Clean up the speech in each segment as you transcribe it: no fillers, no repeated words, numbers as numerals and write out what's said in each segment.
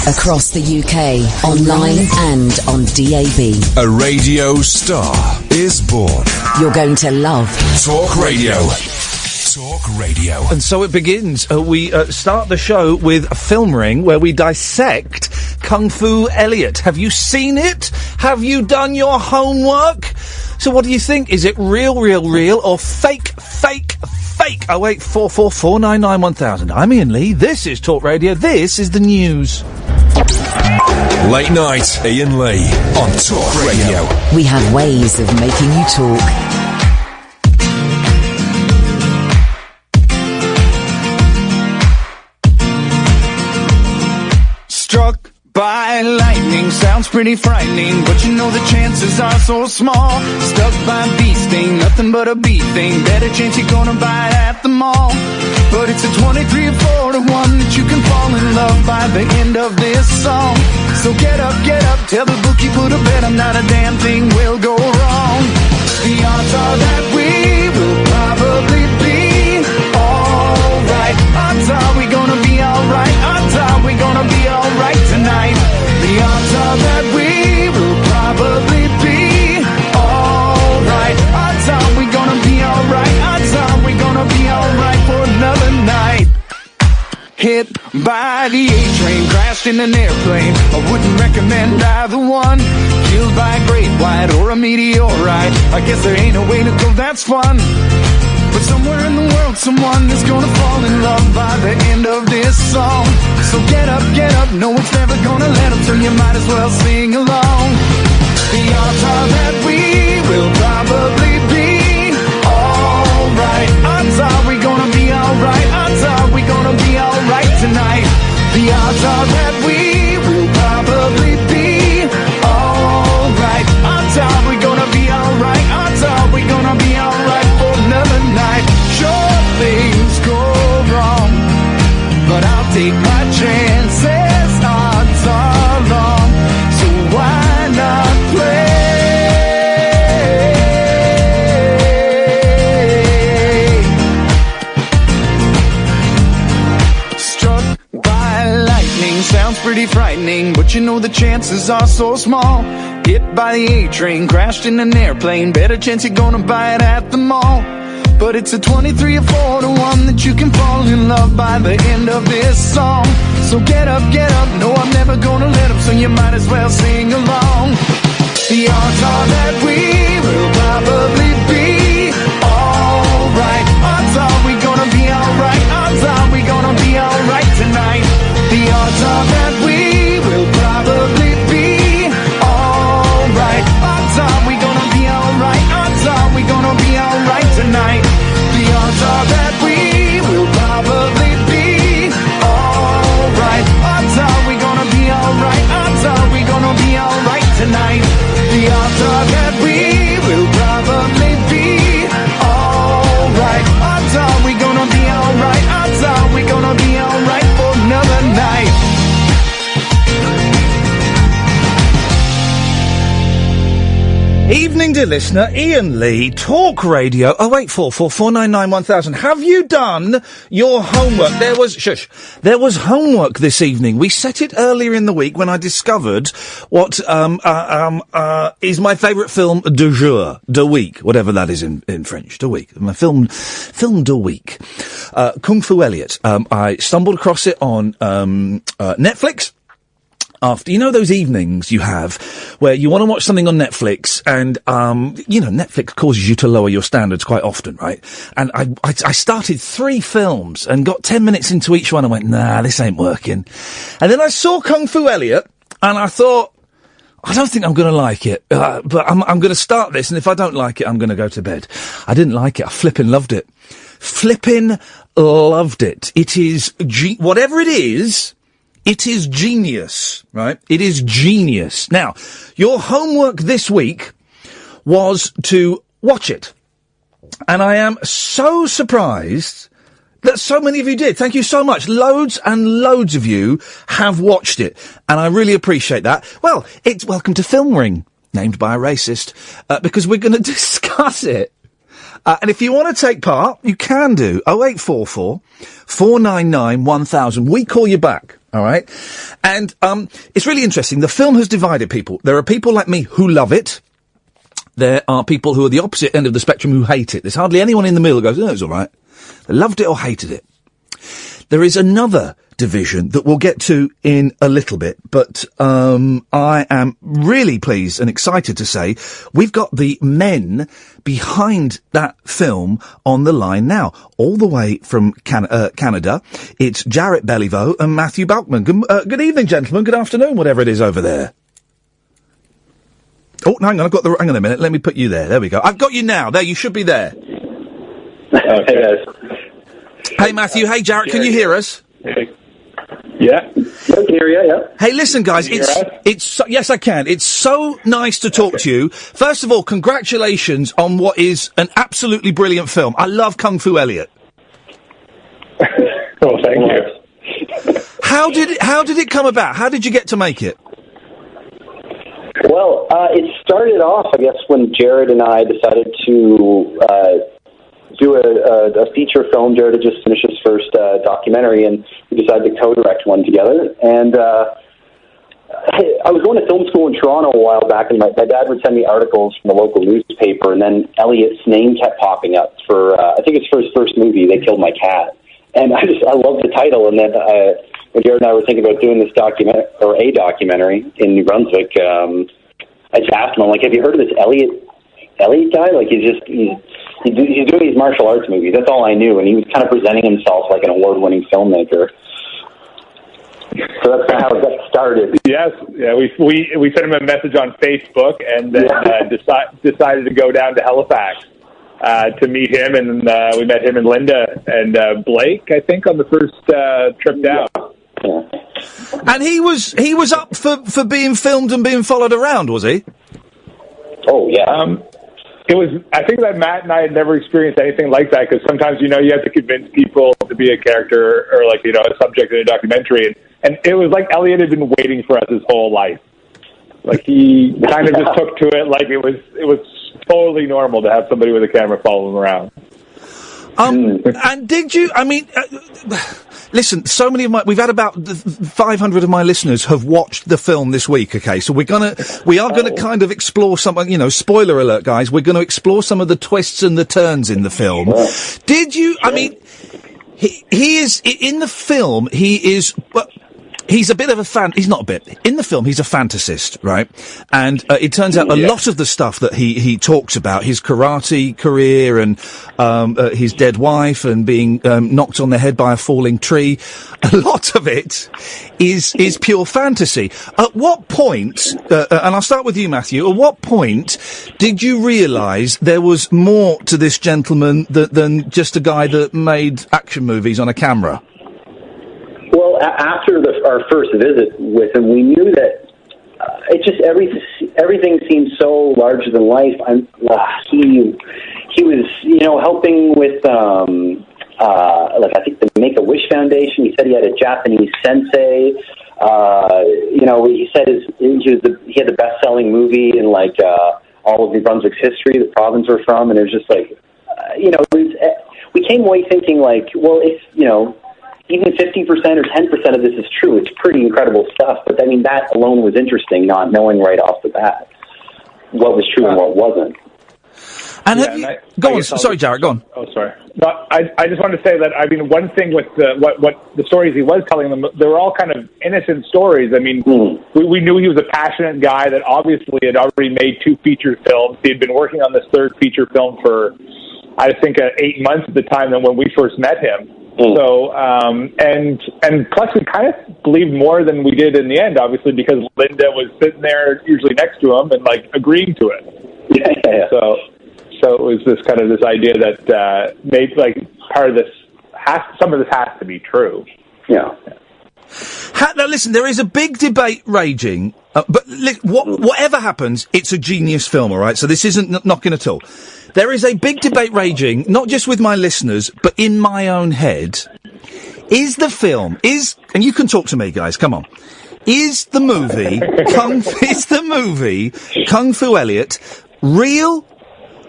Across the UK, online and on DAB. A radio star is born. You're going to love Talk Radio. Talk Radio. And so it begins. We start the show with a film ring where we dissect Kung Fu Elliot. Have you seen it? Have you done your homework? So what do you think? Is it real, or fake? 08444991000. I'm Iain Lee. This is Talk Radio. This is the news. Late night, Iain Lee on Talk Radio. We have ways of making you talk. Struck by lightning sounds pretty frightening, but you know the chances are so small. Stuck by a bee sting, nothing but a bee thing. Better chance you're gonna buy it at the mall. But it's a 23 or 4 to 1 that you can fall in love by the end of this song. So get up, tell the bookie put a bet on not a damn thing will go wrong. The odds are that we will probably be alright. Odds are we gonna be alright. Odds are we gonna be alright tonight. The odds are that we will probably be alright. Odds are we gonna be alright. Odds are we gonna be alright for another night. Hit by the A-train, crashed in an airplane. I wouldn't recommend either one. Killed by a great white or a meteorite. I guess there ain't a way to go that's fun. But somewhere in the world, someone is gonna fall in love by the end of this song. So get up, no one's never gonna let them, so you might as well sing along. The odds are that we will probably be alright. Odds are we gonna be alright. Odds are we gonna be alright tonight. The odds are that we will probably be alright. Odds are we gonna be alright. Odds are we gonna be alright for another night. Sure, things go wrong, but I'll take my chances. Odds are long, so why not play? Struck by lightning sounds pretty frightening, but you know the chances are so small. Hit by the A-train, crashed in an airplane. Better chance you're gonna buy it at the mall. But it's a 23 or 4 to 1 that you can fall in love by the end of this song. So get up, no I'm never gonna let up, so you might as well sing along. The odds are that we will probably be alright. Odds are we gonna be alright. Odds are we gonna be alright tonight. The odds are that we will probably be alright. Odds are we gonna be alright. Odds are we gonna be alright tonight. The odds are that we will probably be alright. Odds are we gonna be alright. Odds are we gonna be alright tonight. The odds are that we will probably be alright. Odds are we gonna be alright. Odds are we gonna be alright for another night. Evening, dear listener. Iain Lee, Talk Radio. 08444991000. Have you done your homework? There was homework this evening. We set it earlier in the week when I discovered what is my favourite film de jour, de week, whatever that is in French, de week. My film de week. Kung Fu Elliot. I stumbled across it on Netflix. After, you know, those evenings you have where you want to watch something on Netflix and, Netflix causes you to lower your standards quite often, right? And I started 3 films and got 10 minutes into each one and went, nah, this ain't working. And then I saw Kung Fu Elliot and I thought, I don't think I'm going to like it, but I'm going to start this, and if I don't like it, I'm going to go to bed. I didn't like it. I flippin' loved it. Flippin' loved it. It is, whatever it is genius, right? It is genius. Now, your homework this week was to watch it. And I am so surprised that so many of you did. Thank you so much. Loads and loads of you have watched it. And I really appreciate that. Well, it's Welcome to Film Ring, named by a racist, because we're going to discuss it. And if you want to take part, you can do. 0844 499 1000. We call you back. All right? And it's really interesting. The film has divided people. There are people like me who love it. There are people who are the opposite end of the spectrum who hate it. There's hardly anyone in the middle who goes, it's all right. They loved it or hated it. There is another division that we'll get to in a little bit, but I am really pleased and excited to say we've got the men behind that film on the line now, all the way from Canada. It's Jaret Belliveau and Matthew Bauckman. Good evening, gentlemen. Good afternoon, whatever it is over there. Oh, hang on, hang on a minute. Let me put you there. There we go. I've got you now. There, you should be there. Hey, guys. Hey, Matthew. Hey, Jaret. Can you hear us? Yeah. I can hear you, yeah. Hey, listen, guys. Yes, I can. It's so nice to talk to you. First of all, congratulations on what is an absolutely brilliant film. I love Kung Fu Elliot. Well, thank you. How did it come about? How did you get to make it? Well, it started off, I guess, when Jared and I decided to do a feature film. Jared had just finished his first documentary, and we decided to co-direct one together. And I was going to film school in Toronto a while back, and my dad would send me articles from the local newspaper, and then Elliot's name kept popping up for, I think it's for his first movie, They Killed My Cat. And I loved the title, and then when Jared and I were thinking about doing this documentary in New Brunswick, I just asked him, I'm like, have you heard of this Elliot guy? Like, he's doing these martial arts movies. That's all I knew, and he was kind of presenting himself like an award-winning filmmaker. So that's kind of how it got started. Yes, yeah. We sent him a message on Facebook, and then decided to go down to Halifax to meet him, and we met him and Linda and Blake, I think, on the first trip down. Yeah. And he was up for being filmed and being followed around, was he? Oh yeah. It was. I think that Matt and I had never experienced anything like that, because sometimes you have to convince people to be a character or a subject in a documentary, and it was like Elliot had been waiting for us his whole life. Like, he kind of just took to it like it was totally normal to have somebody with a camera follow him around. And did you, listen, so many of we've had about 500 of my listeners have watched the film this week, okay? So we are gonna kind of explore some, spoiler alert, guys, we're gonna explore some of the twists and the turns in the film. Did you, he is, in the film, he's a bit of a he's not a bit. In the film, he's a fantasist, right? And it turns out a lot of the stuff that he talks about, his karate career and his dead wife and being knocked on the head by a falling tree, a lot of it is pure fantasy. At what point, and I'll start with you, Matthew, at what point did you realise there was more to this gentleman than just a guy that made action movies on a camera? Well, after our first visit with him, we knew that it just everything seemed so larger than life. He was, helping with I think the Make-A-Wish Foundation. He said he had a Japanese sensei. He said he had the best-selling movie in all of New Brunswick's history, the province we're from, and it was just we came away thinking if even 50% or 10% of this is true, it's pretty incredible stuff. But, that alone was interesting, not knowing right off the bat what was true and what wasn't. And go on. Sorry, Jaret, go on. Oh, sorry. No, I just wanted to say that, one thing with what the stories he was telling them, they were all kind of innocent stories. We knew he was a passionate guy that obviously had already made 2 feature films. He had been working on this 3rd feature film for, I think, 8 months at the time than when we first met him. So, and plus we kind of believed more than we did in the end, obviously, because Linda was sitting there usually next to him and agreeing to it. Yeah. So it was this kind of this idea that made part of this some of this has to be true. Yeah. Now listen, there is a big debate raging, but whatever happens, it's a genius film, all right? So this isn't knocking at all. There is a big debate raging, not just with my listeners, but in my own head. Is the film, and you can talk to me, guys, come on. Is the movie Kung Fu Elliot real,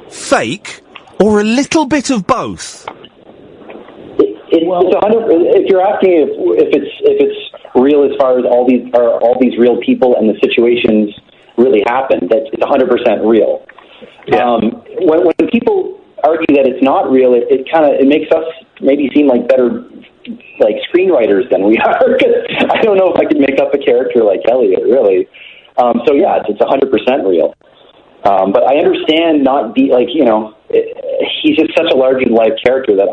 fake, or a little bit of both? It it's 100. If you're asking if it's real as far as all these real people and the situations really happened, that it's 100% real. Yeah. When people argue that it's not real, it makes us maybe seem like better like screenwriters than we are. I don't know if I could make up a character like Elliot, really. So yeah, it's 100% real. But I understand he's just such a larger than life character that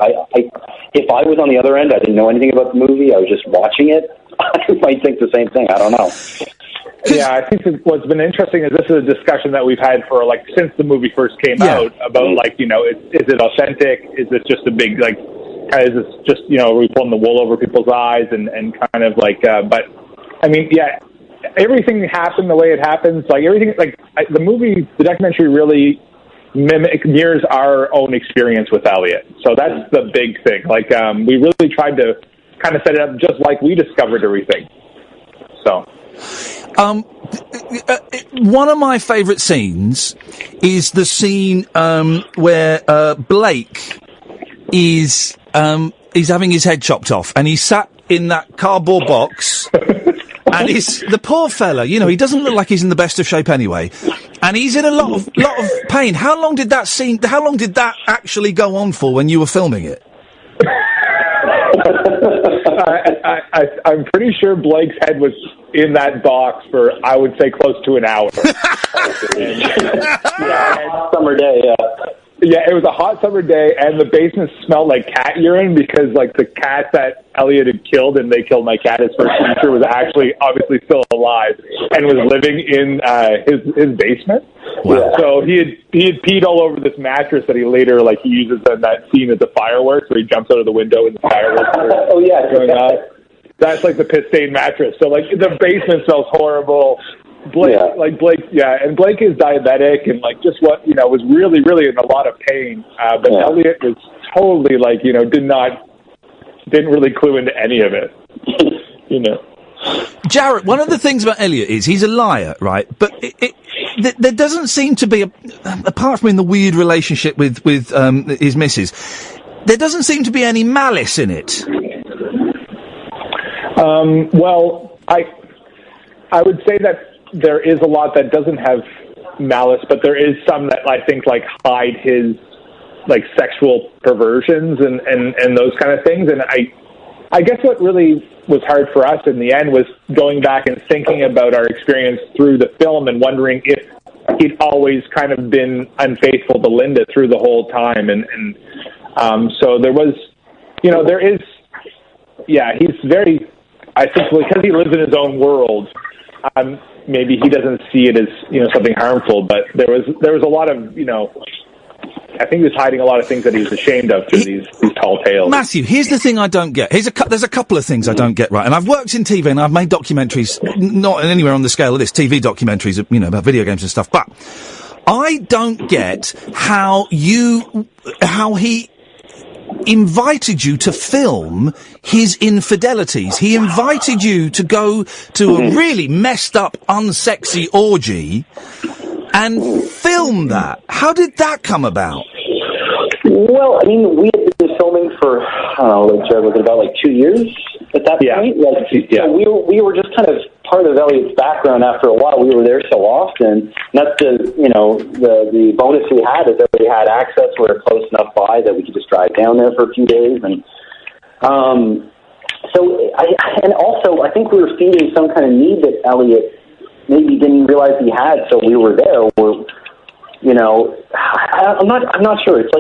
if I was on the other end, I didn't know anything about the movie, I was just watching it, I might think the same thing. I don't know. Yeah, I think what's been interesting is this is a discussion that we've had for since the movie first came out about is it authentic? Is this just a big is this just are we pulling the wool over people's eyes and kind of but I mean everything happened the way it happens. The movie, the documentary really mirrors our own experience with Elliot. So that's the big thing. We really tried to kind of set it up just like we discovered everything. So. One of my favourite scenes is the scene where Blake is having his head chopped off, and he's sat in that cardboard box. And the poor fella, he doesn't look like he's in the best of shape anyway, and he's in a lot of pain. How long did that actually go on for when you were filming it? I'm pretty sure Blake's head was in that box for, I would say, close to an hour. Summer day, yeah. Yeah, it was a hot summer day, and the basement smelled like cat urine because, the cat that Elliot had killed, and they killed my cat, his first teacher, was actually obviously still alive and was living in his basement. Wow. So he had peed all over this mattress that he later he uses in that scene at the fireworks where he jumps out of the window and the fireworks are oh yeah, going off. That's the piss stained mattress. So the basement smells horrible. Blake, and Blake is diabetic and was really, really in a lot of pain. But Elliot was totally didn't really clue into any of it. Jaret, one of the things about Elliot is he's a liar, right? But there doesn't seem to be, apart from in the weird relationship with his missus, there doesn't seem to be any malice in it. Well, I would say that there is a lot that doesn't have malice, but there is some that I think hide his sexual perversions and those kind of things. And I guess what really was hard for us in the end was going back and thinking about our experience through the film and wondering if he'd always kind of been unfaithful to Linda through the whole time. And so there was, there is, he's very, I think because he lives in his own world, maybe he doesn't see it as something harmful, but there was a lot of I think he was hiding a lot of things that he was ashamed of through these tall tales. Matthew, here's the thing I don't get. There's a couple of things I don't get right, and I've worked in TV and I've made documentaries, not anywhere on the scale of this, TV documentaries, about video games and stuff. But I don't get how he invited you to film his infidelities. He invited you to go to a really messed up, unsexy orgy and film that. How did that come about? Well, I mean, we had been filming for, was it about 2 years at that point? So we were just kind of part of Elliot's background after a while. We were there so often. And that's the bonus we had is that we had access. We were close enough by that we could just drive down there for a few days. And I think we were feeding some kind of need that Elliot maybe didn't realize he had, so we were there. I'm not sure. It's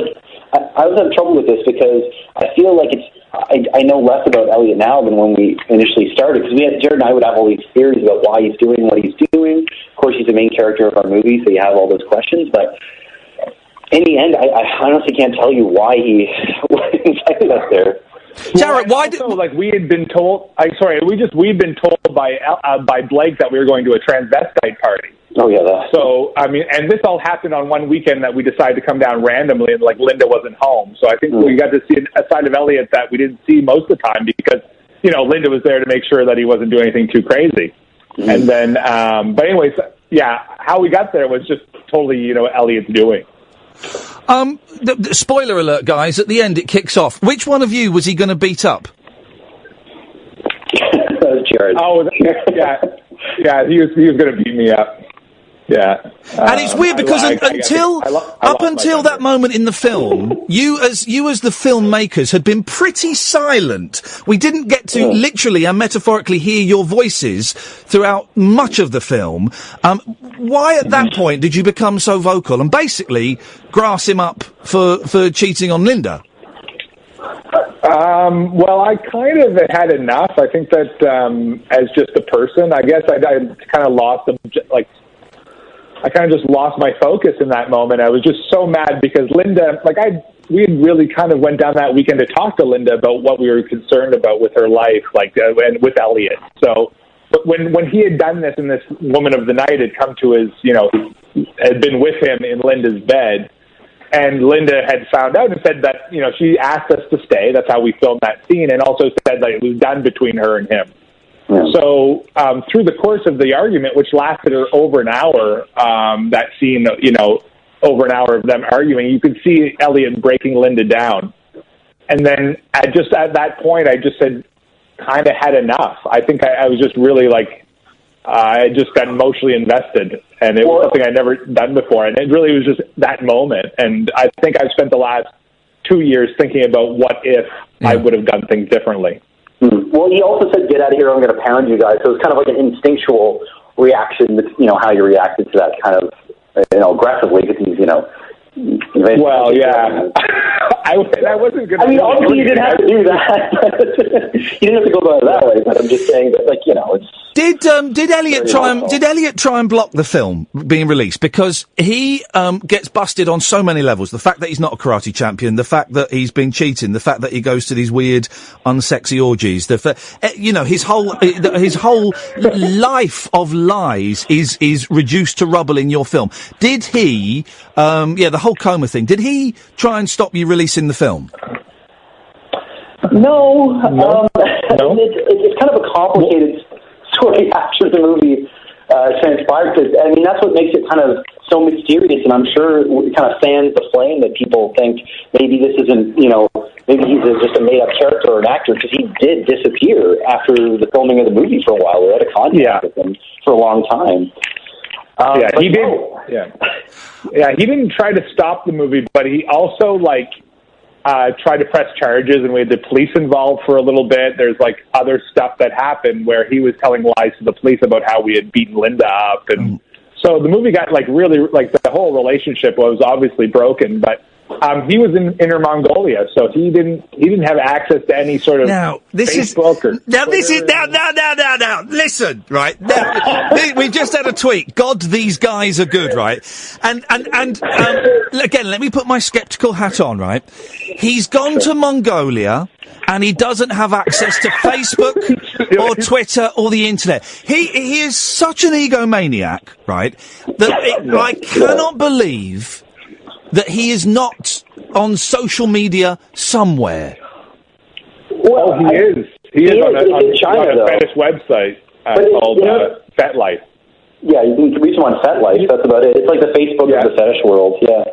I was having trouble with this because I feel like I know less about Elliot now than when we initially started, because Jared and I would have all these theories about why he's doing what he's doing. Of course, he's the main character of our movie, so you have all those questions, but in the end, I honestly can't tell you why he invited us there. Jaret, why did we had been told? We'd been told by Blake that we were going to a transvestite party. Oh yeah. So I mean, and this all happened on one weekend that we decided to come down randomly, and Linda wasn't home. So I think we got to see a side of Elliot that we didn't see most of the time because Linda was there to make sure that he wasn't doing anything too crazy. Mm-hmm. And then, but anyways, how we got there was just totally Elliot's doing. Spoiler alert, guys, at the end it kicks off. Which one of you was he going to beat up? That was Jaret. Oh, yeah, he was going to beat me up. Yeah. And it's weird because until that moment in the film, you as the filmmakers had been pretty silent. We didn't get to literally and metaphorically hear your voices throughout much of the film. Why at that point did you become so vocal and basically grass him up for cheating on Linda? Well, I kind of had enough. I think that as just a person, I guess I kind of lost I kind of just lost my focus in that moment. I was just so mad because Linda, we had really kind of went down that weekend to talk to Linda about what we were concerned about with her life, and with Elliot. So, but when he had done this and this woman of the night had come to his, had been with him in Linda's bed, and Linda had found out and said that, she asked us to stay. That's how we filmed that scene, and also said that it was done between her and him. Yeah. So through the course of the argument, which lasted over an hour, that scene, over an hour of them arguing, you could see Elliot breaking Linda down. And then at that point, I just said, kind of had enough. I think I was just really I just got emotionally invested, and it was something I'd never done before. And it really was just that moment. And I think I've spent the last 2 years thinking about what if I would have done things differently. Well, he also said, "Get out of here! I'm going to pound you guys." So it's kind of like an instinctual reaction. How you reacted to that kind of, aggressively because he's, Well, yeah. I wasn't going to. I mean, obviously you didn't have to do that. You didn't have to go about it that way. But I'm just saying that, it's. Did Elliot try and block the film being released because he gets busted on so many levels? The fact that he's not a karate champion, the fact that he's been cheating, the fact that he goes to these weird, unsexy orgies, his whole life of lies is reduced to rubble in your film. Did he? The whole coma thing. Did he try and stop you releasing the film? No. It's kind of a complicated story after the movie transpired, because that's what makes it kind of so mysterious, and I'm sure it kind of fans the flame that people think maybe this isn't, maybe he's just a made-up character or an actor, because he did disappear after the filming of the movie for a while. We had a contact with him for a long time. He did. He didn't try to stop the movie, but he also tried to press charges, and we had the police involved for a little bit. There's other stuff that happened where he was telling lies to the police about how we had beaten Linda up, and so the movie got really the whole relationship was obviously broken. But he was in Inner Mongolia, so he didn't have access to any sort of Facebook or now. Listen, right? We've just had a tweet. God, these guys are good, right? And again, let me put my skeptical hat on, right? He's gone to Mongolia, and he doesn't have access to Facebook or Twitter or the internet. He is such an egomaniac, right? That I cannot believe that he is not on social media somewhere. Well, he is. He is on a fetish website called FetLife. Yeah, you can reach him on FetLife. That's about it. It's like the Facebook of the fetish world. Yeah.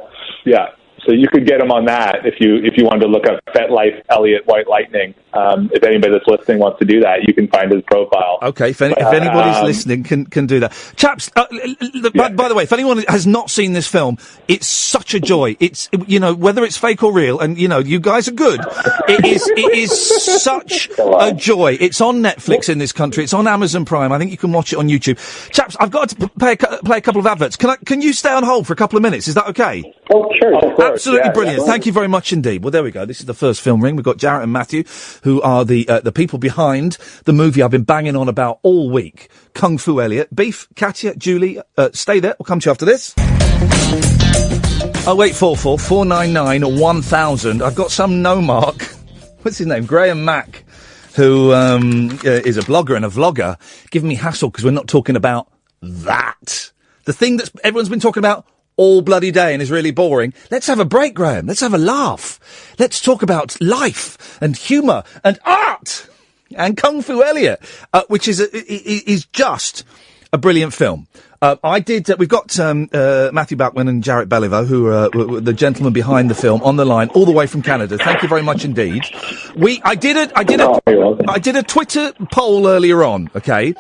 Yeah. So you could get him on that if you wanted to look up FetLife Elliot White Lightning. If anybody that's listening wants to do that, you can find his profile. Okay, if anybody's listening can do that. Chaps, by the way, if anyone has not seen this film, it's such a joy. It's, whether it's fake or real, and, you guys are good, it is such a joy. It's on Netflix in this country. It's on Amazon Prime. I think you can watch it on YouTube. Chaps, I've got to play a couple of adverts. Can you stay on hold for a couple of minutes? Is that okay? Oh, sure, of course. Absolutely brilliant. Thank you very much indeed. Well, there we go. This is the first film ring. We've got Jaret and Matthew, who are the people behind the movie I've been banging on about all week, Kung Fu Elliot. Beef, Katia, Julie, stay there. We'll come to you after this. 0844 499 1000. I've got some no-mark. What's his name? Graham Mack, who is a blogger and a vlogger, giving me hassle because we're not talking about that. The thing that everyone's been talking about all bloody day and is really boring. Let's have a break, Graham. Let's have a laugh. Let's talk about life and humour and art and Kung Fu Elliot, which is just a brilliant film. I did. We've got Matthew Bauckman and Jaret Belliveau, who are the gentlemen behind the film, on the line all the way from Canada. Thank you very much indeed. I did a Twitter poll earlier on. Okay,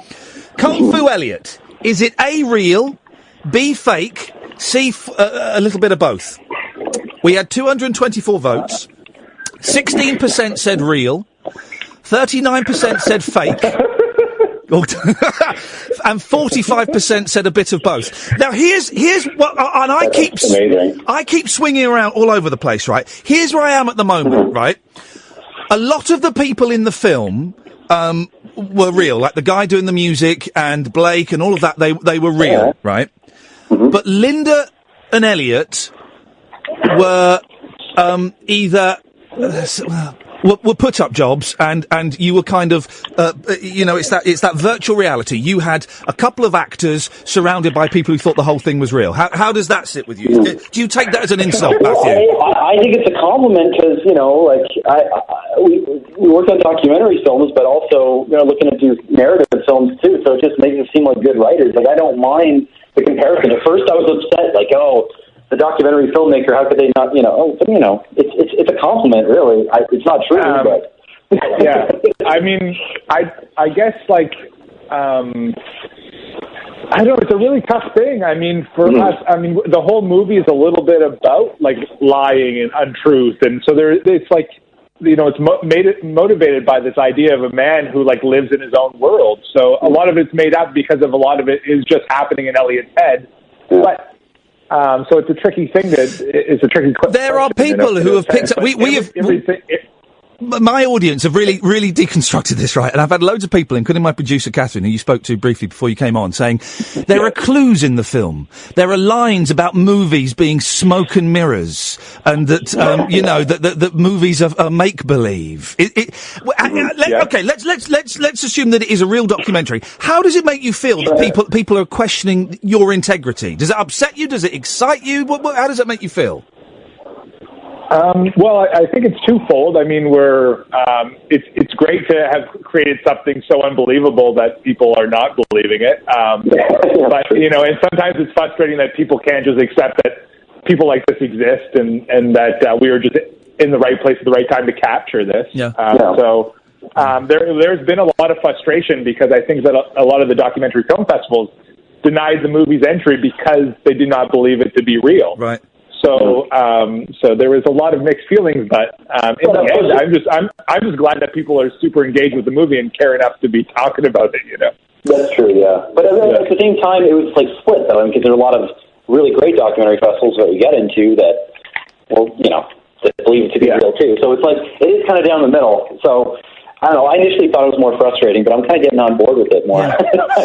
Kung Fu Elliot, is it A, real, B, fake, C, a little bit of both? We had 224 votes. 16% said real, 39% said fake. And 45% said a bit of both. Now, here's what, and I keep swinging around all over the place, right? Here's where I am at the moment, right? A lot of the people in the film, were real, like the guy doing the music and Blake and all of that, they were real, right? Mm-hmm. But Linda and Elliot were, either, were put-up jobs, and you were kind of, it's that virtual reality. You had a couple of actors surrounded by people who thought the whole thing was real. How does that sit with you? Do you take that as an insult, Matthew? I think it's a compliment because, we work on documentary films, but also, looking at these narrative films too, so it just makes us seem like good writers. Like, I don't mind the comparison. At first I was upset, the documentary filmmaker, how could they not, it's a compliment, really. It's not true, but. Yeah. I mean, I guess, I don't know, it's a really tough thing. I mean, for us, the whole movie is a little bit about, lying and untruth. And so it's it's motivated by this idea of a man who, lives in his own world. So a lot of it's made up because of a lot of it is just happening in Elliot's head. But, so it's a tricky thing. It's a tricky question. There are people who have picked up. My audience have really, really deconstructed this, right? And I've had loads of people, including my producer Catherine, who you spoke to briefly before you came on, saying there are clues in the film. There are lines about movies being smoke and mirrors, and that that movies are make believe. Okay, let's assume that it is a real documentary. How does it make you feel that people are questioning your integrity? Does it upset you? Does it excite you? How does it make you feel? Well, I think it's twofold. I mean, it's great to have created something so unbelievable that people are not believing it. But, and sometimes it's frustrating that people can't just accept that people like this exist and that we were just in the right place at the right time to capture this. So there's been a lot of frustration because I think that a lot of the documentary film festivals denied the movie's entry because they did not believe it to be real. Right. So there was a lot of mixed feelings, but in the end, I'm just glad that people are super engaged with the movie and care enough to be talking about it. That's true, yeah. But at the same time, it was split though, because there's a lot of really great documentary festivals that we get into that, that believe it to be real too. So it's it is kind of down the middle. So. I don't know. I initially thought it was more frustrating, but I'm kind of getting on board with it more. I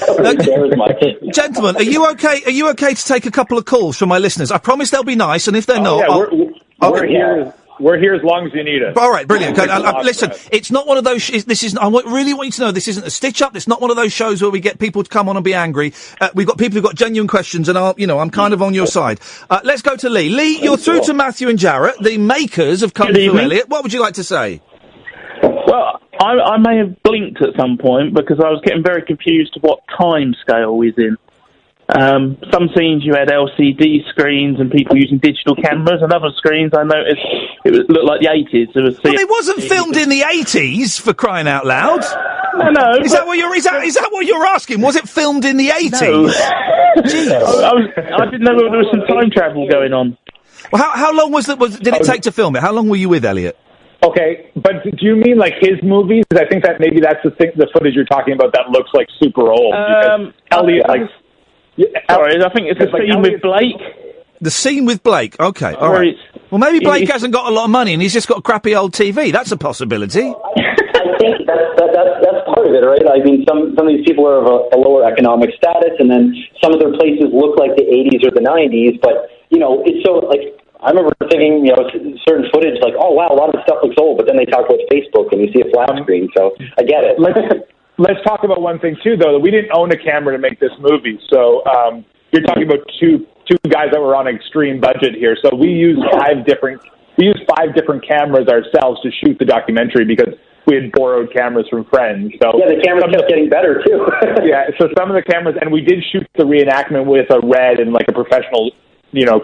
don't really care as much. Gentlemen, are you okay? Are you okay to take a couple of calls from my listeners? I promise they'll be nice, and if they're not, we're here. We're here as long as you need us. All right, brilliant. Listen, it's not one of those. This isn't. Really want you to know this isn't a stitch up. It's not one of those shows where we get people to come on and be angry. We've got people who've got genuine questions, and I'm kind of on your side. Let's go to Lee. Lee, you're through to Matthew and Jaret, the makers of Kung Fu Elliot. What would you like to say? Well, I may have blinked at some point because I was getting very confused to what time scale we's in. Some scenes you had LCD screens and people using digital cameras, and other screens I noticed it looked like the 80s. Well, it wasn't filmed in the 80s, for crying out loud. No. Is that what you're asking? Was it filmed in the 80s? No. I didn't know there was some time travel going on. Well, how long did it take to film it? How long were you with Elliot? Okay, but do you mean his movies? Because I think that maybe that's the footage you're talking about that looks super old. Elliot, sorry, I think it's the scene with Blake. The scene with Blake. Okay, all right. Well, maybe Blake hasn't got a lot of money and he's just got a crappy old TV. That's a possibility. I think that's part of it, right? I mean, some of these people are of a lower economic status, and then some of their places look like the 80s or the 90s. But it's so I remember thinking, certain footage, oh wow, a lot of the stuff looks old, but then they talk about Facebook and you see a flat screen, so I get it. Let's talk about one thing too, though, that we didn't own a camera to make this movie. So you're talking about two guys that were on an extreme budget here. So we used 5 different cameras ourselves to shoot the documentary because we had borrowed cameras from friends. So yeah, the cameras kept getting better too. Yeah, so some of the cameras, and we did shoot the reenactment with a red and like a professional,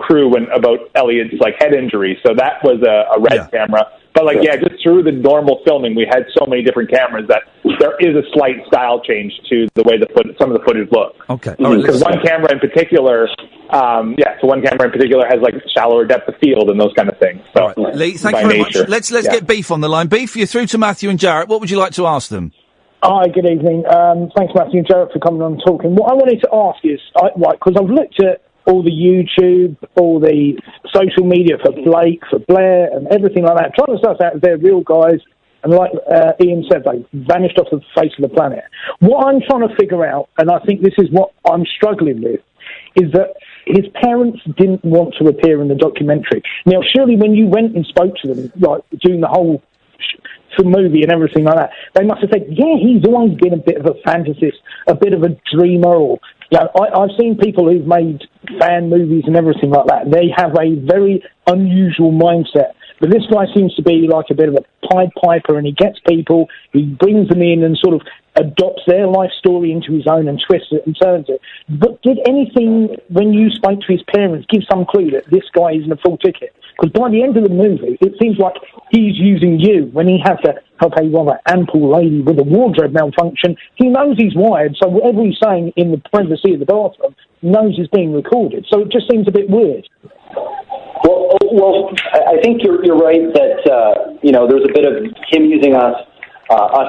crew about Elliot's like head injury. So that was a red camera. But just through the normal filming, we had so many different cameras that there is a slight style change to the way some of the footage look. Okay. Because one camera in particular, has like shallower depth of field and those kind of things. So, Lee, thank you very much. Let's get Beef on the line. Beef, you're through to Matthew and Jaret. What would you like to ask them? Hi, good evening. Thanks, Matthew and Jaret, for coming on and talking. What I wanted to ask is, because I've looked at all the YouTube, all the social media for Blake, for Blair, and everything like that, trying to suss out if they're real guys, and like Iain said, they vanished off the face of the planet. What I'm trying to figure out, and I think this is what I'm struggling with, is that his parents didn't want to appear in the documentary. Now, surely when you went and spoke to them, like doing the whole movie and everything like that, they must have said, yeah, he's always been a bit of a fantasist, a bit of a dreamer, or I've seen people who've made fan movies and everything like that. They have a very unusual mindset. But this guy seems to be like a bit of a Pied Piper, and he gets people, he brings them in and sort of adopts their life story into his own and twists it and turns it. But did anything, when you spoke to his parents, give some clue that this guy isn't a full ticket? Because by the end of the movie, it seems like he's using you when he has to help a rather ample lady with a wardrobe malfunction. He knows he's wired, so whatever he's saying in the privacy of the bathroom, he knows is being recorded. So it just seems a bit weird. Well, I think you're right that there's a bit of him using us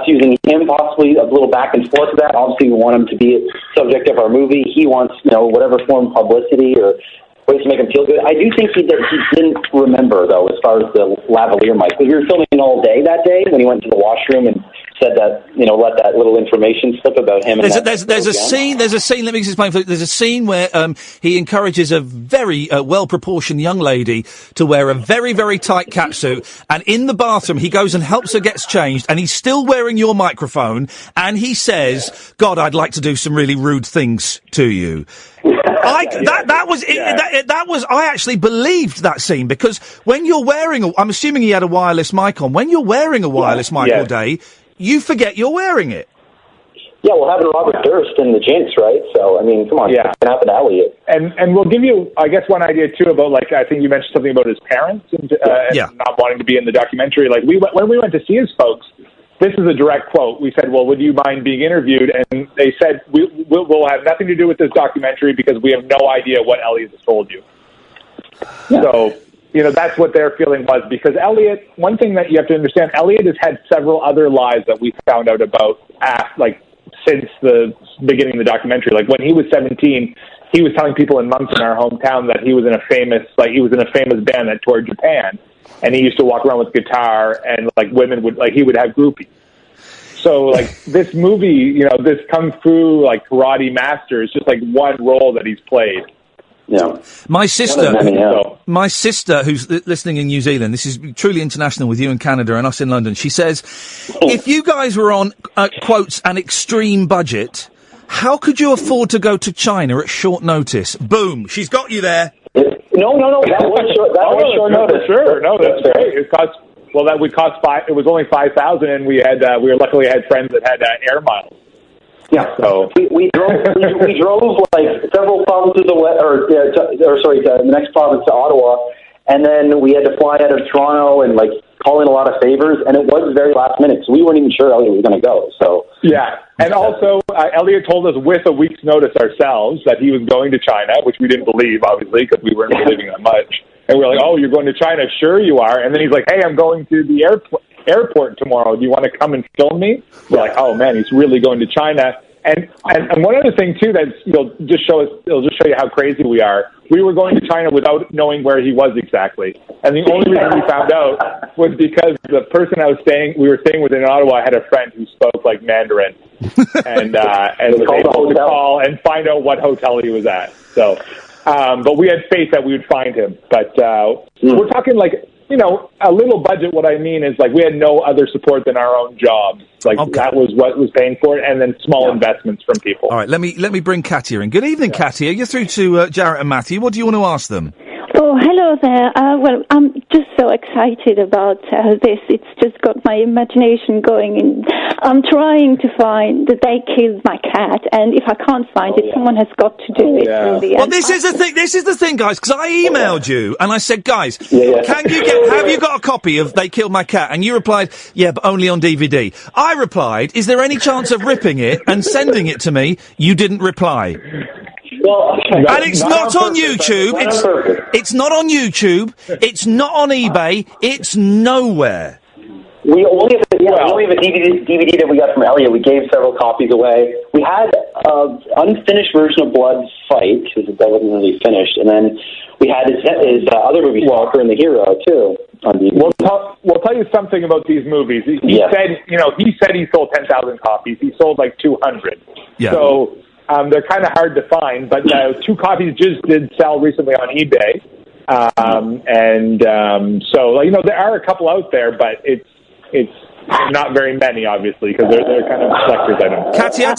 using him, possibly a little back and forth of that. Obviously, we want him to be a subject of our movie. He wants whatever form of publicity or ways to make him feel good. I do think he didn't remember, though, as far as the lavalier mic. Because we were filming all day that day when he went to the washroom and said that, let that little information slip about him. There's a scene, let me explain. There's a scene where he encourages a very well-proportioned young lady to wear a very, very tight catsuit, and in the bathroom he goes and helps her get changed, and he's still wearing your microphone, and he says, God, I'd like to do some really rude things to you. I actually believed that scene, because when you're wearing I'm assuming he had a wireless mic on. When you're wearing a wireless mic all day, you forget you're wearing it. Yeah, we'll have Robert Durst in the Jinx, right? So, I mean, come on, it's going to happen to Elliot. And we'll give you, I guess, one idea, too, about, I think you mentioned something about his parents and not wanting to be in the documentary. When we went to see his folks, this is a direct quote. We said, well, would you mind being interviewed? And they said, we'll have nothing to do with this documentary because we have no idea what Elliot has told you. Yeah. So, that's what their feeling was, because Elliot, one thing that you have to understand, Elliot has had several other lies that we found out about, since the beginning of the documentary. Like, when he was 17, he was telling people in Moncton, our hometown, that he was in a famous band that toured Japan. And he used to walk around with guitar, and women would he would have groupies. So this movie, this Kung Fu karate master is just one role that he's played. Yeah. My sister, who's listening in New Zealand, this is truly international with you in Canada and us in London. She says, if you guys were on quotes an extreme budget, how could you afford to go to China at short notice? Boom, she's got you there. No. That was short notice. Sure, no, that's great. It cost it was only $5,000, and we luckily had friends that had air miles. Yeah, so we drove several provinces away, the next province to Ottawa, and then we had to fly out of Toronto and call in a lot of favors, and it was very last minute, so we weren't even sure Elliot was going to go. So yeah, and also Elliot told us with a week's notice ourselves that he was going to China, which we didn't believe, obviously, because we weren't believing that much. And we were like, "Oh, you're going to China? Sure, you are." And then he's like, "Hey, I'm going to the airport tomorrow. Do you want to come and film me?" We're like, "Oh man, he's really going to China." And one other thing too that it'll just show you how crazy we are. We were going to China without knowing where he was exactly, and the only reason we found out was because the person we were staying with in Ottawa had a friend who spoke Mandarin, and was able to call and find out what hotel he was at. So, but we had faith that we would find him. But we're talking a little budget. What I mean is we had no other support than our own jobs. That was what was paying for it, and then small investments from people. All right, let me bring Katia in. Good evening, Katia. You're through to Jaret and Matthew. What do you want to ask them? Oh, hello there. Well, I'm just so excited about this. It's just got my imagination going, and I'm trying to find that they killed my cat, and if I can't find it, someone has got to do it. Really. Well, this is the thing. This is the thing, guys. Because I emailed you and I said, guys, have you got a copy of They Killed My Cat? And you replied, yeah, but only on DVD. I replied, is there any chance of ripping it and sending it to me? You didn't reply. Well, and it's not on YouTube. It's not on YouTube. It's not on eBay. It's nowhere. We only have a DVD that we got from Elliot. We gave several copies away. We had an unfinished version of Blood's Fight, because that wasn't really finished, and then we had his other movie, Stalker and the Hero, too. On DVD. We'll tell you something about these movies. He said he sold 10,000 copies. He sold like 200. Yeah. So they're kind of hard to find, but 2 copies just did sell recently on eBay. So there are a couple out there, but it's not very many, obviously, because they're kind of collector's items. Katia,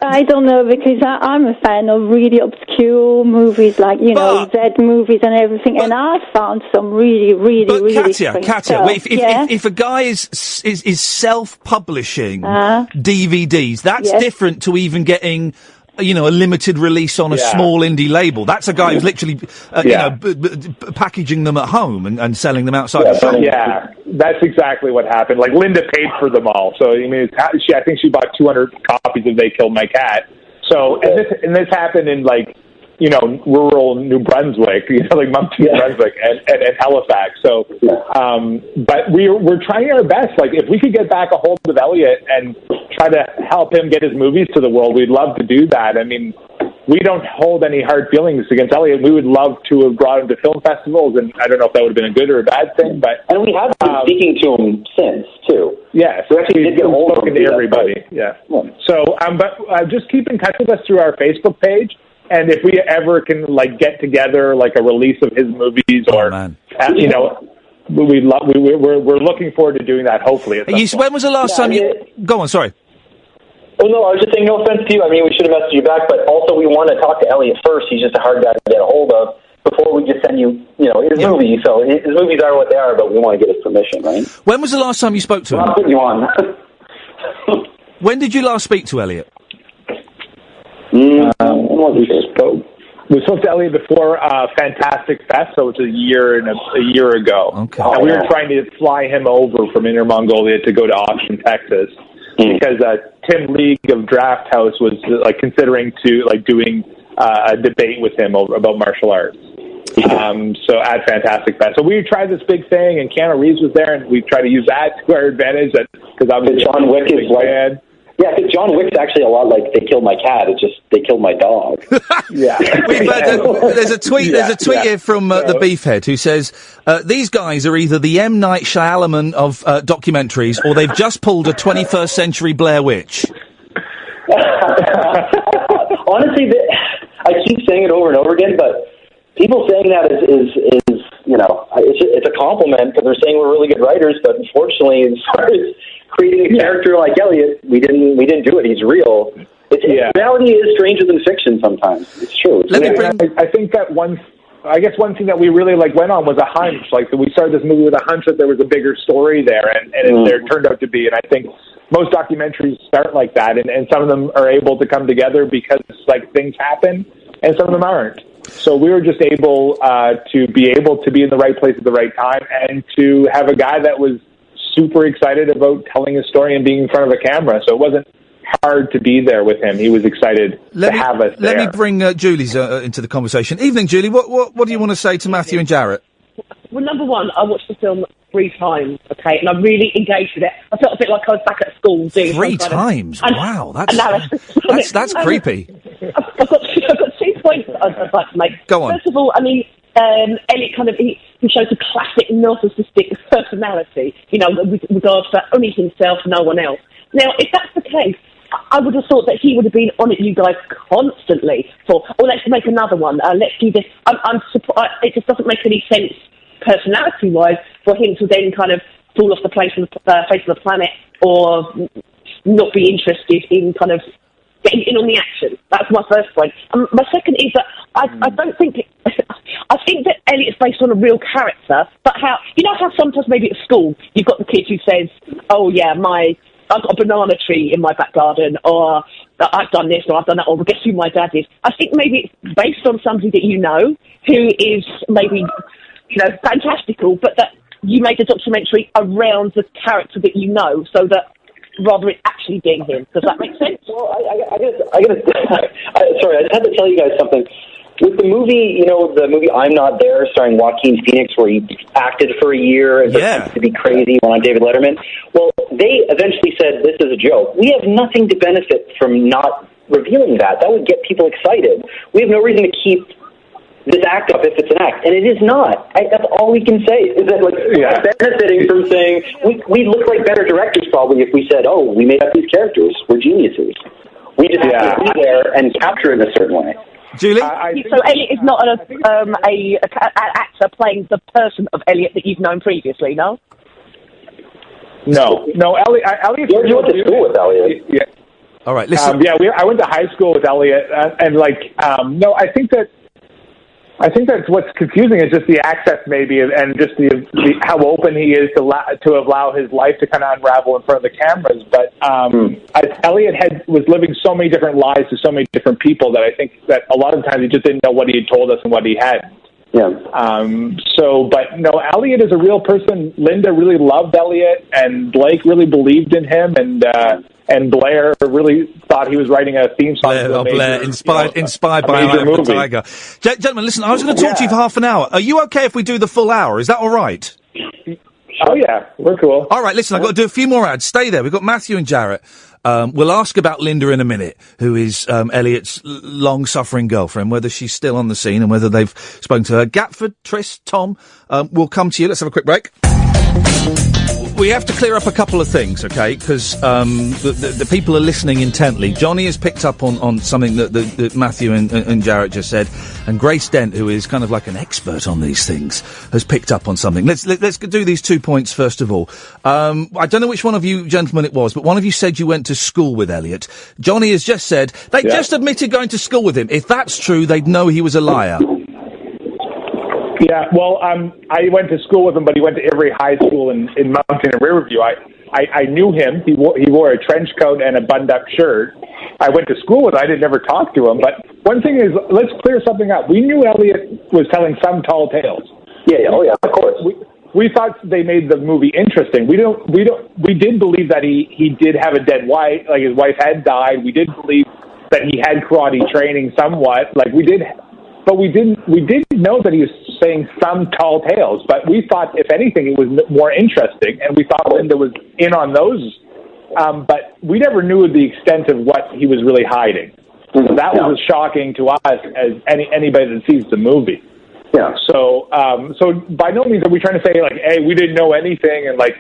I don't know, because I'm a fan of really obscure movies, like, Z movies and everything, and I found some really Katia, if a guy is self-publishing DVDs, that's different to even getting a limited release on a small indie label. That's a guy who's literally, packaging them at home and selling them outside the shop. Yeah, that's exactly what happened. Like, Linda paid for them all. So, I think she bought 200 copies of They Killed My Cat. So, and this happened in, rural New Brunswick, like Moncton, New Brunswick, and Halifax. So, but we're trying our best. Like, if we could get back a hold of Elliot and try to help him get his movies to the world, we'd love to do that. I mean, we don't hold any hard feelings against Elliot. We would love to have brought him to film festivals, and I don't know if that would have been a good or a bad thing, but... And we have been speaking to him since, too. Yeah, so actually did get a hold of him to everybody. Yeah. So, but just keep in touch with us through our Facebook page. And if we ever can, get together, a release of his movies, or we're looking forward to doing that. Hopefully, at some point. When was the last time you? Go on, sorry. Oh no, I was just saying, no offense to you. I mean, we should have messaged you back, but also we want to talk to Elliot first. He's just a hard guy to get a hold of before we just send you, his movies. So his movies are what they are, but we want to get his permission, right? When was the last time you spoke to him? I'll put you on. When did you last speak to Elliot? We spoke to Elliot before Fantastic Fest, so it's a year ago. Okay. And we were trying to fly him over from Inner Mongolia to go to Austin, Texas, because Tim League of Draft House was considering doing a debate with him about martial arts. So at Fantastic Fest, so we tried this big thing, and Keanu Reeves was there, and we tried to use that to our advantage. Because obviously John Wick is fan. Yeah, because John Wick's actually a lot like They Killed My Cat. It's just They Killed My Dog. Yeah. There's a tweet here from the Beefhead who says, these guys are either the M. Night Shyamalan of documentaries, or they've just pulled a 21st century Blair Witch. Honestly, I keep saying it over and over again, but people saying that is it's a compliment, because they're saying we're really good writers, but unfortunately, as far as creating a character like Elliot, we didn't do it. He's real. Reality is stranger than fiction sometimes. It's true. I think that one thing that we really went on was a hunch. We started this movie with a hunch that there was a bigger story there, and there turned out to be. And I think most documentaries start like that, and some of them are able to come together because things happen, and some of them aren't. So we were just able to be in the right place at the right time, and to have a guy that was super excited about telling his story and being in front of a camera. So it wasn't hard to be there with him. He was excited to have us there. Let me bring Julie's into the conversation. Evening, Julie. What do you want to say to Matthew and Jaret? Well, number one, I watched the film 3 times, okay, and I really engaged with it. I felt a bit like I was back at school doing 3 times? Wow, that's creepy. I've got 2 points I'd like to make. Go on. First of all, I mean, Elliot he shows a classic narcissistic personality, with regards to only himself, no one else. Now, if that's the case, I would have thought that he would have been on at you guys constantly let's make another one, let's do this. I'm surprised. It just doesn't make any sense personality-wise for him to then kind of fall off the face of the planet, or not be interested in kind of getting in on the action. That's my first point. My second is that I don't think... I think that Elliot's based on a real character, but how sometimes maybe at school you've got the kid who says, "Oh yeah, I've got a banana tree in my back garden," or "I've done this," or "I've done that," or "Guess who my dad is." I think maybe it's based on somebody that you know who is maybe fantastical, but that you made a documentary around the character that you know, so that rather it actually being him. Does that make sense? Well, sorry, I just had to tell you guys something. With the movie, the movie I'm Not There, starring Joaquin Phoenix, where he acted for a year and pretended to be crazy on David Letterman, well, they eventually said, this is a joke. We have nothing to benefit from not revealing that. That would get people excited. We have no reason to keep this act up if it's an act, and it is not. That's all we can say. Is that benefiting from saying we look like better directors probably if we said, "Oh, we made up these characters. We're geniuses." We just have to be there and capture it in a certain way. Julie, so Elliot is not an actor playing the person of Elliot that you've known previously, no? No. Elliot. You went to school with Elliot. Yeah. All right. Listen. I went to high school with Elliot, and no, I think that's what's confusing is just the access maybe, and just the how open he is to allow his life to kind of unravel in front of the cameras. But Elliot was living so many different lives to so many different people that I think that a lot of times he just didn't know what he had told us and what he hadn't. Yeah. But no, Elliot is a real person. Linda really loved Elliot, and Blake really believed in him, and Blair really thought he was writing a theme song. Blair, inspired by Eye of the Tiger. Gentlemen, listen, I was going to talk to you for half an hour. Are you okay if we do the full hour? Is that all right? Oh, yeah, we're cool. All right, listen, I've got to do a few more ads. Stay there. We've got Matthew and Jaret. We'll ask about Linda in a minute, who is Elliot's long-suffering girlfriend, whether she's still on the scene and whether they've spoken to her. Gatford, Tris, Tom, we'll come to you. Let's have a quick break. We have to clear up a couple of things, okay? Because the people are listening intently. Johnny has picked up on something that Matthew and Jaret just said, and Grace Dent, who is kind of like an expert on these things, has picked up on something. Let's do these 2 points first of all. I don't know which one of you gentlemen it was, but one of you said you went to school with Elliot. Johnny has just said they just admitted going to school with him. If that's true, they'd know he was a liar. Yeah, well, I went to school with him, but he went to every high school in Mountain and Riverview. I knew him. He wore a trench coat and a buttoned-up shirt. I went to school with him. I didn't never talk to him. But one thing is, let's clear something up. We knew Elliot was telling some tall tales. Yeah, of course. We thought they made the movie interesting. We did believe that he did have a dead wife, like his wife had died. We did believe that he had karate training somewhat, like we did. But we didn't know that he was saying some tall tales. But we thought, if anything, it was more interesting, and we thought Linda was in on those. But we never knew the extent of what he was really hiding. So that was as shocking to us as anybody that sees the movie. Yeah. So by no means are we trying to say like, hey, we didn't know anything, and like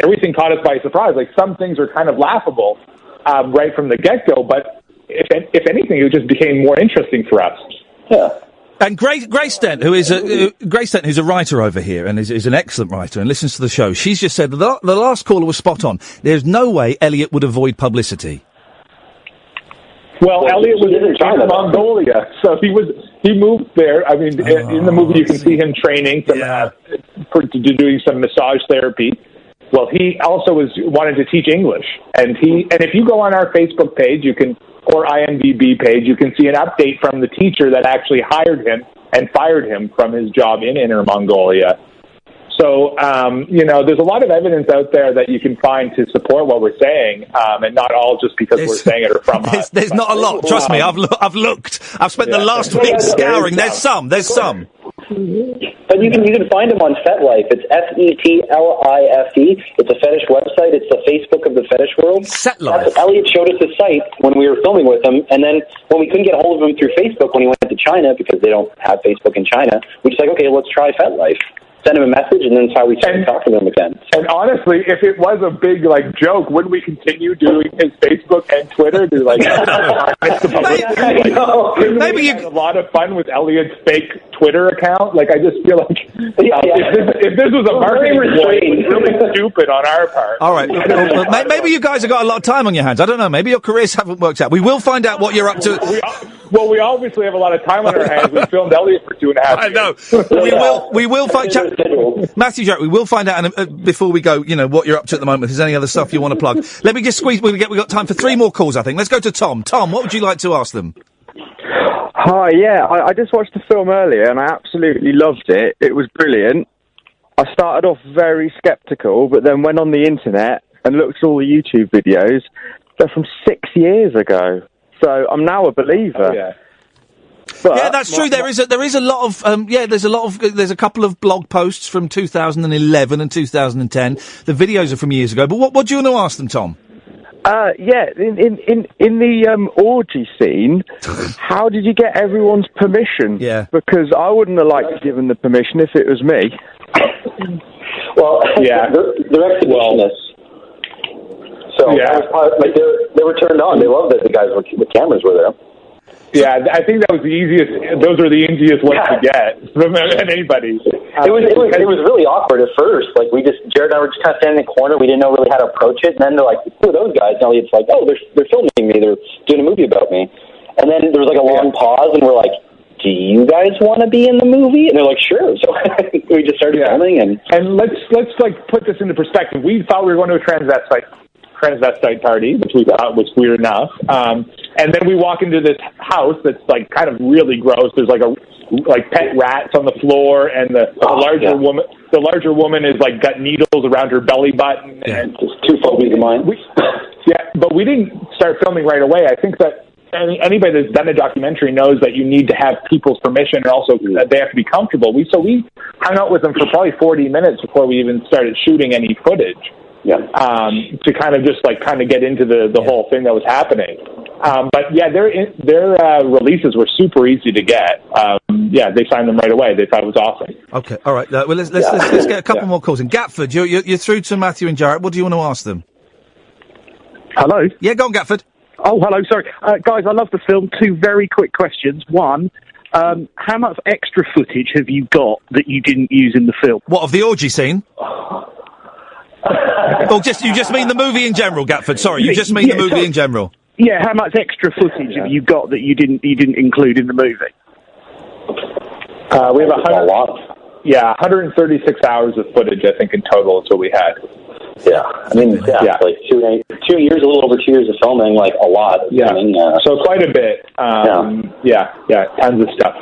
everything caught us by surprise. Like some things are kind of laughable right from the get-go. But if anything, it just became more interesting for us. Yeah. And Grace Dent, who's a writer over here and is an excellent writer and listens to the show, she's just said the last caller was spot on. There's no way Elliot would avoid publicity. Well, Elliot was in China, Mongolia, so he moved there. I mean, in the movie you can see him training doing some massage therapy. Well, he also wanted to teach English, and if you go on our Facebook page, or IMDb page, you can see an update from the teacher that actually hired him and fired him from his job in Inner Mongolia. So, there's a lot of evidence out there that you can find to support what we're saying, and not all just because we're saying it or from us. There's not a lot. Trust me, I've looked. I've spent the last week scouring. There's some. But you can find him on FetLife. It's FETLIFE. It's a fetish website. It's the Facebook of the fetish world. FetLife. Elliot showed us his site when we were filming with him, and then when we couldn't get a hold of him through Facebook when he went to China, because they don't have Facebook in China, we just like, okay, let's try FetLife. Send him a message, and then that's how we started talking to him again. And honestly, if it was a big joke, wouldn't we continue doing his Facebook and Twitter? To maybe you had a lot of fun with Elliot's fake Twitter account. I just feel like if this was a marketing ploy, it was really stupid on our part. All right, maybe you guys have got a lot of time on your hands. I don't know. Maybe your careers haven't worked out. We will find out what you're up to. Well, we obviously have a lot of time on our hands. We filmed Elliot for 2.5 years. I know. We will find Matthew Jarrett. We will find out before we go. You know what you're up to at the moment. If there's any other stuff you want to plug, let me just squeeze. We got time for 3 more calls. I think. Let's go to Tom. Tom, what would you like to ask them? Hi. Yeah, I just watched the film earlier and I absolutely loved it. It was brilliant. I started off very sceptical, but then went on the internet and looked at all the YouTube videos. They're from 6 years ago. So I'm now a believer. Oh, yeah. But yeah, that's true. There is a lot of there's a couple of blog posts from 2011 and 2010. The videos are from years ago. But what do you want to ask them, Tom? Yeah, in the orgy scene, how did you get everyone's permission? Yeah. Because I wouldn't have liked to give them the permission if it was me. Well, yeah, they're exhibitionists. So yeah, like they were turned on. They loved that the guys with cameras were there. Yeah, I think that was the easiest. Those are the easiest ones to get from anybody. It was really awkward at first. Like Jared and I were just kind of standing in the corner. We didn't know really how to approach it. And then they're like, "Who are those guys?" And Elliot's like, "Oh, they're filming me. They're doing a movie about me." And then there was like a long pause, and we're like, "Do you guys want to be in the movie?" And they're like, "Sure." So we just started filming. And let's like put this into perspective. We thought we were going to a transvestite party, which we thought was weird enough. And then we walk into this house that's like kind of really gross. There's like pet rats on the floor, and the larger woman is like got needles around her belly button. Yeah. And just 2 phobias of mine. But we didn't start filming right away. I think that anybody that's done a documentary knows that you need to have people's permission, and also that they have to be comfortable. We hung out with them for probably 40 minutes before we even started shooting any footage. Yeah. To kind of get into the whole thing that was happening. But yeah, their releases were super easy to get. They signed them right away. They thought it was awesome. Okay, all right. Well, let's get a couple more calls in. Gatford, you're through to Matthew and Jaret. What do you want to ask them? Hello. Yeah, go on, Gatford. Oh, hello. Sorry, guys. I love the film. 2 very quick questions. One, how much extra footage have you got that you didn't use in the film? What, of the orgy scene? Oh, you just mean the movie in general, Gatford. Sorry, you just mean the movie in general. Yeah, how much extra footage have you got that you didn't include in the movie? We have 136 hours of footage, I think, in total is what we had. Yeah, I mean, like 2 years, a little over 2 years of filming, like a lot. So quite a bit. Tons of stuff.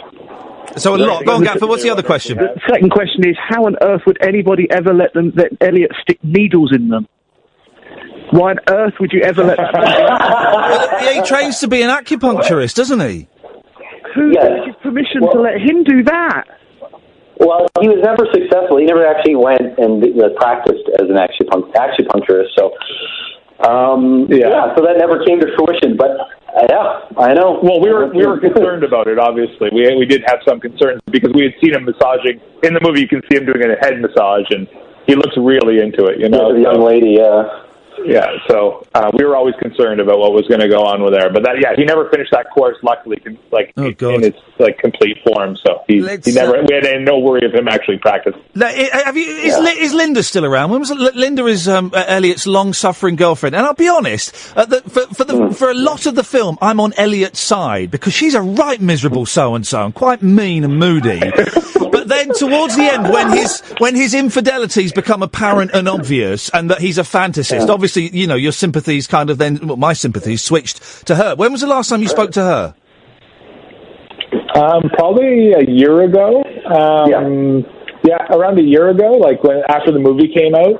So a lot. Go on, Gatford. What's the other question? The second question is, how on earth would anybody ever let Elliot stick needles in them? Why on earth would you ever let that? He trains to be an acupuncturist, doesn't he? Who gave his permission to let him do that? Well, he was never successful. He never actually went and practiced as an acupuncturist. So, so that never came to fruition. But I know. Well, we were concerned about it. Obviously, we did have some concerns because we had seen him massaging in the movie. You can see him doing a head massage, and he looks really into it. You know, the young lady. Yeah, so we were always concerned about what was going to go on with there. But he never finished that course, luckily, in its complete form. So he never. We had no worry of him actually practicing. Is Linda still around? When was Linda is Elliot's long-suffering girlfriend? And I'll be honest, for a lot of the film, I'm on Elliot's side because she's a right miserable so-and-so and quite mean and moody. But then towards the end, when his infidelities become apparent and obvious, and that he's a fantasist, obviously, you know, your sympathies my sympathies switched to her. When was the last time you spoke to her? Probably a year ago. Around a year ago, like after the movie came out,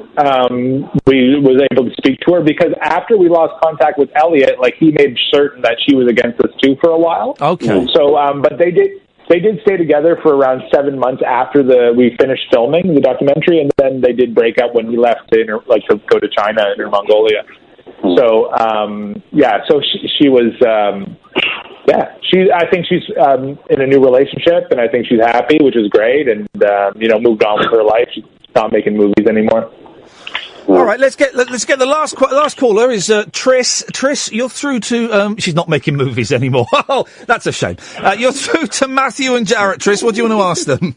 we was able to speak to her because after we lost contact with Elliot, like he made certain that she was against us too for a while. Okay. So, but they did stay together for around 7 months after we finished filming the documentary, and then they did break up when he left to go to China and Mongolia. So, so she was, I think she's in a new relationship, and I think she's happy, which is great, and moved on with her life. She's not making movies anymore. All right, let's get the last caller is Triss. Triss, you're through to she's not making movies anymore. Oh, that's a shame. You're through to Matthew and Jaret. Triss, what do you want to ask them?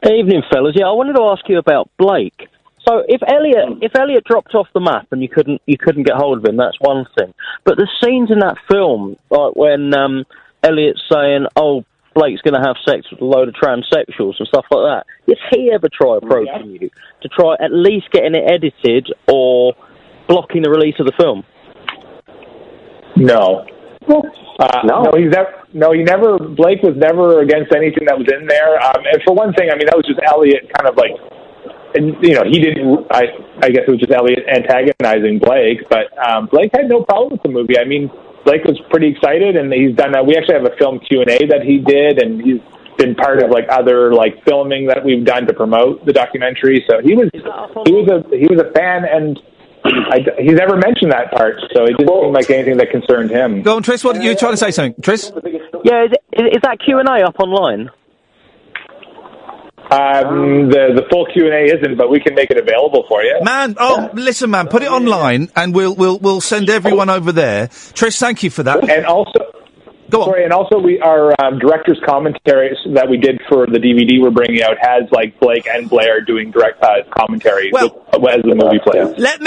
Evening, fellas. Yeah, I wanted to ask you about Blake. So if Elliot dropped off the map and you couldn't get hold of him, that's one thing. But the scenes in that film, like when Elliot's saying, "Oh, Blake's going to have sex with a load of transsexuals and stuff like that." Did he ever try approaching you to try at least getting it edited or blocking the release of the film? No. He never. Blake was never against anything that was in there. And for one thing, I mean, that was just Elliot kind of like, and he didn't. I guess it was just Elliot antagonizing Blake, but Blake had no problem with the movie. I mean, Blake was pretty excited, and he's done. We actually have a film Q&A that he did, and he's been part of like other like filming that we've done to promote the documentary. So he was a fan, and he's never mentioned that part, so it didn't seem like anything that concerned him. Go on, Tris. What you were trying to say? Something, Tris? Yeah, is that Q&A up online? The full Q&A isn't, but we can make it available for you. Man, listen, man, put it online, and we'll send everyone over there. Tris, thank you for that. And also, and also our director's commentary that we did for the DVD we're bringing out has like Blake and Blair doing direct commentary as the movie plays. Let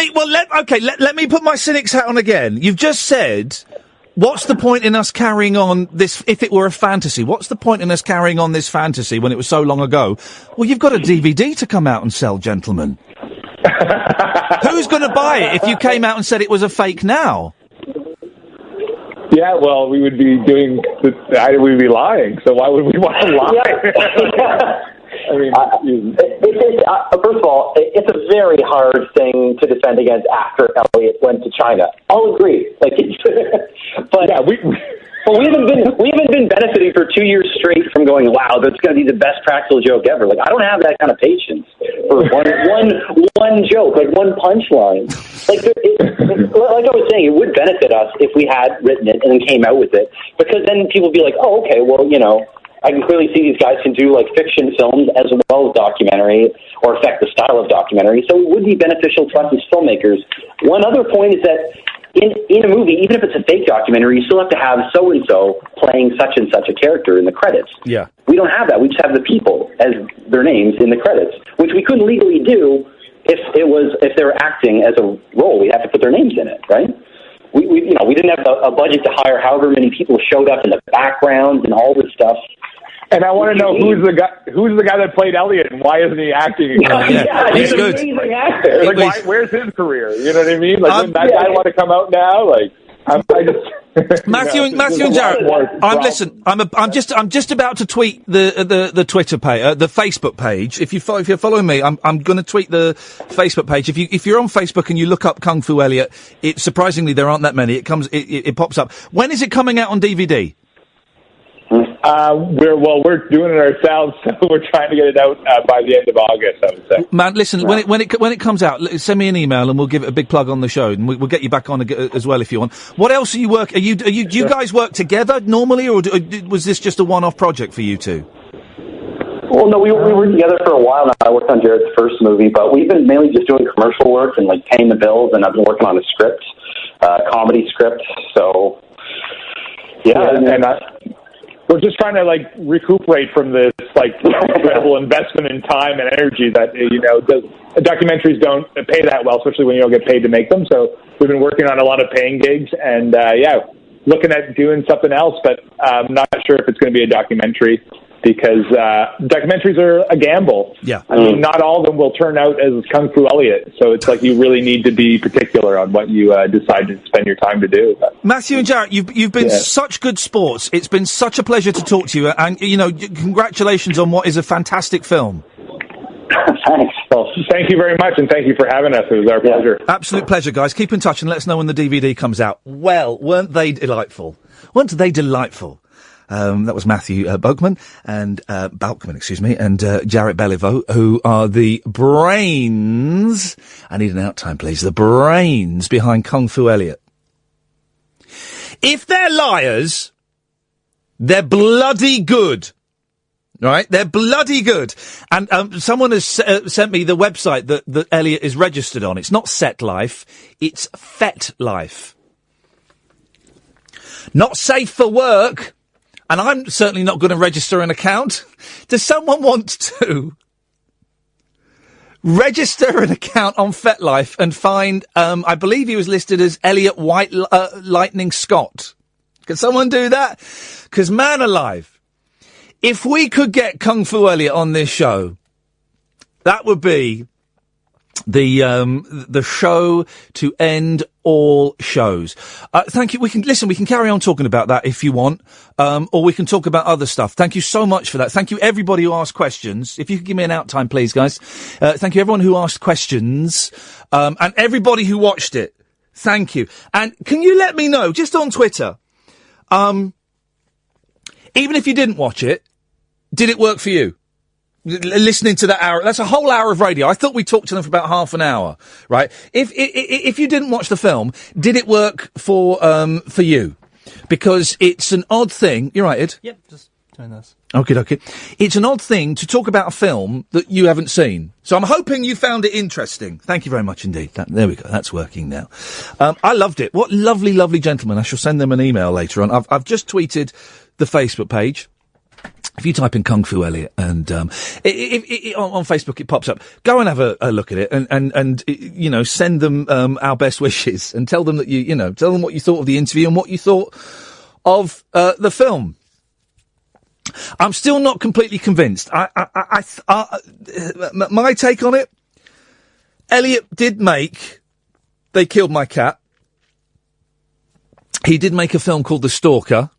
me put my cynic's hat on again. You've just said, what's the point in us carrying on this, if it were a fantasy? What's the point in us carrying on this fantasy when it was so long ago? Well, you've got a DVD to come out and sell, gentlemen. Who's going to buy it if you came out and said it was a fake now? Yeah, well, we would be we'd be lying, so why would we want to lie? I mean, first of all, it's a very hard thing to defend against after Elliot went to China. I'll agree. But we haven't been benefiting for 2 years straight from going, wow, that's going to be the best practical joke ever. Like, I don't have that kind of patience for one joke, like one punchline. Like I was saying, it would benefit us if we had written it and then came out with it, because then people would be like, oh, okay, well, I can clearly see these guys can do like fiction films as well as documentary, or affect the style of documentary. So it would be beneficial to us as filmmakers. One other point is that in a movie, even if it's a fake documentary, you still have to have so-and-so playing such and such a character in the credits. Yeah. We don't have that. We just have the people as their names in the credits, which we couldn't legally do if they were acting as a role. We'd have to put their names in it, right? We didn't have a budget to hire however many people showed up in the background and all this stuff. And I want to know who's the guy that played Elliot, and why isn't he acting again? He's an good. amazing actor. Like, where's his career? You know what I mean? Like, wouldn't that guy want to come out now? Like, Matthew and Jaret. I'm just about to tweet the Twitter page, the Facebook page. If you're following me, I'm going to tweet the Facebook page. If you're on Facebook and you look up Kung Fu Elliot, surprisingly there aren't that many. It pops up. When is it coming out on DVD? We're doing it ourselves, so we're trying to get it out by the end of August, I would say. Man, listen, when it comes out, send me an email and we'll give it a big plug on the show, and we'll get you back on as well if you want. What else are you do you guys work together normally, or was this just a one-off project for you two? Well, no, we were together for a while now. I worked on Jared's first movie, but we've been mainly just doing commercial work and like paying the bills, and I've been working on a script, comedy script. So we're just trying to like recuperate from this like incredible investment in time and energy that documentaries don't pay that well, especially when you don't get paid to make them. So we've been working on a lot of paying gigs, and looking at doing something else, but I'm not sure if it's going to be a documentary, because documentaries are a gamble. Yeah. I mean, not all of them will turn out as Kung Fu Elliot, so it's like you really need to be particular on what you decide to spend your time to do. Matthew and Jaret, you've been such good sports. It's been such a pleasure to talk to you, and congratulations on what is a fantastic film. Thanks. Well, thank you very much, and thank you for having us. It was our pleasure. Absolute pleasure, guys. Keep in touch and let us know when the DVD comes out. Well, weren't they delightful? That was Matthew Bauckman and Bauckman, and Jaret Belliveau, who are the brains. I need an outtime, please. The brains behind Kung Fu Elliot. If they're liars, they're bloody good. Right? They're bloody good. And someone has sent me the website that Elliot is registered on. It's not Set Life, it's Fet Life. Not safe for work. And I'm certainly not going to register an account. Does someone want to register an account on FetLife and find, I believe he was listed as Elliot Lightning Scott. Can someone do that? Because, man alive, if we could get Kung Fu Elliot on this show, that would be the show to end all shows. Thank you. We can carry on talking about that if you want, or we can talk about other stuff. Thank you so much for that. Thank you everybody who asked questions. If you could give me an out time, please, guys. Thank you everyone who asked questions, and everybody who watched it. Thank you. And can you let me know, just on Twitter, even if you didn't watch it, did it work for you? Listening to that hour, that's a whole hour of radio. I thought we talked to them for about half an hour, right? If you didn't watch the film, did it work for you? Because it's an odd thing. You're right, Ed? Yep, just doing this. Okay. It's an odd thing to talk about a film that you haven't seen. So I'm hoping you found it interesting. Thank you very much indeed. There we go. That's working now. I loved it. What lovely, lovely gentlemen. I shall send them an email later on. I've just tweeted the Facebook page. If you type in Kung Fu Elliot and on Facebook it pops up, go and have a look at it and you know, send them our best wishes and tell them that tell them what you thought of the interview and what you thought of the film. I'm still not completely convinced. My take on it, Elliot did make They Killed My Cat. He did make a film called The Stalker.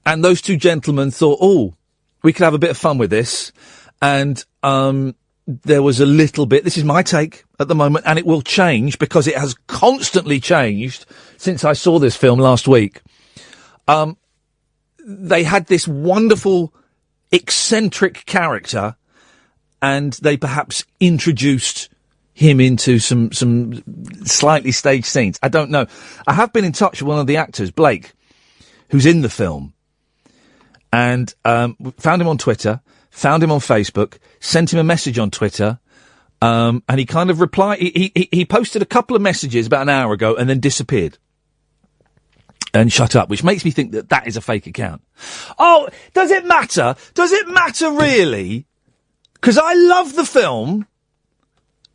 And those two gentlemen thought, we could have a bit of fun with this. And there was a little bit, this is my take at the moment, and it will change because it has constantly changed since I saw this film last week. They had this wonderful, eccentric character, and they perhaps introduced him into some slightly staged scenes. I don't know. I have been in touch with one of the actors, Blake, who's in the film. And found him on Twitter, found him on Facebook, sent him a message on Twitter, and he kind of replied. He posted a couple of messages about an hour ago and then disappeared and shut up, which makes me think that is a fake account. Oh, does it matter? Does it matter really? Because I love the film.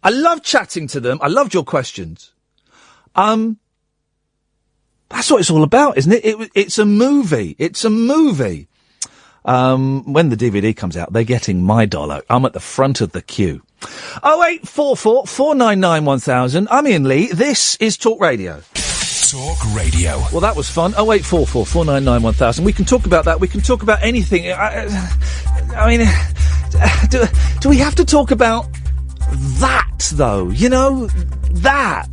I love chatting to them. I loved your questions. That's what it's all about, isn't it? It's a movie. It's a movie. When the DVD comes out, they're getting my dollar. I'm at the front of the queue. 0844 499 1000. I'm Iain Lee. This is Talk Radio. Talk Radio. Well, that was fun. 0844 499 1000. We can talk about that. We can talk about anything. I mean, do we have to talk about that, though? You know, that.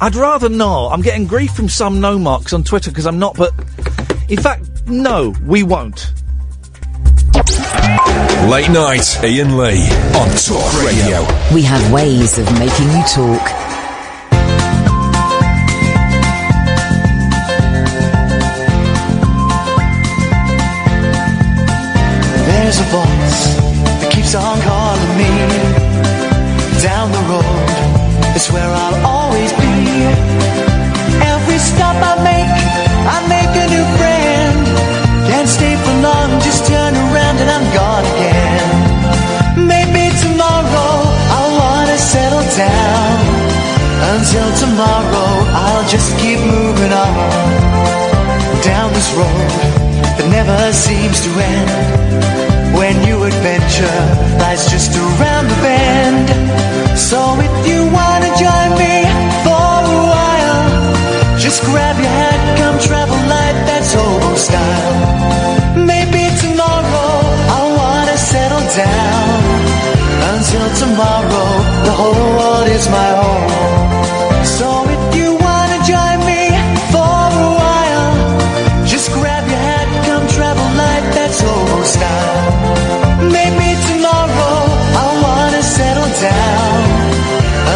I'd rather not. I'm getting grief from some no-marks on Twitter because I'm not, but in fact, no, we won't. Late night, Iain Lee on Talk Radio. We have ways of making you talk. There's a voice that keeps on calling me down the road. It's where I'll always be. Every stop I make a new friend. Can't stay for long, just turn around and I'm gone again. Maybe tomorrow I'll wanna settle down. Until tomorrow I'll just keep moving on. Down this road that never seems to end. When new adventure lies just around the bend. So if you wanna join me for a while, just grab your hat, come travel light, that's hobo style. Maybe tomorrow I'll wanna settle down. Until tomorrow, the whole world is my home. So if you wanna join me for a while, just grab your hat, come travel light, that's hobo style. Maybe tomorrow I'll wanna settle down.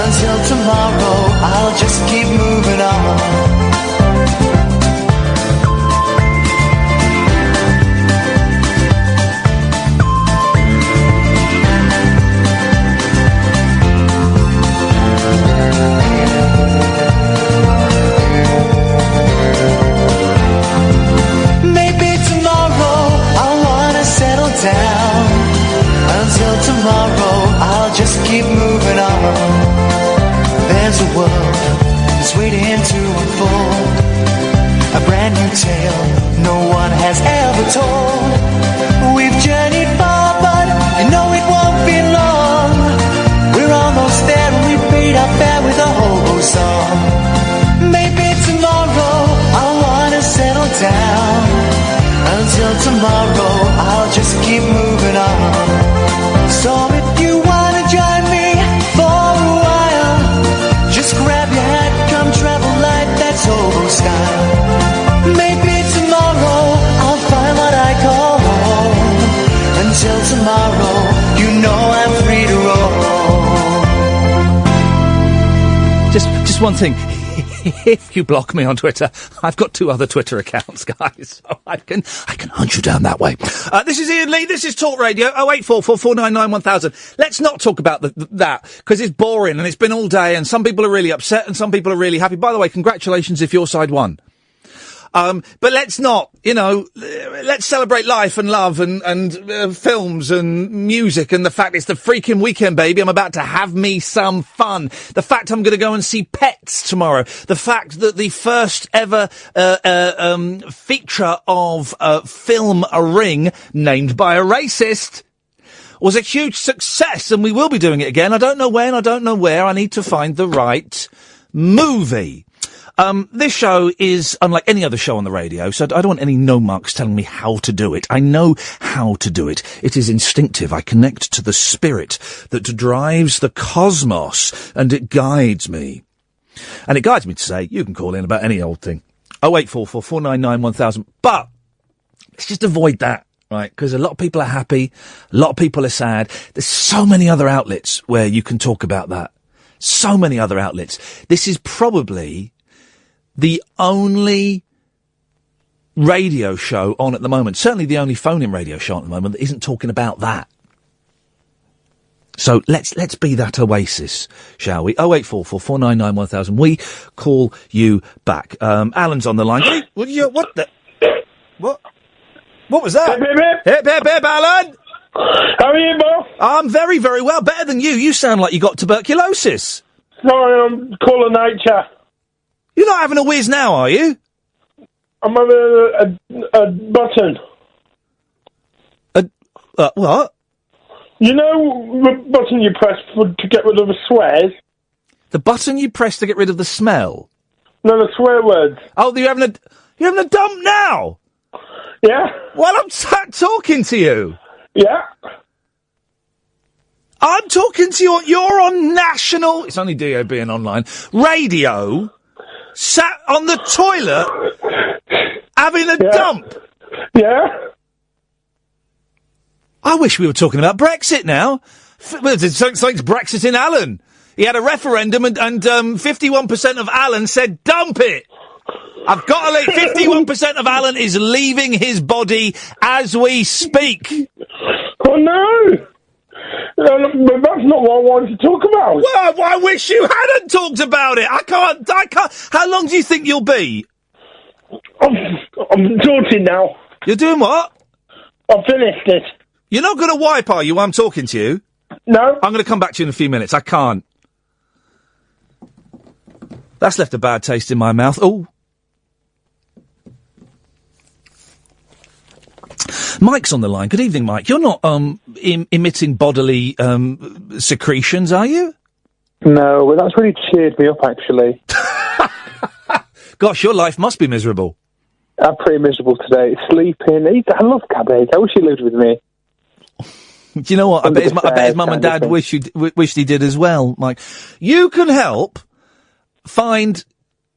Until tomorrow, I'll just keep moving on. a tale no one has ever told. We've journeyed far, but you know it won't be long. We're almost there and we paid our fare with a hobo song. Maybe tomorrow I'll wanna settle down. Until tomorrow I'll just keep moving on. So if you wanna join me for a while, just grab your hat, come travel light, that's hobo style. Maybe tomorrow I'll find what I call home. Until tomorrow, you know I'm free to roll. Just one thing. If you block me on Twitter, I've got 2 other Twitter accounts, guys, so I can hunt you down that way. This is Iain Lee, this is Talk Radio, 0844 499 1000. Let's not talk about that, because it's boring, and it's been all day, and some people are really upset, and some people are really happy. By the way, congratulations if your side won. But let's not, let's celebrate life and love and films and music and the fact it's the freaking weekend, baby. I'm about to have me some fun. The fact I'm going to go and see Pets tomorrow. The fact that the first ever, feature of, film A Ring, named by a racist, was a huge success, and we will be doing it again. I don't know when, I don't know where. I need to find the right movie. This show is unlike any other show on the radio, so I don't want any no-marks telling me how to do it. I know how to do it. It is instinctive. I connect to the spirit that drives the cosmos, and it guides me. And it guides me to say, you can call in about any old thing. 0844 499 1000. But let's just avoid that, right? Because a lot of people are happy, a lot of people are sad. There's so many other outlets where you can talk about that. So many other outlets. This is probably the only radio show on at the moment, certainly the only phone-in radio show at the moment that isn't talking about that. So let's be that oasis, shall we? 0844 499 1000. We call you back. Alan's on the line. What the? What was that? Hip, hip, hip, Alan! How are you, Bob? I'm very, very well. Better than you. You sound like you got tuberculosis. Sorry, I'm calling nature. You're not having a whiz now, are you? I'm having a button. What? You know the button you press to get rid of the swears? The button you press to get rid of the smell? No, the swear words. Oh, you're having a dump now? Yeah. While I'm talking to you? Yeah. I'm talking to you. You're on national... It's only DOB and online. Radio... Sat on the toilet, having a dump. Yeah. I wish we were talking about Brexit now. Something's Brexit in Alan. He had a referendum and 51% of Alan said dump it. I've got to leave. 51% of Alan is leaving his body as we speak. Oh no! But that's not what I wanted to talk about. Well, I wish you hadn't talked about it. I can't. How long do you think you'll be? I'm sorting now. You're doing what? I've finished it. You're not going to wipe, are you, while I'm talking to you? No. I'm going to come back to you in a few minutes. I can't. That's left a bad taste in my mouth. Oh. Mike's on the line. Good evening, Mike. You're not emitting bodily secretions, are you? No, well, that's really cheered me up, actually. Gosh, your life must be miserable. I'm pretty miserable today. Sleeping. I love cabbage. I wish he lived with me. Do you know what? I bet his mum and dad wished he did as well, Mike. You can help find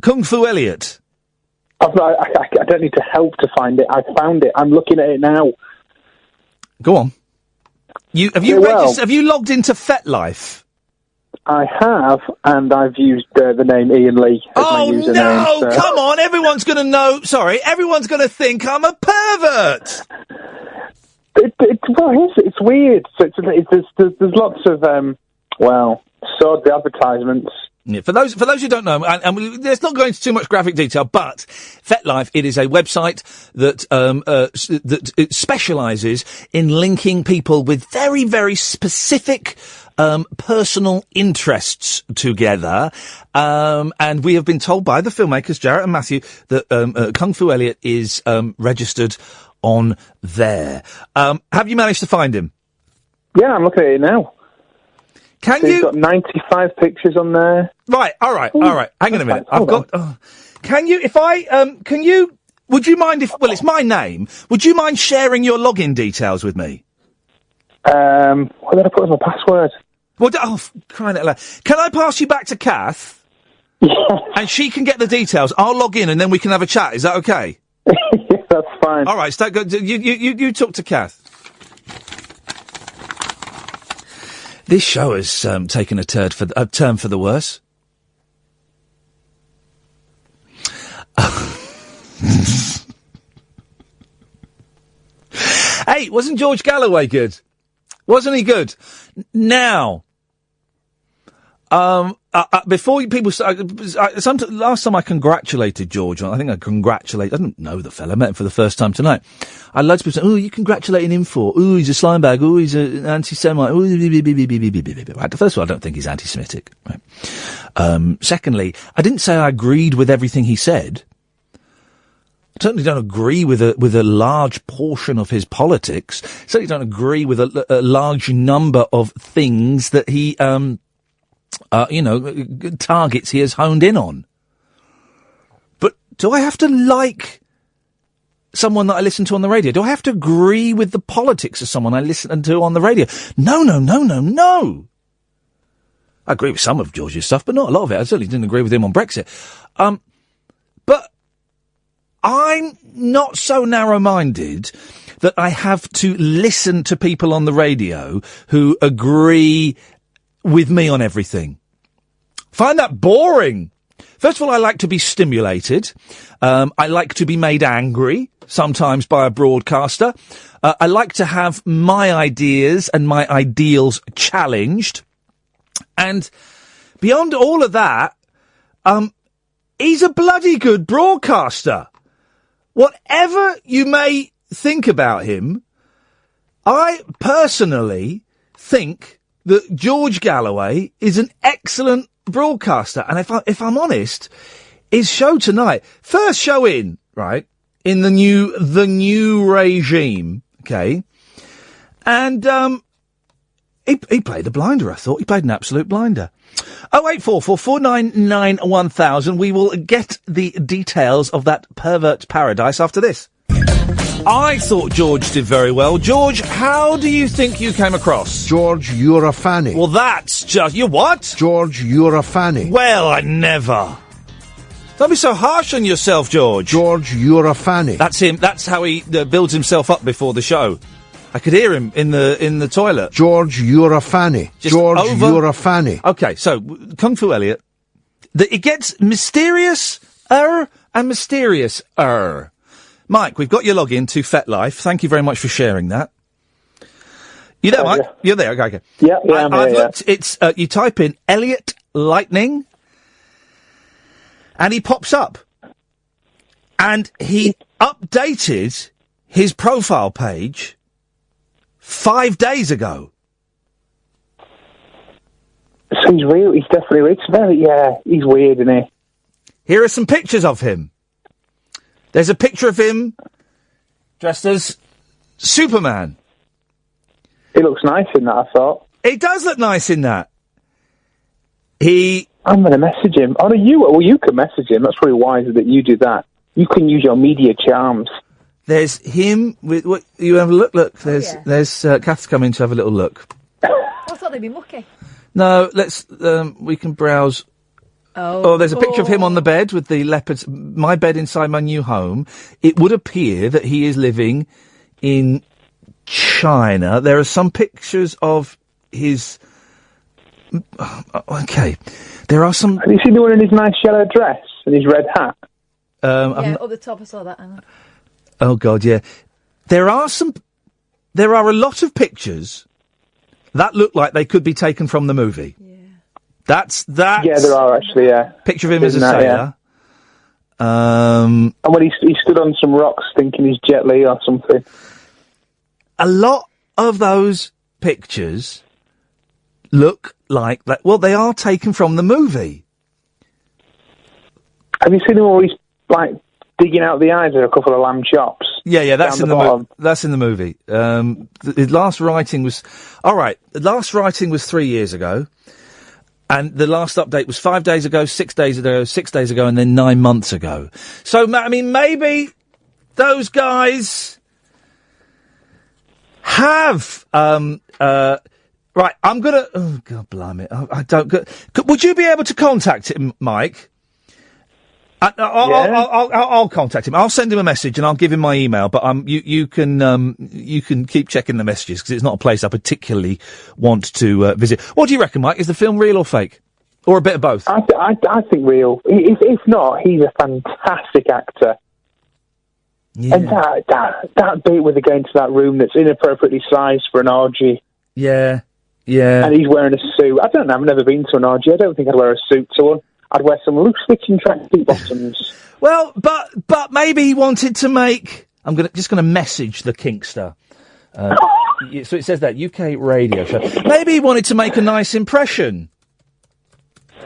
Kung Fu Elliot. I don't need to help to find it. I found it. I'm looking at it now. Go on. Have you logged into FetLife? I have, and I've used the name Iain Lee as my username. Oh, no! So. Come on! Everyone's going to know... Sorry, everyone's going to think I'm a pervert! It's weird. So there's lots of, the advertisements. Yeah, for those who don't know, and let's not go into too much graphic detail, but FetLife, it is a website that specialises in linking people with very, very specific personal interests together. And we have been told by the filmmakers, Jaret and Matthew, that Kung Fu Elliot is registered on there. Have you managed to find him? Yeah, I'm looking at it now. Can so you? You've got 95 pictures on there. Right, all right. Hang on a minute. I've got... can you, if I, would you mind if, well, it's my name, would you mind sharing your login details with me? What did I put as my password? Well, crying out loud. Can I pass you back to Kath? Yeah. And she can get the details. I'll log in and then we can have a chat. Is that okay? Yeah, that's fine. All right, you talk to Kath. This show has taken a turn for the worse. Hey, wasn't George Galloway good? Wasn't he good? Now, before people start, last time I congratulated George, I didn't know the fella, met him for the first time tonight. I had loads of people saying, you congratulating him for? Ooh, he's a slime bag. Ooh, he's an anti-Semite. Ooh, right. First of all, I don't think he's anti-Semitic. Right. Secondly, I didn't say I agreed with everything he said. I certainly don't agree with a large portion of his politics. Certainly don't agree with a large number of things that he, targets he has honed in on. But do I have to like someone that I listen to on the radio? Do I have to agree with the politics of someone I listen to on the radio? No. I agree with some of George's stuff, but not a lot of it. I certainly didn't agree with him on Brexit. But I'm not so narrow-minded that I have to listen to people on the radio who agree with me on everything. Find that boring. First of all, I like to be stimulated. I like to be made angry, sometimes by a broadcaster. I like to have my ideas and my ideals challenged. And beyond all of that, he's a bloody good broadcaster. Whatever you may think about him, I personally think that George Galloway is an excellent broadcaster. And if I'm honest, his show tonight, first show in, right, in the new regime, okay, and he played a blinder, I thought. He played an absolute blinder. 0844 499 1000. We will get the details of that pervert paradise after this. I thought George did very well. George, how do you think you came across? George, you're a fanny. Well, that's just... You what? George, you're a fanny. Well, I never. Don't be so harsh on yourself, George. George, you're a fanny. That's him. That's how he builds himself up before the show. I could hear him in the toilet. George, you're a fanny. George, you're a fanny. Okay, so, Kung Fu Elliot. It gets mysterious-er and mysterious-er. Mike, we've got your login to FetLife. Thank you very much for sharing that. You there, Mike? Yeah. You're there, okay. Yeah, I'm I've here, looked, it's, you type in Elliot Lightning, and he pops up. And he updated his profile page 5 days ago. So he's real. He's definitely rich. Yeah, he's weird, isn't he? Here are some pictures of him. There's a picture of him dressed as Superman. He looks nice in that, I thought. He does look nice in that. I'm going to message him. Oh, no, you can message him. That's probably wiser that you do that. You can use your media charms. There's him with what you have a look. Look, there's Kath's come in to have a little look. I thought they'd be mucky. No, let's we can browse. Oh, there's a picture of him on the bed with the leopards. My bed inside my new home. It would appear that he is living in China. There are some pictures of his. Okay, there are some. Have you seen the one in his nice yellow dress and his red hat? Yeah, up the top, I saw that. Hang on. Oh God, yeah. There are a lot of pictures that look like they could be taken from the movie. Yeah. That's. Yeah, there are actually. Yeah. Picture of him as a sailor. Yeah. And when he stood on some rocks, thinking he's Jet Li or something. A lot of those pictures look like that. Well, they are taken from the movie. Have you seen him always, like, digging out the eyes of a couple of lamb chops? Yeah, that's in the bottom? that's in the movie. The last writing was... All right, the last writing was 3 years ago, and the last update was 5 days ago, 6 days ago, 6 days ago, and then 9 months ago. So, I mean, maybe those guys have... right, I'm gonna... Oh, God blimey. I don't... Would you be able to contact him, Mike? I'll contact him. I'll send him a message and I'll give him my email. But you can keep checking the messages because it's not a place I particularly want to visit. What do you reckon, Mike? Is the film real or fake, or a bit of both? I think real. If not, he's a fantastic actor. Yeah. And that bit where they go into that room that's inappropriately sized for an orgy. Yeah. And he's wearing a suit. I don't know. I've never been to an orgy. I don't think I'd wear a suit to one. I'd wear some loose-fitting tracksuit bottoms. Well, but maybe he wanted to make... I'm just going to message the Kinkster. So it says that, UK radio show. Maybe he wanted to make a nice impression. Is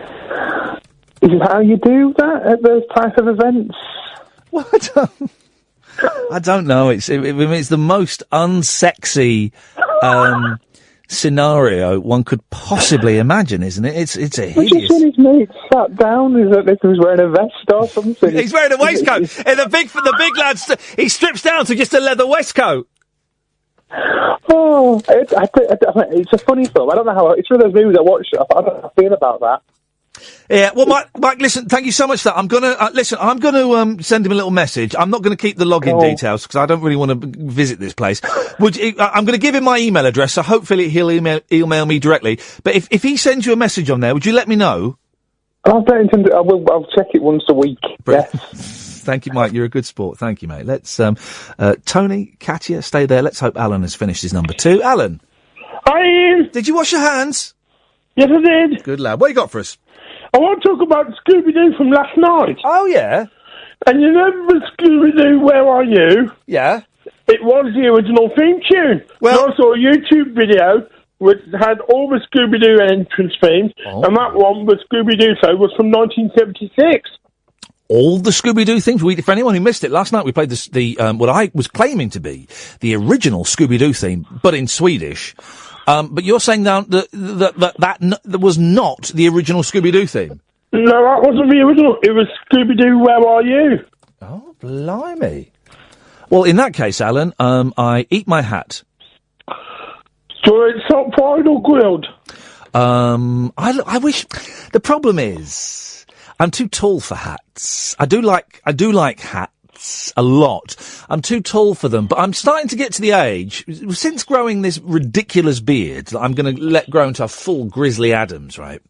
it how you do that at those type of events? What? I don't know. It's the most unsexy... scenario one could possibly imagine, isn't it? It's a hideous... Just when his mate sat down, is that if he was wearing a vest or something? He's wearing a waistcoat. And the big lad, he strips down to just a leather waistcoat. Oh, it's a funny film. I don't know how... It's one of those movies I watch. I don't know how I feel about that. Yeah, well, Mike, listen, thank you so much for that. I'm gonna send him a little message. I'm not gonna keep the login details because I don't really want to visit this place. I'm gonna give him my email address, so hopefully he'll email me directly. But if he sends you a message on there, would you let me know? I'll check it once a week. Yes. Thank you, Mike. You're a good sport. Thank you, mate. Let's, Tony, Katia, stay there. Let's hope Alan has finished his number 2. Alan. Hi, Ian. Did you wash your hands? Yes, I did. Good lad. What you got for us? I want to talk about Scooby-Doo from last night. Oh, yeah? And you remember Scooby-Doo, Where Are You? Yeah. It was the original theme tune. Well, and I saw a YouTube video which had all the Scooby-Doo entrance themes, and that one, the Scooby-Doo show, was from 1976. All the Scooby-Doo things. For anyone who missed it, last night we played what I was claiming to be the original Scooby-Doo theme, but in Swedish. But you're saying now that was not the original Scooby-Doo theme? No, that wasn't the original. It was Scooby-Doo, Where Are You? Oh, blimey. Well, in that case, Alan, I eat my hat. So it's hot fried or grilled? I wish... The problem is, I'm too tall for hats. I do like hats a lot. I'm too tall for them, but I'm starting to get to the age, since growing this ridiculous beard that I'm going to let grow into a full Grizzly Adams, right?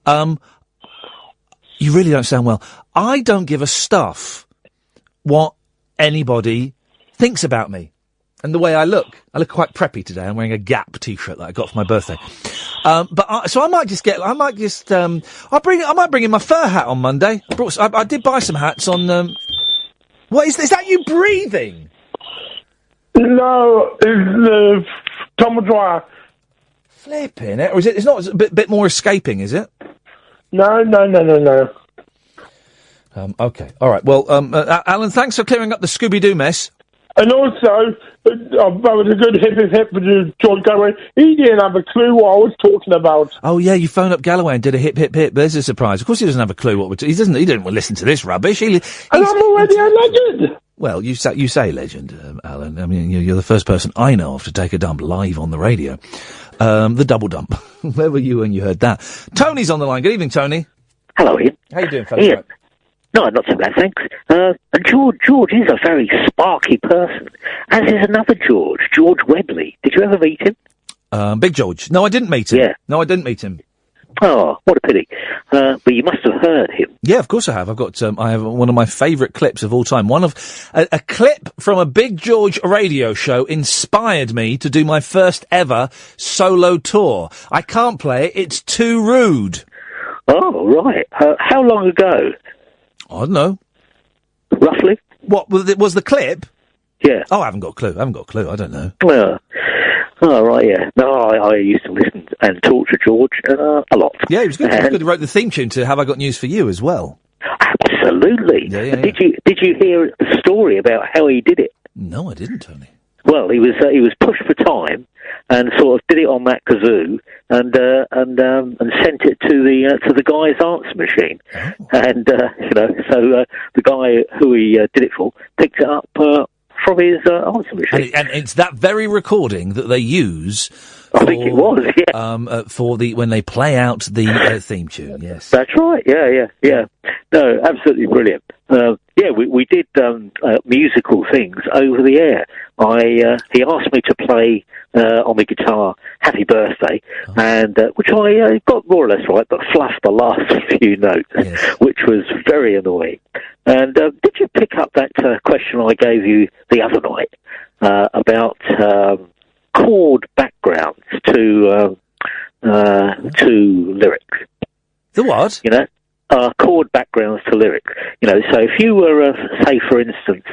You really don't sound well. I don't give a stuff what anybody thinks about me and the way I look. I look quite preppy today. I'm wearing a Gap t-shirt that I got for my birthday. So I might bring in my fur hat on Monday. I did buy some hats on, what is that you breathing? No, it's the tumble dryer. Flipping it. Or is it, it's not a bit more escaping, is it? No. Okay. All right. Well, Alan, thanks for clearing up the Scooby-Doo mess. And also, that was a good hip for John Galloway. He didn't have a clue what I was talking about. Oh, yeah, you phoned up Galloway and did a hip. There's a surprise. Of course he doesn't have a clue what we're He didn't listen to this rubbish. And I'm already a legend. Well, you say legend, Alan. I mean, you're the first person I know of to take a dump live on the radio. The double dump. Where were you when you heard that? Tony's on the line. Good evening, Tony. Hello, Ian. How you doing, folks? Ian. No, not so bad, thanks. And George is a very sparky person, as is another George Webley. Did you ever meet him? Big George. No, I didn't meet him. Yeah. No, I didn't meet him. Oh, what a pity. But you must have heard him. Yeah, of course I have. I have one of my favourite clips of all time. A clip from a Big George radio show inspired me to do my first ever solo tour. I can't play it. It's too rude. Oh, right. How long ago? I don't know. Roughly? What, was the clip? Yeah. Oh, I haven't got a clue. I don't know. Oh, right, yeah. No, I used to listen and talk to George a lot. Yeah, he was good. He was good. He wrote the theme tune to Have I Got News for You as well. Absolutely. Yeah. Did you hear the story about how he did it? No, I didn't, Tony. Well, he was pushed for time and sort of did it on that kazoo and sent it to the guy's answer machine. Oh. And so the guy who he did it for picked it up from his answer machine. And it's that very recording that they use. I think it was, yeah. For when they play out the theme tune. Yes, that's right. Yeah. No, absolutely brilliant. We did musical things over the air. He asked me to play on the guitar "Happy Birthday," and which I got more or less right, but fluffed the last few notes, which was very annoying. And did you pick up that question I gave you the other night about chord backgrounds to lyrics? The what? Chord backgrounds to lyrics. So if you were, say, for instance,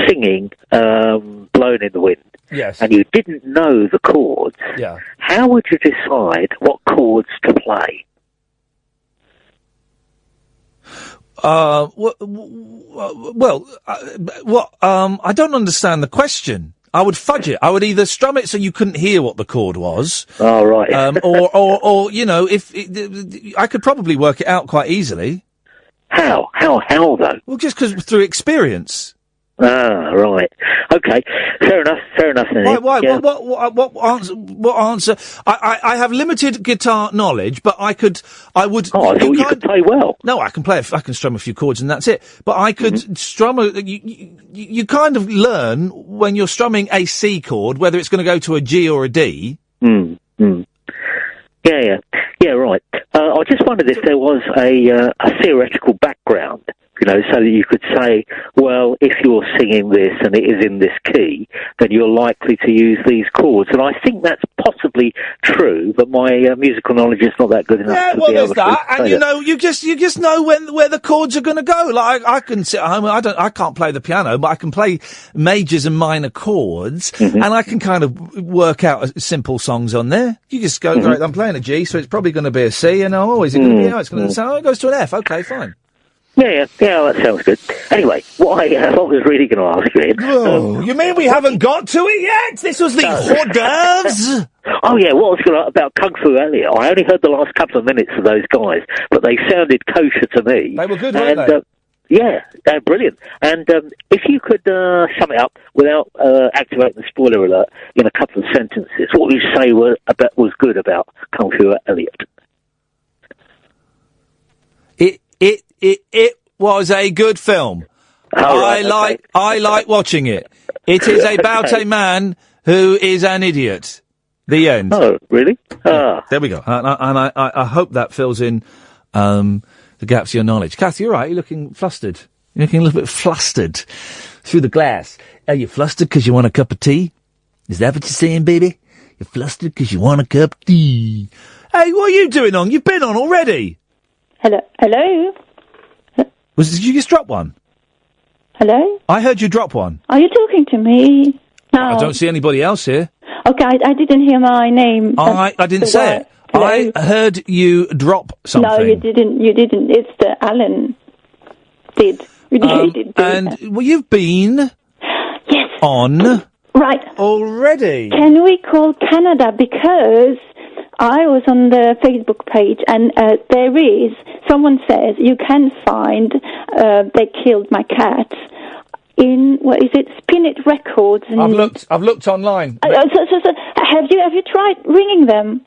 singing "Blown in the Wind," yes, and you didn't know the chords, yeah, how would you decide what chords to play? I don't understand the question. I would fudge it. I would either strum it so you couldn't hear what the chord was. Oh, right. Or I could probably work it out quite easily. How though? Well, just because through experience. Ah, right. Okay. Fair enough. Then. Why? Yeah. What answer? I have limited guitar knowledge, but I would. Oh, I thought you could play well. No, I can play. I can strum a few chords and that's it. But I could strum. You kind of learn when you're strumming a C chord whether it's going to go to a G or a D. Yeah. Right. I just wondered if there was a theoretical background. So that you could say, well, if you're singing this and it is in this key, then you're likely to use these chords. And I think that's possibly true, but my musical knowledge is not that good enough. Yeah, to well, be there's able that, to and you just know where the chords are going to go. Like I can sit at home, I can't play the piano, but I can play majors and minor chords, and I can kind of work out simple songs on there. You just go, right, I'm playing a G, so it's probably going to be a C, and is it going to be? It's going to so it goes to an F. Okay, fine. Yeah, that sounds good. Anyway, what I was really going to ask you... you mean we haven't got to it yet? This was the hors d'oeuvres? Oh, yeah, what was going to... About Kung Fu Elliot. I only heard the last couple of minutes of those guys, but they sounded kosher to me. They were good, weren't they? Yeah, they're brilliant. And if you could sum it up without activating the spoiler alert in a couple of sentences, what would you say was good about Kung Fu Elliot? It was a good film. I like watching it. It is about a man who is an idiot. The end. Oh, really? Yeah, there we go. And I hope that fills in the gaps of your knowledge. Kath, you're right. You're looking flustered. You're looking a little bit flustered through the glass. Are you flustered because you want a cup of tea? Is that what you're saying, baby? You're flustered because you want a cup of tea. Hey, what are you doing on? You've been on already. Hello? Did you just drop one? Hello? I heard you drop one. Are you talking to me? No. I don't see anybody else here. Okay, I didn't hear my name. I didn't say it. Hello? I heard you drop something. No, you didn't. It's the Alan did. You did do and that. well, you've been on already. Can we call Canada because I was on the Facebook page and someone says you can find They Killed My Cat in, what is it, Spinet Records. And I've looked online. So have you tried ringing them?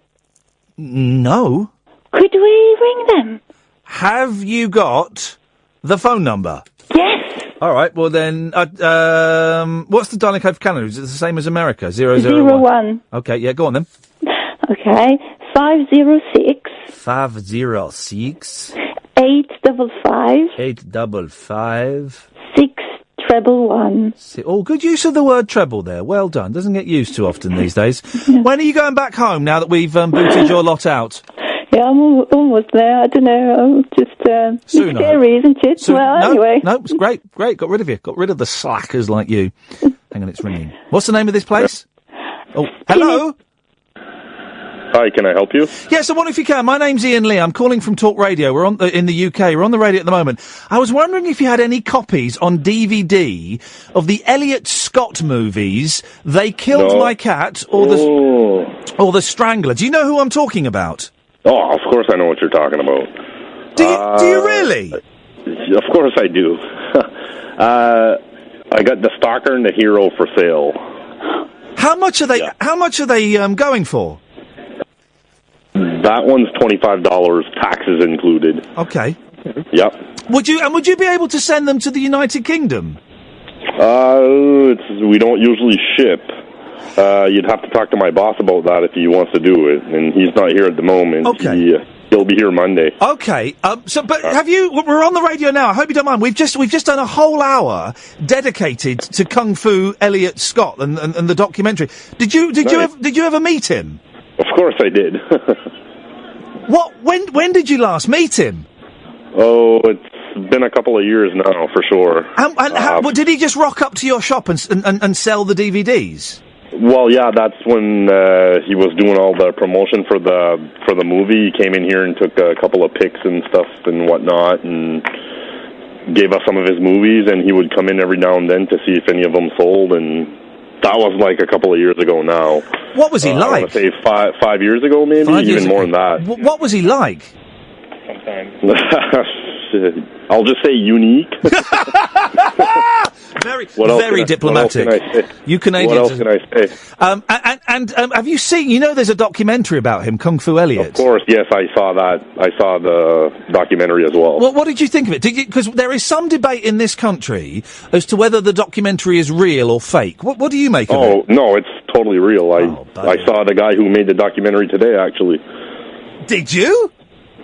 No. Could we ring them? Have you got the phone number? Yes. All right, well then, what's the dialing code for Canada? Is it the same as America? 001? 01. Okay, yeah, go on then. Okay, 506. 506. 855. 855. 611. Oh, good use of the word treble there. Well done. Doesn't get used too often these days. When are you going back home now that we've booted your lot out? Yeah, I'm almost there. I don't know. Just Soon, scary, isn't it? Anyway. No, it's great. Got rid of you. Got rid of the slackers like you. Hang on, it's ringing. What's the name of this place? Oh, hello? Hi, can I help you? Yes, I wonder if you can. My name's Iain Lee. I'm calling from Talk Radio. We're on in the UK. We're on the radio at the moment. I was wondering if you had any copies on DVD of the Elliot Scott movies, They Killed My Cat, or The Strangler. Do you know who I'm talking about? Oh, of course I know what you're talking about. Do you really? Of course I do. I got The Stalker and the Hero for sale. How much are they? Yeah. How much are they going for? That one's $25, taxes included. Okay. Yep. Would you be able to send them to the United Kingdom? We don't usually ship. You'd have to talk to my boss about that if he wants to do it, and he's not here at the moment. Okay. He'll be here Monday. Okay. Have you? We're on the radio now. I hope you don't mind. We've just done a whole hour dedicated to Kung Fu Elliot Scott and the documentary. Did you ever meet him? Of course I did. When did you last meet him? Oh, it's been a couple of years now, for sure. Did he just rock up to your shop and sell the DVDs? Well, yeah, that's when he was doing all the promotion for the movie. He came in here and took a couple of pics and stuff and whatnot, and gave us some of his movies. And he would come in every now and then to see if any of them sold. And that was like a couple of years ago now. What was he like? I want to say 5 years ago, maybe even more than that. What was he like? I'll just say unique. Very diplomatic. What else can I say? You Canadians. What else can I say? And have you seen? You know, there's a documentary about him, Kung Fu Elliot. Of course, yes, I saw that. I saw the documentary as well. Well, what did you think of it? Because there is some debate in this country as to whether the documentary is real or fake. What do you make of it? Oh no, it's totally real. I saw the guy who made the documentary today. Actually, did you?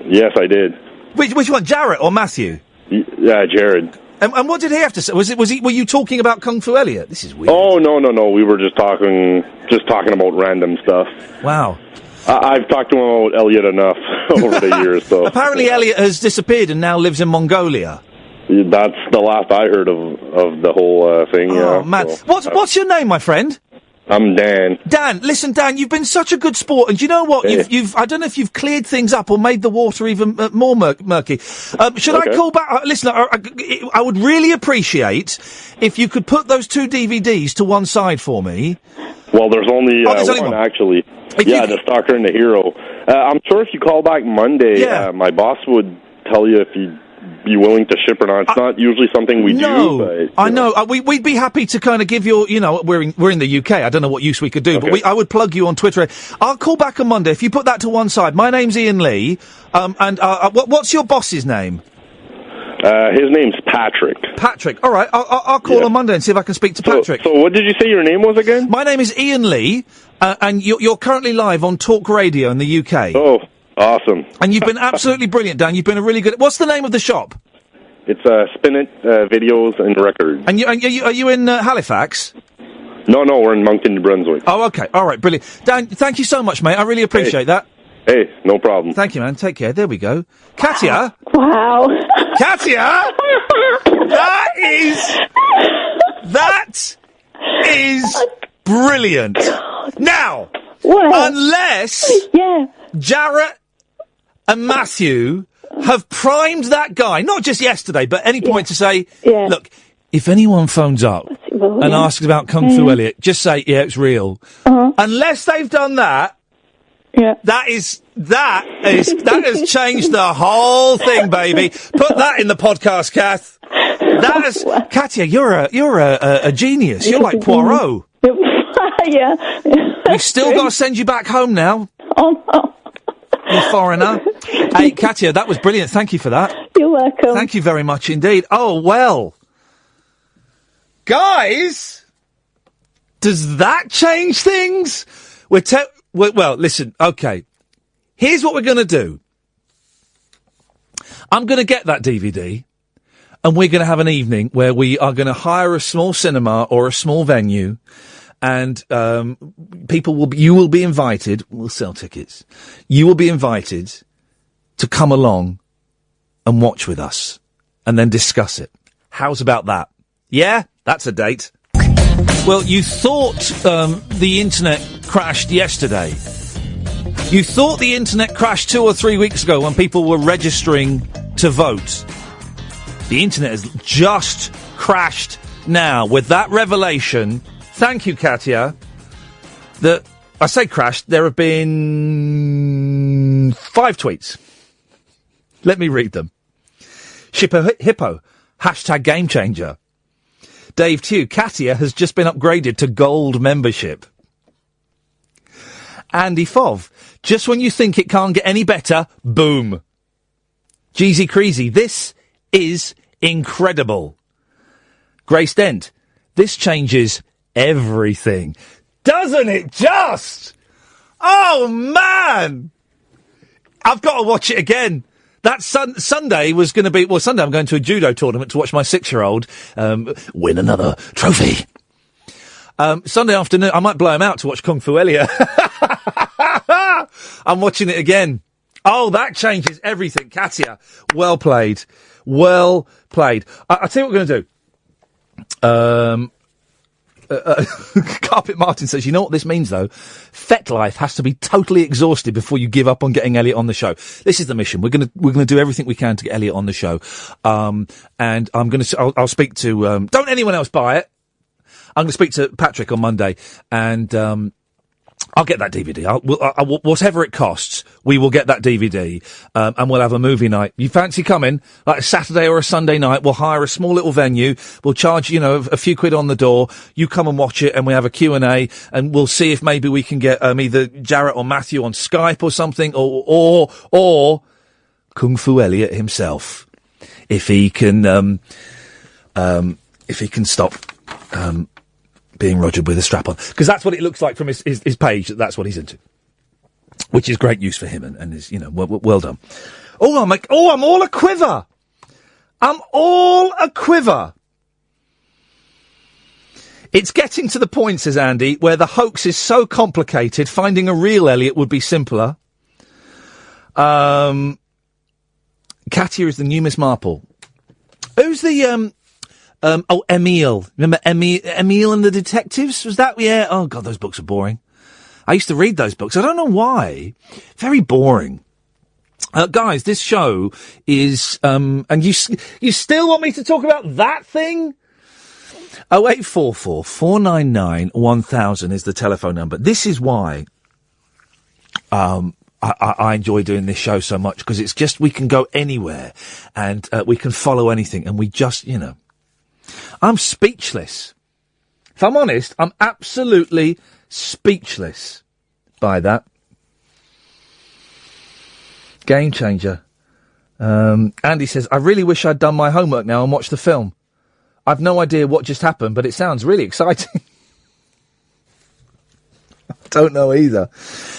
Yes, I did. Which one, Jaret or Matthew? Yeah, Jared. And what did he have to say? Were you talking about Kung Fu Elliot? This is weird. Oh no. We were just talking about random stuff. Wow. I've talked to him about Elliot enough over the years. So apparently, Elliot has disappeared and now lives in Mongolia. That's the last I heard of the whole thing. Oh man, so, what's your name, my friend? I'm Dan. Dan, listen, Dan, you've been such a good sport, and do you know what? Hey. You've I don't know if you've cleared things up or made the water even more murky. Should I call back? Listen, I would really appreciate if you could put those 2 DVDs to one side for me. Well, there's only one, actually. The Stalker and the Hero. I'm sure if you call back Monday, my boss would tell you if he'd be willing to ship or not. It's not usually something we do. But, I know. We'd be happy to kind of give your, we're in the UK. I don't know what use we could do, but I would plug you on Twitter. I'll call back on Monday. If you put that to one side. My name's Iain Lee. What's your boss's name? His name's Patrick. Patrick. All right. I'll call on Monday and see if I can speak to Patrick. So what did you say your name was again? My name is Iain Lee, and you're currently live on Talk Radio in the UK. Oh, awesome. And you've been absolutely brilliant, Dan. You've been a really good... What's the name of the shop? It's Spin It Videos and Records. And are you in Halifax? No, we're in Moncton, New Brunswick. Oh, okay. All right, brilliant. Dan, thank you so much, mate. I really appreciate that. Hey, no problem. Thank you, man. Take care. There we go. Katya? Wow. Katya? That is brilliant. Now, unless Jaret and Matthew have primed that guy, not just yesterday, but any point to say, look, if anyone phones up and asks about Kung Fu Elliot, just say, it's real. Unless they've done that, that has changed the whole thing, baby. Put that in the podcast, Kath. Katya, you're a genius. You're like Poirot. We've still got to send you back home now. You foreigner. Hey, Katya, that was brilliant. Thank you for that. You're welcome. Thank you very much indeed. Oh, well. Guys, does that change things? Well, listen, okay. Here's what we're going to do. I'm going to get that DVD, and we're going to have an evening where we are going to hire a small cinema or a small venue, and you will be invited. We'll sell tickets. You will be invited to come along and watch with us, and then discuss it. How's about that? Yeah, that's a date. Well, you thought the internet crashed yesterday. You thought the internet crashed 2 or 3 weeks ago when people were registering to vote. The internet has just crashed now with that revelation. Thank you, Katia. That I say crashed. There have been 5 tweets. Let me read them. Hippo, hashtag game changer. Dave Tew, Katia has just been upgraded to gold membership. Andy Fov, just when you think it can't get any better, boom. Jeezy Creasy, this is incredible. Grace Dent, this changes everything. Doesn't it just? Oh, man! I've got to watch it again. That Sunday was going to be... Well, Sunday I'm going to a judo tournament to watch my 6-year-old win another trophy. Sunday afternoon, I might blow him out to watch Kung Fu Elliot. I'm watching it again. Oh, that changes everything. Katia, well played. Well played. I'll tell you what we're going to do. Carpet Martin says, you know what this means, though? FetLife has to be totally exhausted before you give up on getting Elliot on the show. This is the mission. We're gonna do everything we can to get Elliot on the show. And I'll speak to, don't anyone else buy it. I'm gonna speak to Patrick on Monday, and, I'll get that DVD. Whatever it costs, we will get that DVD, and we'll have a movie night. You fancy coming? Like a Saturday or a Sunday night, we'll hire a small little venue. We'll charge, a few quid on the door. You come and watch it, and we have a Q&A, and we'll see if maybe we can get, either Jaret or Matthew on Skype or something, or Kung Fu Elliot himself. If he can stop, being Rogered with a strap on. Because that's what it looks like from his page, that's what he's into. Which is great news for him, and is, well done. I'm all a quiver. I'm all a quiver. It's getting to the point, says Andy, where the hoax is so complicated, finding a real Elliot would be simpler. Katia is the new Miss Marple. Who's the, Emile. Remember Emile and the Detectives? Was that? Yeah. Oh, God, those books are boring. I used to read those books. I don't know why. Very boring. Guys, this show is, and you still want me to talk about that thing? 0844 499 1000 is the telephone number. This is why, I enjoy doing this show so much, because it's just, we can go anywhere and, we can follow anything, and we just, I'm speechless. If I'm honest, I'm absolutely speechless by that. Game changer. Andy says, I really wish I'd done my homework now and watched the film. I've no idea what just happened, but it sounds really exciting. I don't know either.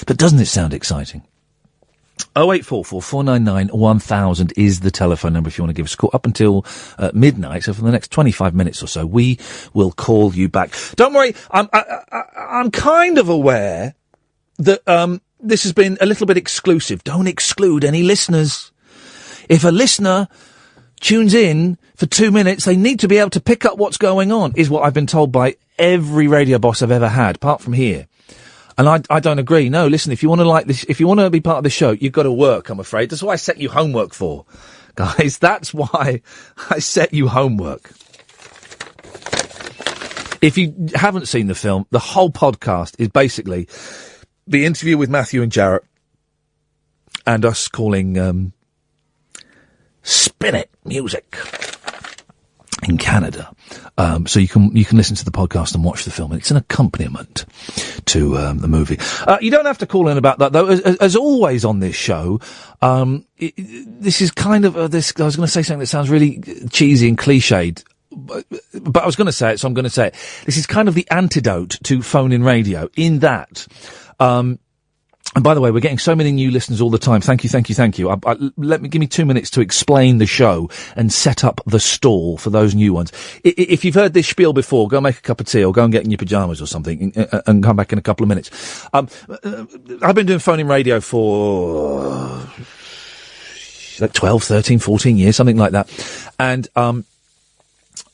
But doesn't it sound exciting? 0844 499 1000 is the telephone number if you want to give us a call up until midnight. So for the next 25 minutes or so, we will call you back. Don't worry, I'm kind of aware that this has been a little bit exclusive. Don't exclude any listeners. If a listener tunes in for 2 minutes, they need to be able to pick up what's going on, is what I've been told by every radio boss I've ever had, apart from here. And I don't agree. No, listen, if you want to like this, if you want to be part of the show, you've got to work, I'm afraid. That's what I set you homework for. Guys, that's why I set you homework. If you haven't seen the film, the whole podcast is basically the interview with Matthew and Jaret and us calling, Spin It music in Canada. So you can listen to the podcast and watch the film. It's an accompaniment to the movie. You don't have to call in about that, though. As always on this show, this is kind of this. I was going to say something that sounds really cheesy and cliched, but I was going to say it, so I'm going to say it. This is kind of the antidote to phone-in radio, in that. And by the way, we're getting so many new listeners all the time. Thank you. Give me 2 minutes to explain the show and set up the stall for those new ones. If you've heard this spiel before, go make a cup of tea or go and get in your pyjamas or something and come back in a couple of minutes. I've been doing phone-in radio for like 12, 13, 14 years, something like that. And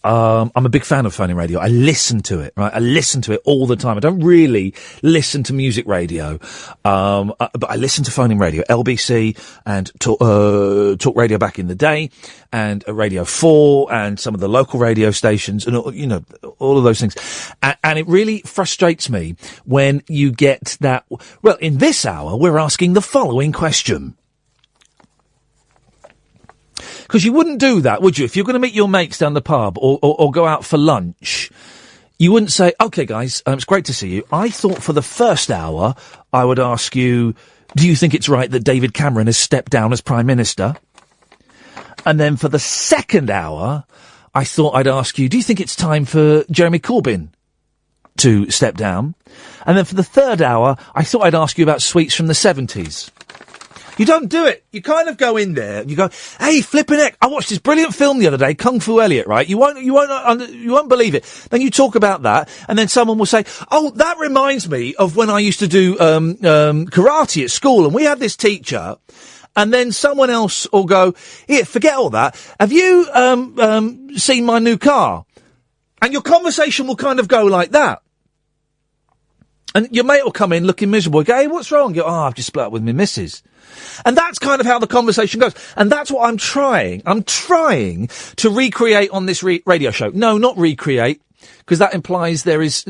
I'm a big fan of phoning radio. I listen to it, right? I listen to it all the time. I don't really listen to music radio, but I listen to phoning radio, LBC and talk radio back in the day, and Radio 4 and some of the local radio stations, and all of those things. And it really frustrates me when you get that. Well, in this hour, we're asking the following question. Because you wouldn't do that, would you? If you're going to meet your mates down the pub or go out for lunch, you wouldn't say, OK, guys, it's great to see you. I thought for the first hour, I would ask you, do you think it's right that David Cameron has stepped down as Prime Minister? And then for the second hour, I thought I'd ask you, do you think it's time for Jeremy Corbyn to step down? And then for the third hour, I thought I'd ask you about sweets from the 70s. You don't do it. You kind of go in there and you go, hey, flippin' heck, I watched this brilliant film the other day, Kung Fu Elliot, right? You won't believe it. Then you talk about that, and then someone will say, oh, that reminds me of when I used to do karate at school, and we had this teacher. And then someone else will go, here, forget all that. Have you seen my new car? And your conversation will kind of go like that. And your mate will come in looking miserable. Go, hey, what's wrong? You go, I've just split up with my missus. And that's kind of how the conversation goes. And that's what I'm trying. I'm trying to recreate on this radio show. No, not recreate, because that implies there is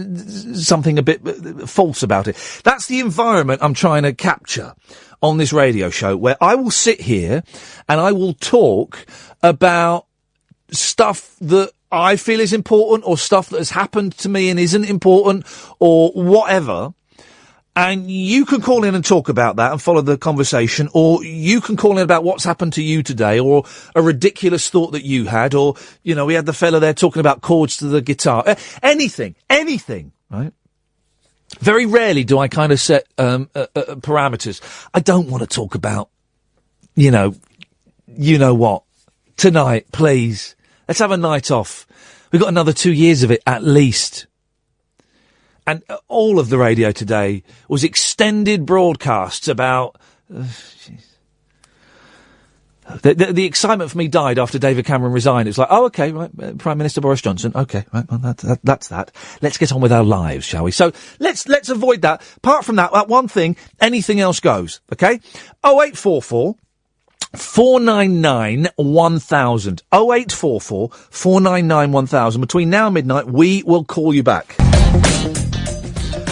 something a bit false about it. That's the environment I'm trying to capture on this radio show, where I will sit here and I will talk about stuff that I feel is important, or stuff that has happened to me and isn't important, or whatever. And you can call in and talk about that and follow the conversation, or you can call in about what's happened to you today, or a ridiculous thought that you had, or, we had the fella there talking about chords to the guitar. Anything, right? Very rarely do I kind of set parameters. I don't want to talk about, you know what. Tonight, please. Let's have a night off. We've got another 2 years of it, at least. And all of the radio today was extended broadcasts about... The excitement for me died after David Cameron resigned. It's like, oh, OK, right, Prime Minister Boris Johnson. OK, right, well, that's that. Let's get on with our lives, shall we? So let's avoid that. Apart from that one thing, anything else goes, OK? 0844 499 1000. 0844 499 1000. Between now and midnight, we will call you back.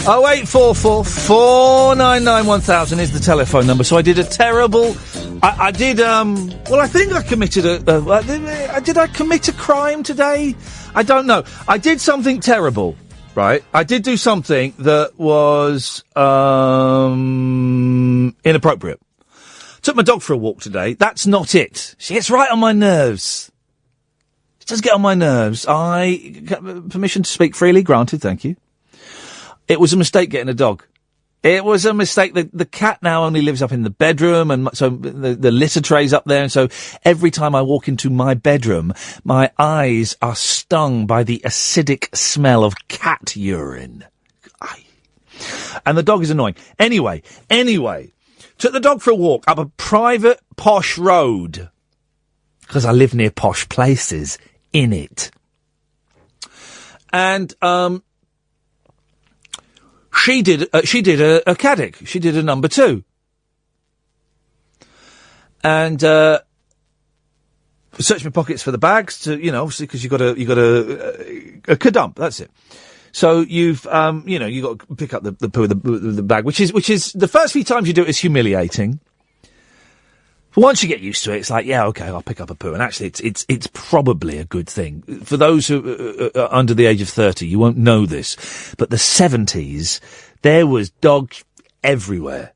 0844 499 1000 is the telephone number. So I did a terrible... I think I committed did I commit a crime today? I don't know. I did something terrible, right? I did do something that was inappropriate. Took my dog for a walk today. That's not it. She gets right on my nerves. She does get on my nerves. Permission to speak freely, granted, thank you. It was a mistake getting a dog. It was a mistake. The cat now only lives up in the bedroom, and so the litter tray's up there, and so every time I walk into my bedroom, my eyes are stung by the acidic smell of cat urine. And the dog is annoying. Anyway, took the dog for a walk up a private posh road, because I live near posh places, in it. And, She did a Caddick. She did a number 2. And, searched my pockets for the bags to, obviously, because you got a kadump, that's it. So you've, you got to pick up the poo, the bag, which is, the first few times you do it is humiliating. But once you get used to it, it's like, yeah, okay, I'll pick up a poo. And actually, it's probably a good thing. For those who are under the age of 30, you won't know this, but the 70s, there was dog everywhere.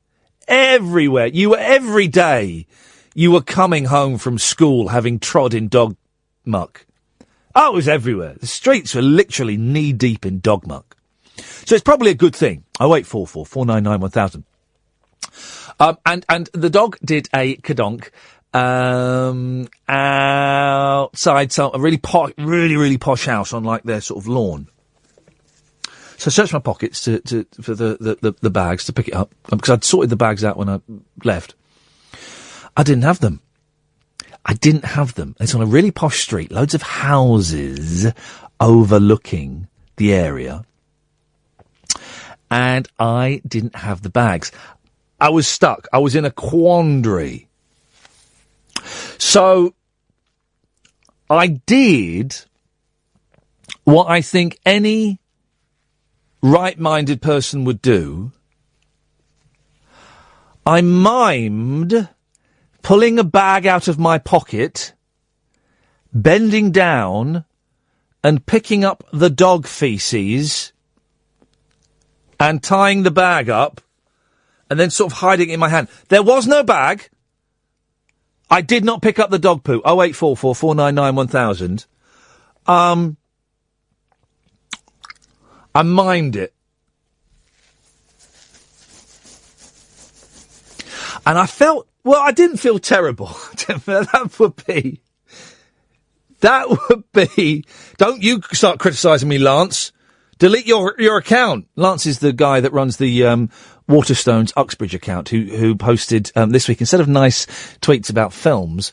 Everywhere. Every day, you were coming home from school having trod in dog muck. Oh, it was everywhere. The streets were literally knee-deep in dog muck. So it's probably a good thing. 0844 499 1000. And the dog did a kadonk, outside a really posh house on like their sort of lawn. So I searched my pockets for the bags to pick it up, because I'd sorted the bags out when I left. I didn't have them. I didn't have them. It's on a really posh street, loads of houses overlooking the area. And I didn't have the bags. I was stuck. I was in a quandary. So I did what I think any right-minded person would do. I mimed pulling a bag out of my pocket, bending down and picking up the dog feces and tying the bag up and then sort of hiding it in my hand. There was no bag. I did not pick up the dog poo. 0844 499 1000. I mimed it. And I felt, well, I didn't feel terrible. That would be, don't you start criticising me, Lance. Delete your account. Lance is the guy that runs the Waterstones Uxbridge account who posted this week, instead of nice tweets about films,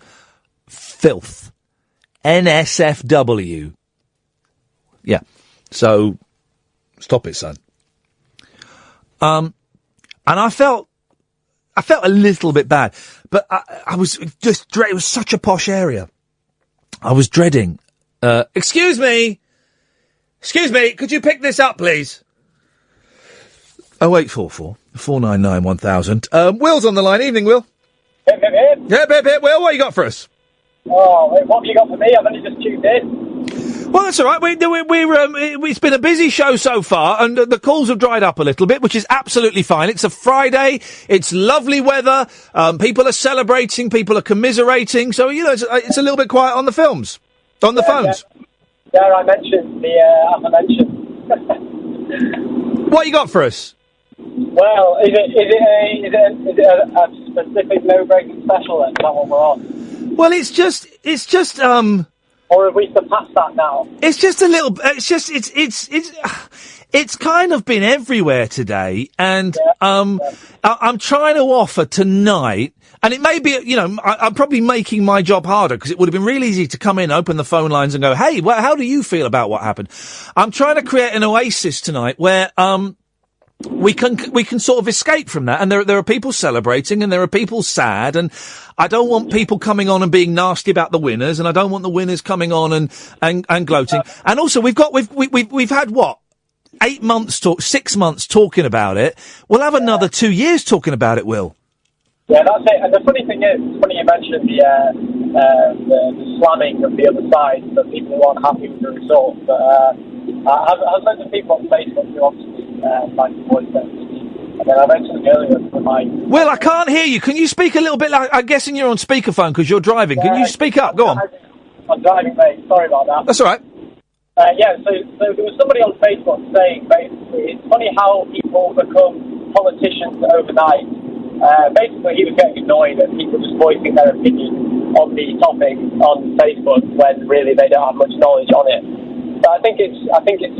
filth. NSFW. Yeah. So, stop it, son. And I felt a little bit bad, but I was just it was such a posh area. I was dreading. Excuse me, could you pick this up, please? 0844 499 1000. Will's on the line. Evening, Will. Hip, hip, hip. Hip, hip, hip. Will, what you got for us? Oh, what have you got for me? I've only just tuned in. Well, that's all right. It's been a busy show so far, and the calls have dried up a little bit, which is absolutely fine. It's a Friday. It's lovely weather. People are celebrating. People are commiserating. So, it's a little bit quiet on the phones. Yeah, I mentioned as I mentioned. What you got for us? Well, is it a specific no-breaking special then? Is that what we're on? Well, it's just. Or have we surpassed that now? It's just a little. It's kind of been everywhere today, and I'm trying to offer tonight, and it may be, I'm probably making my job harder because it would have been really easy to come in, open the phone lines, and go, "Hey, how do you feel about what happened?" I'm trying to create an oasis tonight where we can sort of escape from that, and there are people celebrating and there are people sad, and I don't want people coming on and being nasty about the winners, and I don't want the winners coming on and gloating. And also we've had what? 6 months talking about it. We'll have another 2 years talking about it, Will. Yeah, that's it. And the funny thing is, it's funny you mentioned the slamming of the other side for people who aren't happy with the result. But I've loads of people on Facebook who obviously like the voice message. And then I mentioned earlier for my... Will, I can't hear you. Can you speak a little bit loud? I'm guessing you're on speakerphone because you're driving. Can you speak up? Go on. I'm driving, mate. Sorry about that. That's all right. So there was somebody on Facebook saying, basically, it's funny how people become politicians overnight. Basically, he was getting annoyed at people just voicing their opinion on the topic on Facebook when really they don't have much knowledge on it. But I think it's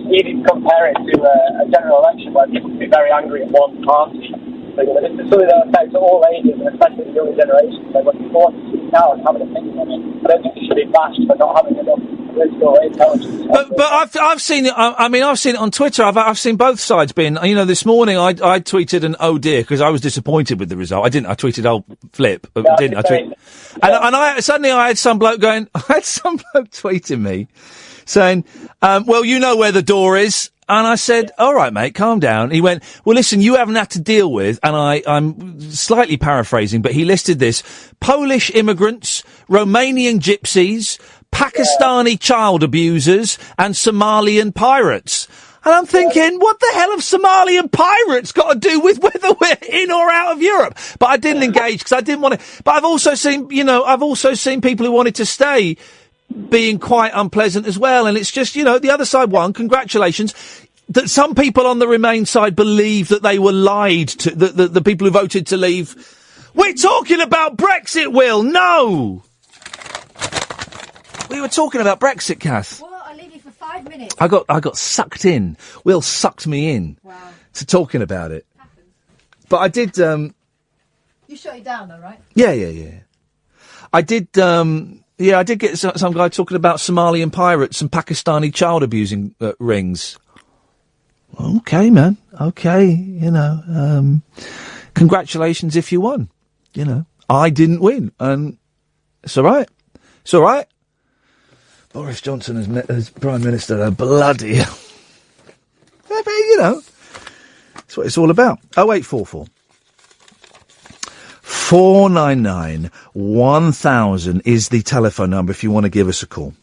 easy to compare it to a general election where people can be very angry at one party. So, this is something that affects all ages, and especially the younger generation. So when people want to speak out and have an opinion on it, I don't think they should be bashed for not having enough political intelligence. But I've seen it. I've seen it on Twitter. I've seen both sides being. This morning I tweeted an oh dear because I was disappointed with the result. I didn't. I tweeted oh flip, didn't I? And I suddenly I had some bloke tweeting me, saying, well, you know where the door is. And I said, all right, mate, calm down. He went, well, listen, you haven't had to deal with, and I'm slightly paraphrasing, but he listed this: Polish immigrants, Romanian gypsies, Pakistani child abusers, and Somalian pirates. And I'm thinking, what the hell have Somalian pirates got to do with whether we're in or out of Europe? But I didn't engage because I didn't want to. But I've also seen people who wanted to stay being quite unpleasant as well. And it's just, the other side won. Congratulations. That some people on the Remain side believe that they were lied to, the people who voted to leave. We're talking about Brexit, Will. No! We were talking about Brexit, Kath. Well, I'll leave you for 5 minutes. I got sucked in. Will sucked me in. Wow. To talking about it. Happens. But I did, You shut it down though, right? Yeah. I did get some guy talking about Somalian pirates and Pakistani child abusing rings. Okay, man. Okay, congratulations if you won. I didn't win, and it's all right. It's all right. Boris Johnson as Prime Minister, bloody hell. That's what it's all about. 0844 499 1000 is the telephone number if you want to give us a call.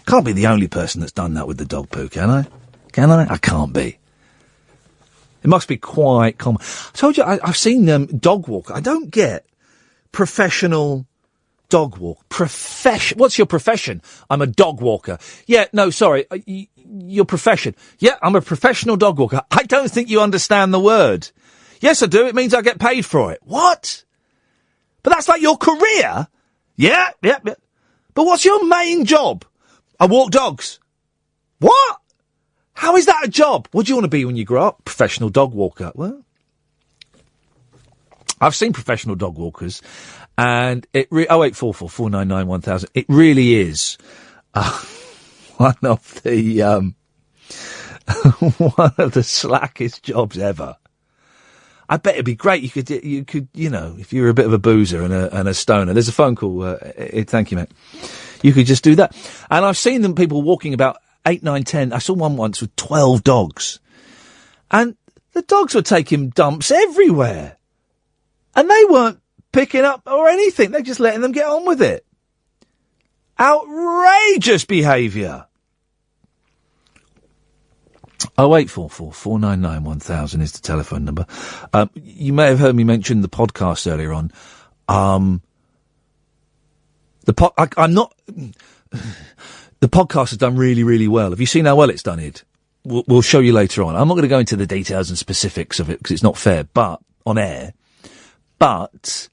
Can't be the only person that's done that with the dog poo, can I? Can I? I can't be. It must be quite common. I told you, I've seen dog walk. I don't get professional dog walk. What's your profession? I'm a dog walker. Yeah, no, sorry. Your profession. Yeah, I'm a professional dog walker. I don't think you understand the word. Yes, I do. It means I get paid for it. What? But that's like your career? Yeah. But what's your main job? I walk dogs. What? How is that a job? What do you want to be when you grow up? Professional dog walker. Well, I've seen professional dog walkers, and 0844 499 1000. It really is one of the one of the slackest jobs ever. I bet it'd be great. You could, if you were a bit of a boozer and a stoner. There's a phone call. Thank you, mate. You could just do that. And I've seen people walking about 8, 9, 10. I saw one once with 12 dogs. And the dogs were taking dumps everywhere. And they weren't picking up or anything. They're just letting them get on with it. Outrageous behaviour. 0844 499 1000 is the telephone number. You may have heard me mention the podcast earlier on. The podcast has done really, really well. Have you seen how well it's done it? We'll show you later on. I'm not going to go into the details and specifics of it because it's not fair, but on air. But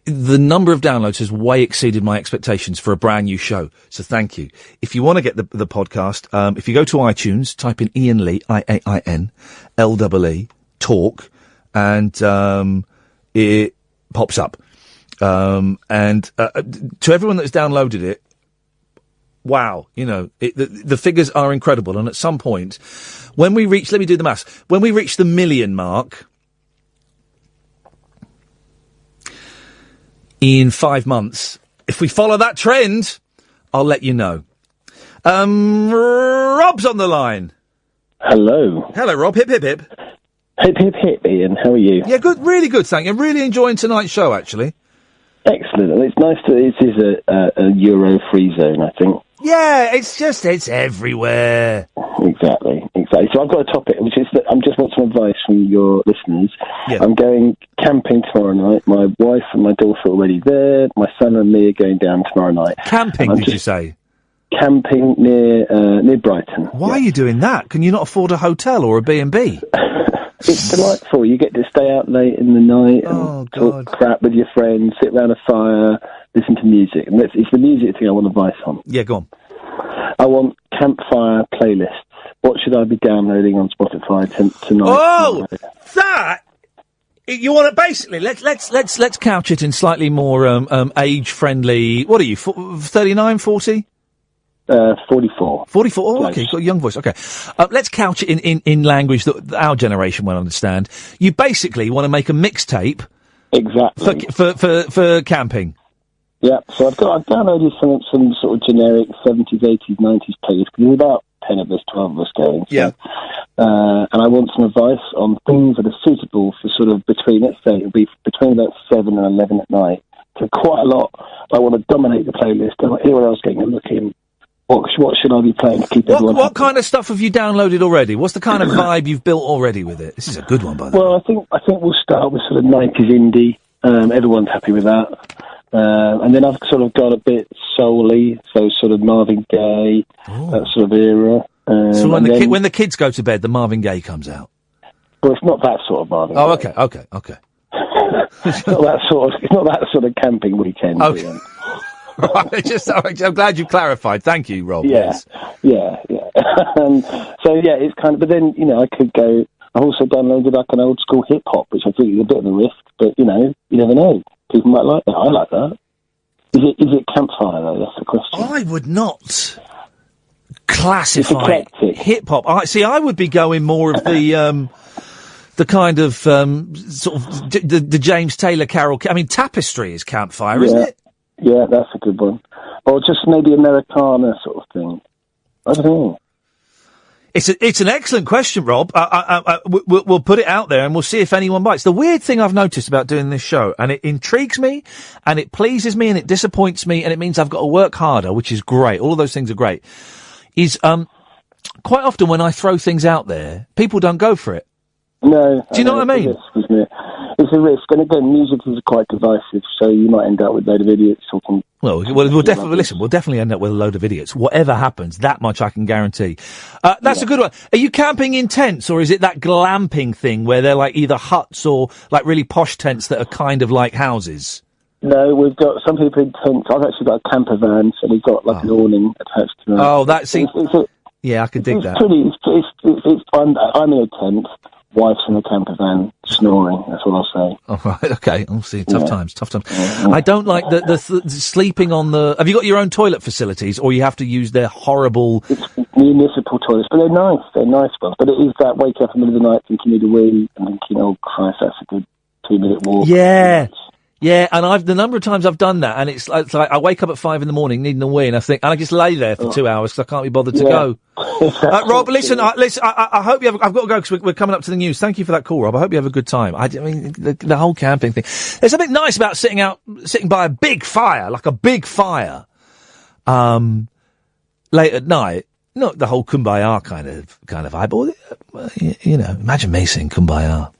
the number of downloads has way exceeded my expectations for a brand new show. So thank you. If you want to get the podcast, if you go to iTunes, type in Iain Lee, Iain, Lee, talk, and it pops up. And to everyone that's downloaded it, wow, the figures are incredible. And at some point, when we reach, let me do the maths, when we reach the million mark, in 5 months, if we follow that trend, I'll let you know. Rob's on the line. Hello. Hello, Rob. Hip, hip, hip. Hip, hip, hip, Ian. How are you? Yeah, good. Really good, thank you. I'm really enjoying tonight's show, actually. Excellent. And it's nice this is a Euro-free zone, I think. Yeah, it's everywhere. Exactly. So I've got a topic, which is that I just want some advice from your listeners. Yeah. I'm going camping tomorrow night. My wife and my daughter are already there. My son and me are going down tomorrow night. Camping, did you say? Camping near Brighton. Why are you doing that? Can you not afford a hotel or a B&B? It's delightful. You get to stay out late in the night and talk crap with your friends, sit around a fire, listen to music. And it's the music thing I want advice on. Yeah, go on. I want campfire playlists. What should I be downloading on Spotify tonight? Oh, that! You want to basically let's couch it in slightly more age friendly. What are you? 39, 40? 44. 44. Oh, okay. You've got a young voice. Okay. Let's couch it in language that our generation will understand. You basically want to make a mixtape. Exactly. For camping. Yeah. So I've downloaded some sort of generic 70s, 80s, 90s playlists because there's about 10 of us, 12 of us going. So, yeah. And I want some advice on things that are suitable for sort of between, let's say, it'll be between about 7 and 11 at night. So quite a lot. I want to dominate the playlist. Anyone else getting a look in? What should I be playing to keep everyone What happy? kind of stuff have you downloaded already? What's the kind of vibe you've built already with it? This is a good one, by the way. Well, I think we'll start with sort of 90s indie. Everyone's happy with that. And then I've sort of got a bit soul-y, so sort of Marvin Gaye, that sort of era. So when the kids go to bed, the Marvin Gaye comes out? Well, it's not that sort of Marvin Gaye. Oh, okay. It's not that sort of camping weekend. Okay. Right, I'm glad you clarified. Thank you, Rob. Yeah. So yeah, it's kind of. But then I could go. I've also downloaded like an old school hip hop, which I think is a bit of a risk, but you never know. people might like that. I like that. Is it campfire though? That's the question. I would not classify hip hop. I would be going more of the kind of sort of the James Taylor Carol. I mean, Tapestry is campfire, isn't it? Yeah, that's a good one. Or just maybe Americana sort of thing. I don't know. It's an excellent question, Rob. We'll put it out there and we'll see if anyone bites. The weird thing I've noticed about doing this show, and it intrigues me, and it pleases me, and it disappoints me, and it means I've got to work harder, which is great. All of those things are great. Is quite often when I throw things out there, people don't go for it. No. Do you know what I mean? It's a risk, and again, music is quite divisive, so you might end up with a load of idiots talking. Well, we'll definitely end up with a load of idiots. Whatever happens, that much I can guarantee. That's a good one. Are you camping in tents, or is it that glamping thing where they're like either huts or like really posh tents that are kind of like houses? No, we've got some people in tents. I've actually got a camper van, so we've got like an awning attached to it. Oh, that's yeah, I could dig that. I'm in a tent. Wife's in a camper van snoring. That's what I'll say. All right, okay. I'll see. Tough times. I don't like the sleeping on the. Have you got your own toilet facilities, or you have to use their horrible? It's municipal toilets, but they're nice. They're nice ones. But it is that wake up in the middle of the night thinking you need a wee and thinking, oh Christ, that's a good 2-minute walk. Yeah, and the number of times I've done that, and it's like I wake up at 5 a.m. needing a wee, and I just lay there for 2 hours because I can't be bothered to go. Rob, listen, I hope you have. I've got to go because we're coming up to the news. Thank you for that call, Rob. I hope you have a good time. I mean, the whole camping thing. There's something nice about sitting by a big fire, like a big fire, late at night. Not the whole Kumbaya kind of vibe, but imagine me singing Kumbaya.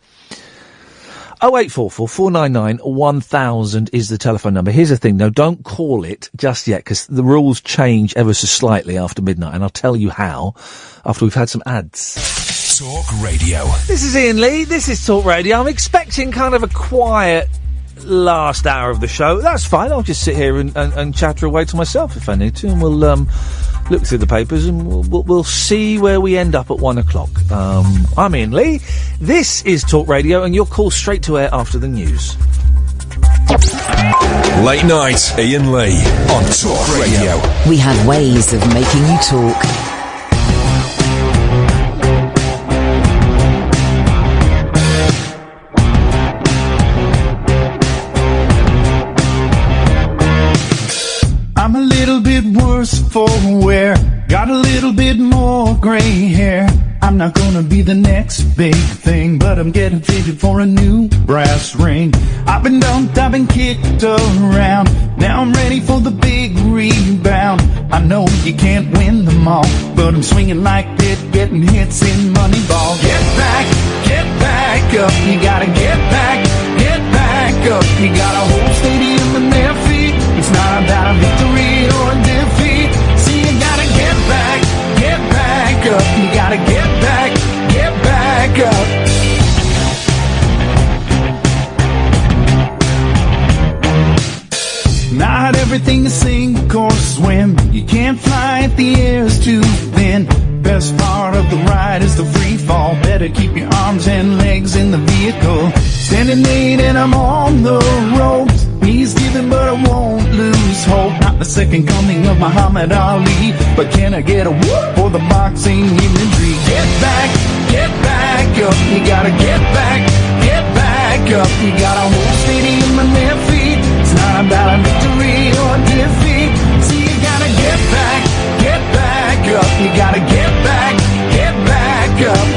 0844 499 1000 is the telephone number. Here's the thing, though, don't call it just yet, because the rules change ever so slightly after midnight, and I'll tell you how after we've had some ads. Talk Radio. This is Iain Lee, this is Talk Radio. I'm expecting kind of a quiet last hour of the show. That's fine, I'll just sit here and chatter away to myself if I need to, and we'll look through the papers and we'll see where we end up at 1 o'clock. I'm Iain Lee, this is Talk Radio, and your call straight to air after the news. Late night, Iain Lee on Talk Radio. We have ways of making you talk. I'm a little bit worse for wear, got a little bit more gray hair. I'm not gonna be the next big thing, but I'm getting fitted for a new brass ring. I've been dumped, I've been kicked around, now I'm ready for the big rebound. I know you can't win them all, but I'm swinging like Pitt, getting hits in Moneyball. Get back up, you gotta get back up. You got a whole stadium in their feet. It's not about a victory or a defeat. See, you gotta get back up. You gotta get back up. Not everything is sink or swim. You can't fly if the air's too thin. Best part of the ride is the free fall. Better keep your arms and legs in the vehicle. Standing late and I'm on the ropes. Knees giving but I won't lose hope. Not the second coming of Muhammad Ali, but can I get a whoop for the boxing imagery? Get back up. You gotta get back up. You got a whole stadium on their feet. It's not about a victory or a defeat. See, you gotta get back up. You gotta get back up.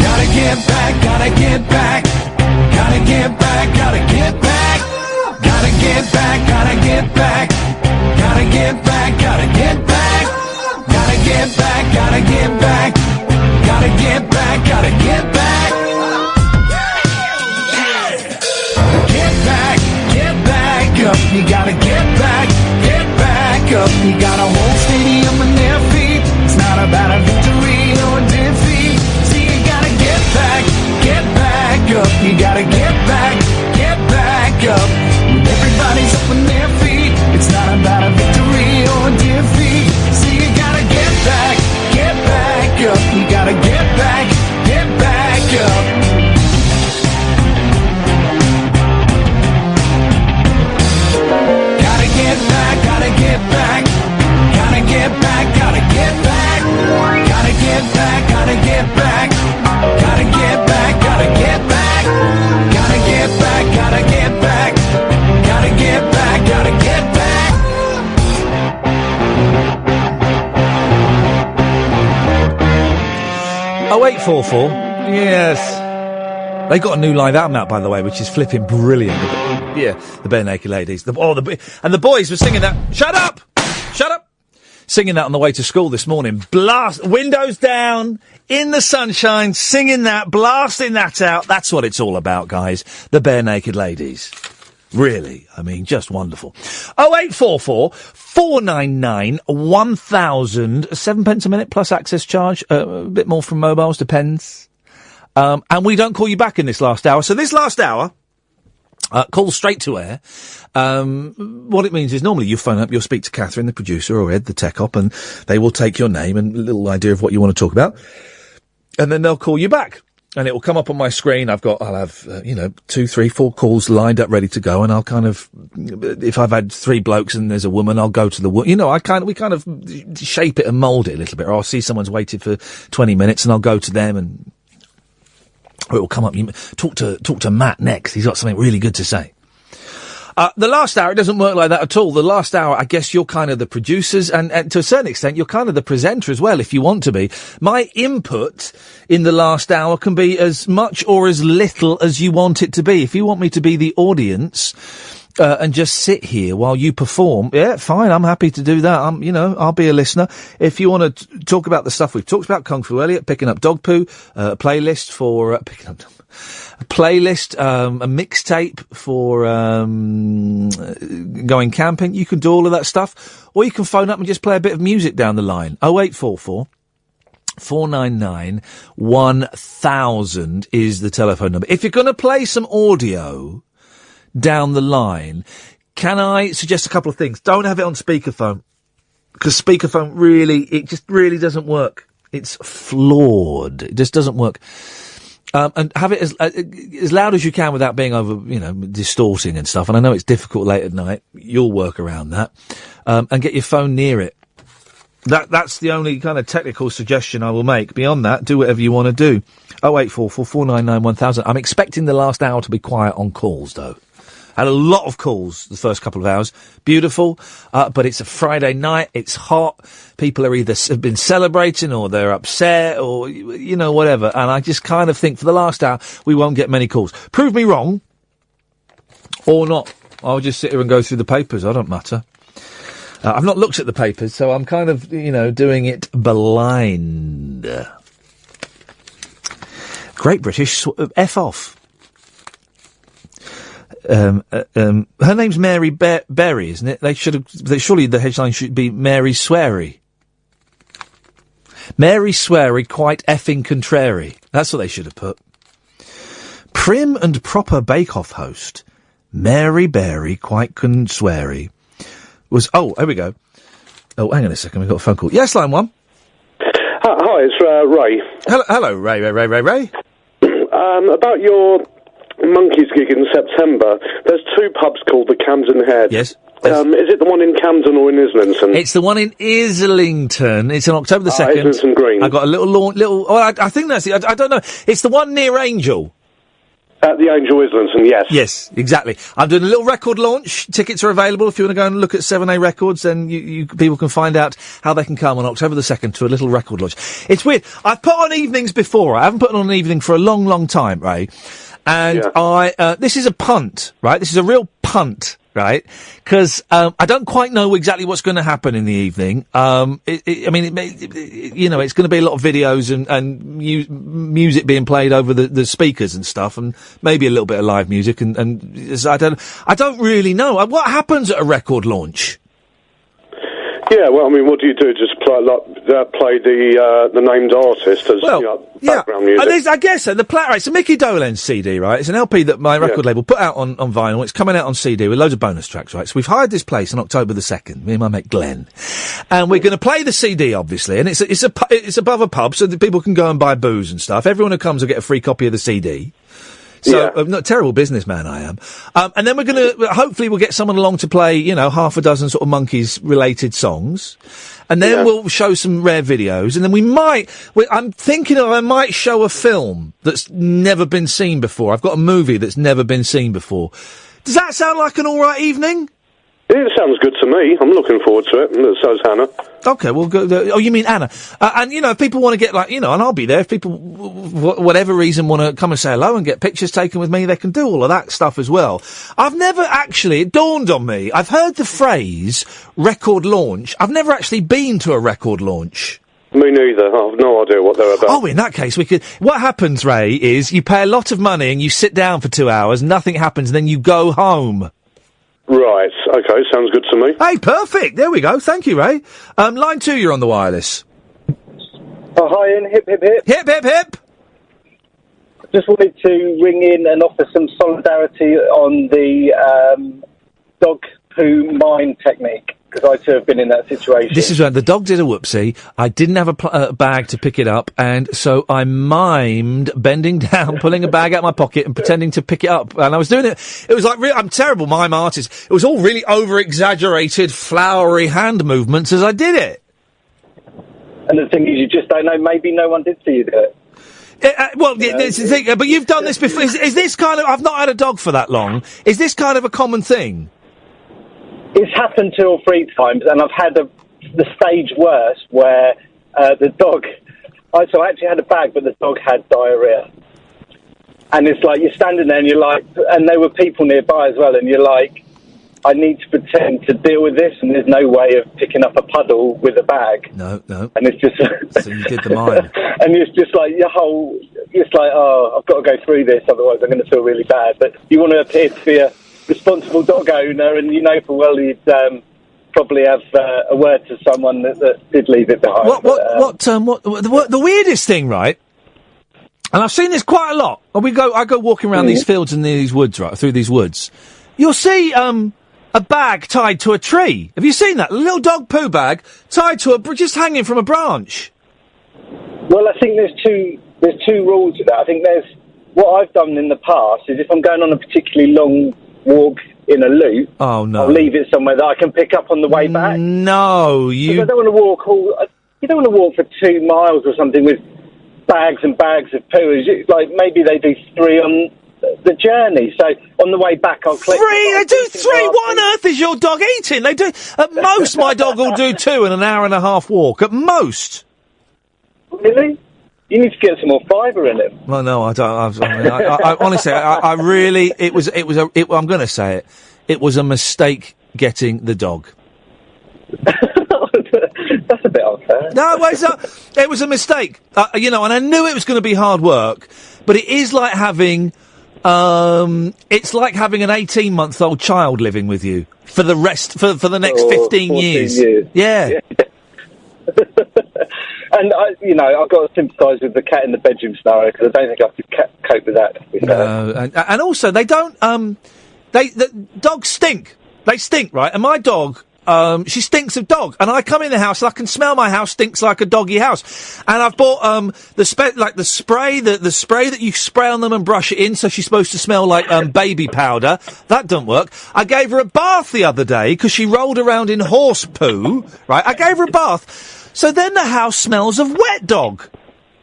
Gotta get back, gotta get back. Gotta get back, gotta get back. Gotta get back, gotta get back. Gotta get back, gotta get back. Gotta get back, gotta get back. Gotta get back. Gotta get back. Gotta get back. Gotta get back. Gotta get back. Gotta get back. Gotta get back. Gotta get back. Gotta get back. 0844. Yes. They got a new live album out, by the way, which is flipping brilliant. Yeah, the Bare Naked Ladies. And the boys were singing that. Shut up! Shut up! Singing that on the way to school this morning. Blast, windows down, in the sunshine, singing that, blasting that out. That's what it's all about, guys. The Bare Naked Ladies. Really, I mean, just wonderful. 0844 499 1000, 7 pence a minute plus access charge, a bit more from mobiles, depends. And we don't call you back in this last hour. So this last hour, call straight to air. What it means is normally you phone up, you'll speak to Catherine, the producer, or Ed, the tech op, and they will take your name and a little idea of what you want to talk about. And then they'll call you back. And it will come up on my screen. I'll have, 2, 3, 4 calls lined up ready to go. And I'll kind of, if I've had 3 blokes and there's a woman, I'll go to the woman. We kind of shape it and mould it a little bit. Or I'll see someone's waited for 20 minutes and I'll go to them and, or it will come up. You talk to Matt next. He's got something really good to say. The last hour, it doesn't work like that at all. The last hour, I guess you're kind of the producers and to a certain extent, you're kind of the presenter as well, if you want to be. My input in the last hour can be as much or as little as you want it to be. If you want me to be the audience, and just sit here while you perform, yeah, fine, I'm happy to do that. I'll be a listener. If you want to talk about the stuff we've talked about, Kung Fu Elliot, picking up dog poo, a playlist for, a mixtape for, going camping, you can do all of that stuff. Or you can phone up and just play a bit of music down the line. 0844 499 1000 is the telephone number. If you're going to play some audio down the line, can I suggest a couple of things? Don't have it on speakerphone, because speakerphone just really doesn't work. It's flawed. It just doesn't work. And have it as loud as you can without being over, distorting and stuff. And I know it's difficult late at night. You'll work around that. And get your phone near it. That's the only kind of technical suggestion I will make. Beyond that, do whatever you want to do. 0844 499 1000. I'm expecting the last hour to be quiet on calls, though. Had a lot of calls the first couple of hours. Beautiful, but it's a Friday night. It's hot. People are either have been celebrating or they're upset or, whatever. And I just kind of think for the last hour, we won't get many calls. Prove me wrong or not. I'll just sit here and go through the papers. I don't matter. I've not looked at the papers, so I'm kind of, doing it blind. Great British, F off. Her name's Mary Berry, isn't it? Surely the headline should be Mary Sweary. Mary Sweary, quite effing contrary. That's what they should have put. Prim and proper Bake-Off host, Mary Berry, quite sweary, was... Oh, here we go. Oh, hang on a second, we've got a phone call. Yes, line 1. Hi, it's Ray. Hello, Ray. About your Monkeys gig in September, there's 2 pubs called the Camden Head. Yes. Is it the one in Camden or in Islington? It's the one in Islington. It's on October the 2nd. Islington Green. I got a little. I think that's it. I don't know. It's the one near Angel. At the Angel Islington, yes. Yes, exactly. I'm doing a little record launch. Tickets are available. If you want to go and look at 7A Records, then you people can find out how they can come on October the 2nd to a little record launch. It's weird. I've put on evenings before. I haven't put on an evening for a long, long time, Ray. And this is a punt, right? This is a real punt, right? Because I don't quite know exactly what's going to happen in the evening. It's going to be a lot of videos and music being played over the speakers and stuff, and maybe a little bit of live music. And I don't really know what happens at a record launch. Yeah, well, what do you do? Just play the named artist as background music? I guess so. It's a Mickey Dolenz CD, right? It's an LP that my record label put out on vinyl. It's coming out on CD with loads of bonus tracks, right? So we've hired this place on October the 2nd, me and my mate Glenn. And we're going to play the CD, obviously, and it's above a pub so that people can go and buy booze and stuff. Everyone who comes will get a free copy of the CD. So, not a terrible businessman I am. And then hopefully we'll get someone along to play, half a dozen sort of Monkees-related songs. And then we'll show some rare videos. And then I'm thinking I might show a film that's never been seen before. I've got a movie that's never been seen before. Does that sound like an all right evening? It sounds good to me. I'm looking forward to it. And so is Hannah. Okay, well, you mean Anna. And, if people want to get, and I'll be there. If people, whatever reason, want to come and say hello and get pictures taken with me, they can do all of that stuff as well. I've never actually, it dawned on me, I've heard the phrase record launch. I've never actually been to a record launch. Me neither. I've no idea what they're about. Oh, in that case, what happens, Ray, is you pay a lot of money and you sit down for 2 hours, nothing happens, and then you go home. Right, okay, sounds good to me. Hey, perfect, there we go, thank you, Ray. Line 2, you're on the wireless. Oh, hi, Ian, hip, hip, hip. Hip, hip, hip. Just wanted to ring in and offer some solidarity on the dog poo mine technique, because I too have been in that situation. This is right, the dog did a whoopsie, I didn't have a bag to pick it up, and so I mimed bending down, pulling a bag out of my pocket and pretending to pick it up, and I was doing it was like, I'm terrible mime artist, it was all really over-exaggerated, flowery hand movements as I did it. And the thing is, you just don't know, maybe no one did see you do it. This is the thing, but you've done this before, is this kind of, I've not had a dog for that long, is this kind of a common thing? It's happened 2 or 3 times, and I've had the stage worse where the dog... I actually had a bag, but the dog had diarrhea. And it's like, you're standing there and you're like... And there were people nearby as well, and you're like, I need to pretend to deal with this, and there's no way of picking up a puddle with a bag. No. And it's just... So you did the mime. And it's just like, it's like, I've got to go through this, otherwise I'm going to feel really bad. But you want to appear to be a responsible dog owner, and full well you'd probably have a word to someone that did leave it behind. The weirdest thing, right? And I've seen this quite a lot. I go walking around these fields and these woods, right, through these woods. You'll see a bag tied to a tree. Have you seen that? A little dog poo bag tied to just hanging from a branch. Well, I think there's two rules to that. I think there's what I've done in the past is if I'm going on a particularly long walk in a loop, I'll leave it somewhere that I can pick up on the way back. No, you... I don't want to walk you don't want to walk for 2 miles or something with bags and bags of poo. Like, maybe they do 3 on the journey, so on the way back I'll click... 3? They do 3? What on earth is your dog eating? They do... At most, my dog will do 2 in an hour and a half walk. At most. Really? You need to get some more fibre in him. Well, no, I don't. I honestly, I really, I'm going to say it. It was a mistake getting the dog. That's a bit unfair. No, it was a mistake. And I knew it was going to be hard work, but it is like having, it's like having an 18-month-old child living with you for the the next 15 years. Yeah. And I've got to sympathise with the cat in the bedroom scenario because I don't think I could cope with that. No, and also they don't. The dogs stink. They stink, right? And my dog, she stinks of dog. And I come in the house and I can smell my house stinks like a doggy house. And I've bought the spray that you spray on them and brush it in, so she's supposed to smell like baby powder. That doesn't work. I gave her a bath the other day because she rolled around in horse poo. Right? I gave her a bath. So then the house smells of wet dog.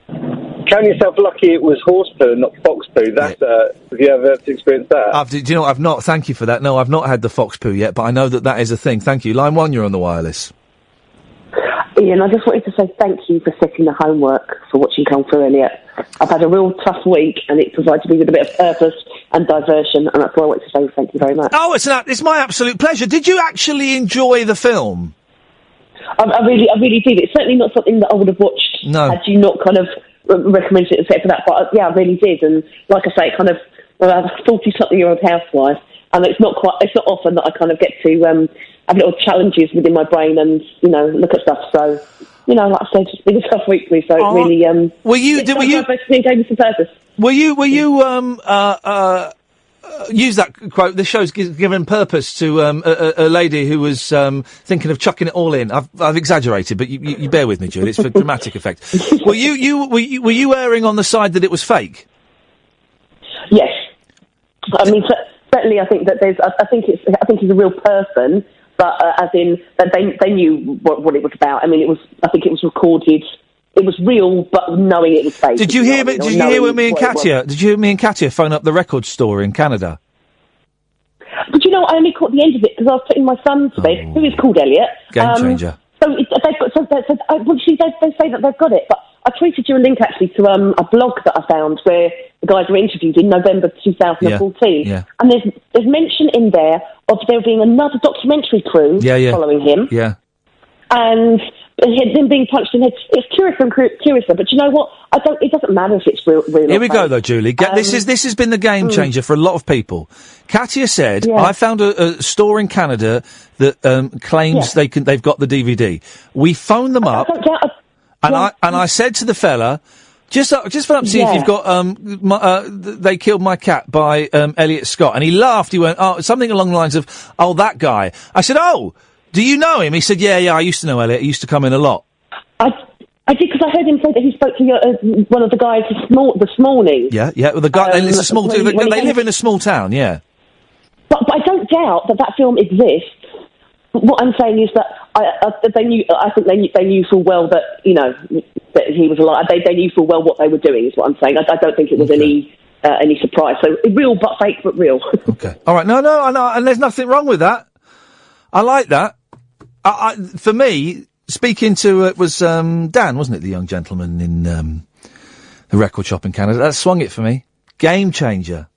Count yourself lucky it was horse poo, not fox poo. That's, have you ever experienced that? Do you know, I've not. Thank you for that. No, I've not had the fox poo yet, but I know that is a thing. Thank you. Line 1, you're on the wireless. Ian, I just wanted to say thank you for setting the homework for watching Kung Fu Elliot. I've had a real tough week, and it provided me with a bit of purpose and diversion, and that's why I wanted to say thank you very much. Oh, it's my absolute pleasure. Did you actually enjoy the film? I really did. It's certainly not something that I would have watched had you not kind of recommended it except for that. But I really did. And like I say, kind of, I'm a 40-something-year-old housewife, and it's not often that I kind of get to have little challenges within my brain and look at stuff. So like I said, it's been a tough week for me. So it really were you gave me some purpose. Were you use that quote, this show's given purpose to a lady who was thinking of chucking it all in. I've exaggerated, but you bear with me, Julie. It's for dramatic effect. Were you erring on the side that it was fake? Yes. I mean, certainly, I think that I think he's a real person, but as in that they knew what it was about. I mean, I think it was recorded. It was real, but knowing it was fake. Did you hear me? Did you hear when me and Katia? Did you hear me and Katia phone up the record store in Canada? But you know, I only caught the end of it because I was putting my son to bed, who is called Elliot. Game changer. So they say that they've got it, but I tweeted you a link actually to a blog that I found where the guys were interviewed in November 2014, and there's mention in there of there being another documentary crew following him, and him being punched in the head. It's curiouser, but you know what? It doesn't matter if it's real. Here we go, though, Julie. This has been the game changer for a lot of people. Katia said, "I found a store in Canada that claims they've got the DVD." We phoned them up, and I said to the fella, "Just phone up to see if you've got They Killed My Cat by Elliot Scott," and he laughed. He went, "Oh, something along the lines of, oh, that guy." I said, "Oh, do you know him?" He said, yeah, I used to know Elliot. He used to come in a lot. I did, because I heard him say that he spoke to one of the guys this morning. Yeah. Well, the guy, it's a small. They live in a small town. Yeah. But I don't doubt that film exists. What I'm saying is that they knew. I think they knew full well that that he was alive. They knew full well what they were doing. Is what I'm saying. I don't think it was any surprise. So real, but fake, but real. Okay. All right. No, and there's nothing wrong with that. I like that. For me, speaking to it was Dan, wasn't it, the young gentleman in the record shop in Canada? That swung it for me. Game changer.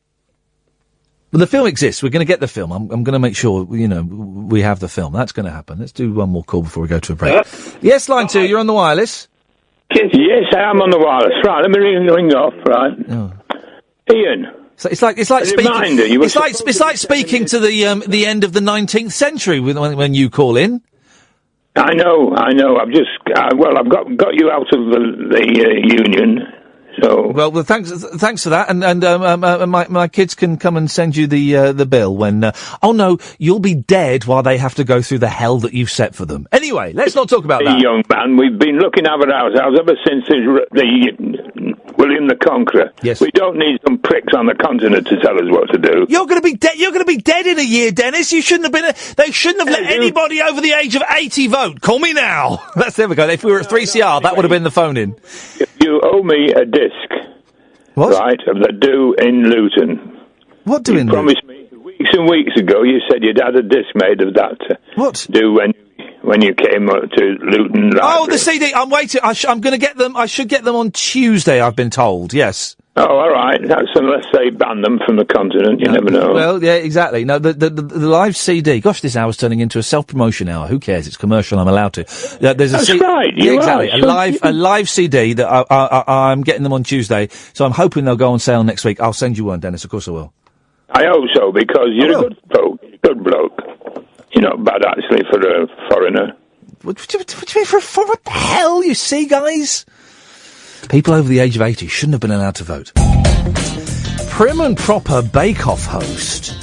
Well, the film exists. We're going to get the film. I'm going to make sure, we have the film. That's going to happen. Let's do one more call before we go to a break. Yes, line 2, you're on the wireless. Yes, I am on the wireless. Right, let me ring off, right? Oh. Ian. It's like speaking. It's like speaking to the end of the 19th century when you call in. I know. I've just I've got you out of the union. So well, thanks for that, and my kids can come and send you the bill when. Oh no, you'll be dead while they have to go through the hell that you've set for them. Anyway, let's not talk about that. Young man, we've been looking after ourselves ever since the William the Conqueror. Yes, we don't need some pricks on the continent to tell us what to do. You're going to be dead. You're going to be dead in a year, Dennis. You shouldn't have been. They shouldn't have let anybody over the age of 80 vote. Call me now. There we go. If we were at 3CR, that would have been the phone in. You owe me a disc. What? Right, of the do in Luton. What do in Luton? You promised me weeks and weeks ago. You said you'd had a disc made of that. What? Do when you came to Luton. Oh, the CD. I'm waiting. I'm going to get them. I should get them on Tuesday, I've been told. Yes. Oh, all right. That's unless they ban them from the continent. You never know. Well, yeah, exactly. No, the live CD. Gosh, this hour's turning into a self-promotion hour. Who cares? It's commercial. I'm allowed to. There's That's right. Yeah, exactly. A live CD that I'm getting them on Tuesday. So I'm hoping they'll go on sale next week. I'll send you one, Dennis. Of course I will. I hope so, because you're a good bloke. You're not bad actually for a foreigner. What do you mean for what the hell? You see, guys. People over the age of 80 shouldn't have been allowed to vote. Prim and proper Bake-Off host.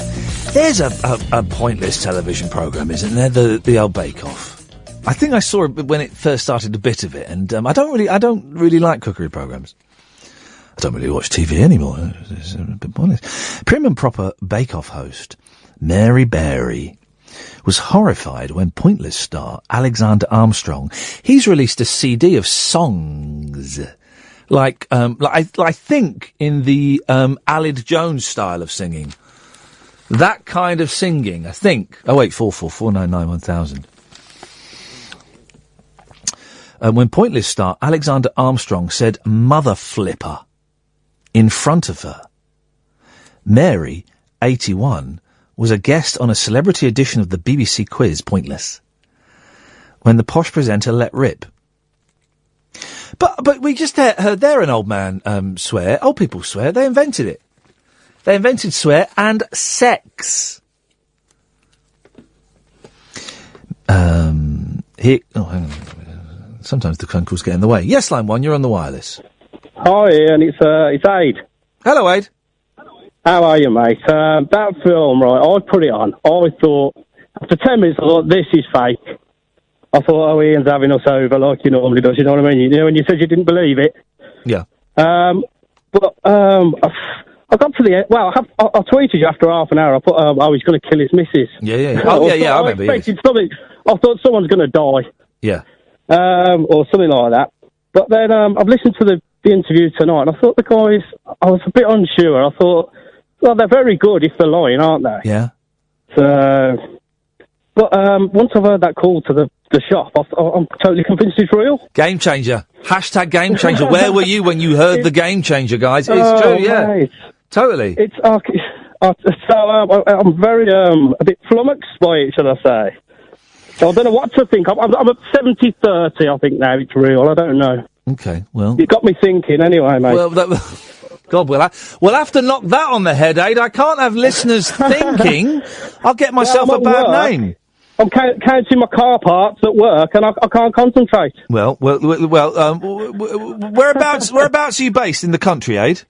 There's a pointless television programme, isn't there? The old Bake-Off. I think I saw it when it first started, a bit of it, and I don't really like cookery programmes. I don't really watch TV anymore. It's a bit pointless. Prim and proper Bake-Off host Mary Berry was horrified when Pointless star Alexander Armstrong, he's released a CD of songs. Like I think in the Aled Jones style of singing. That kind of singing, I think. 08444991000. When Pointless star Alexander Armstrong said "mother flipper" in front of her, Mary, 81, was a guest on a celebrity edition of the BBC quiz Pointless, when the posh presenter let rip. But we just heard there an old man swear. Old people swear. They invented it. They invented swear and sex. Hang on. Sometimes the phone calls get in the way. Yes, line 1, you're on the wireless. Hi, Ian. It's Aid. Hello, Aid. How are you, mate? That film, right, I put it on. I thought, after 10 minutes, I thought, this is fake. I thought, oh, Ian's having us over like he normally does, you know what I mean? You know, when you said you didn't believe it. Yeah. But I got to the end. Well, I tweeted you after half an hour. I put, he's going to kill his missus. Yeah. Oh, yeah, I remember. Expected something. I thought someone's going to die. Yeah. Or something like that. But then I've listened to the interview tonight, and I thought the guys, I was a bit unsure. I thought, well, they're very good if they're lying, aren't they? Yeah. So, but once I've heard that call to the shop, I'm totally convinced it's real. Game changer. Hashtag game changer. Where were you when you heard the game changer, guys? It's true, yeah. Mate. Totally. It's I'm very a bit flummoxed by it, shall I say? So I don't know what to think. I'm at 70-30, I think, now it's real. I don't know. Okay, well... You got me thinking anyway, mate. Well, God, we'll have to knock that on the head, Aid. I can't have listeners thinking. I'll get myself a bad name. I'm counting my car parts at work, and I can't concentrate. Well, whereabouts are you based in the country, Aid?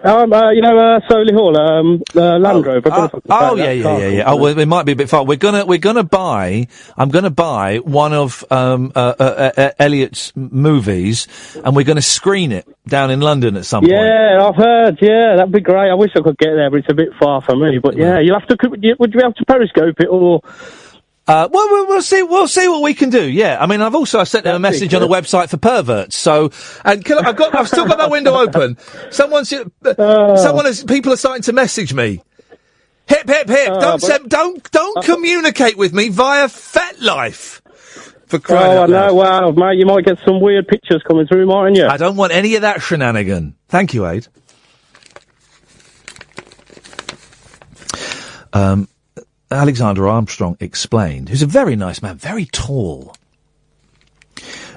Solly Hall, Land Rover. Yeah. Oh, well, it might be a bit far. I'm gonna buy one of Elliot's movies, and we're gonna screen it down in London at some point. Yeah, I've heard. Yeah, that'd be great. I wish I could get there, but it's a bit far for me. But yeah, you'll have to. Would you be able to periscope it or? We'll see what we can do. Yeah, I mean, I've sent them a message on the website for perverts. So, and I've still got that window open. People are starting to message me. Hip hip hip! Don't communicate with me via FetLife. For crying out loud. Wow, mate, you might get some weird pictures coming through, mightn't you? I don't want any of that shenanigan. Thank you, Aid. Alexander Armstrong explained, who's a very nice man, very tall.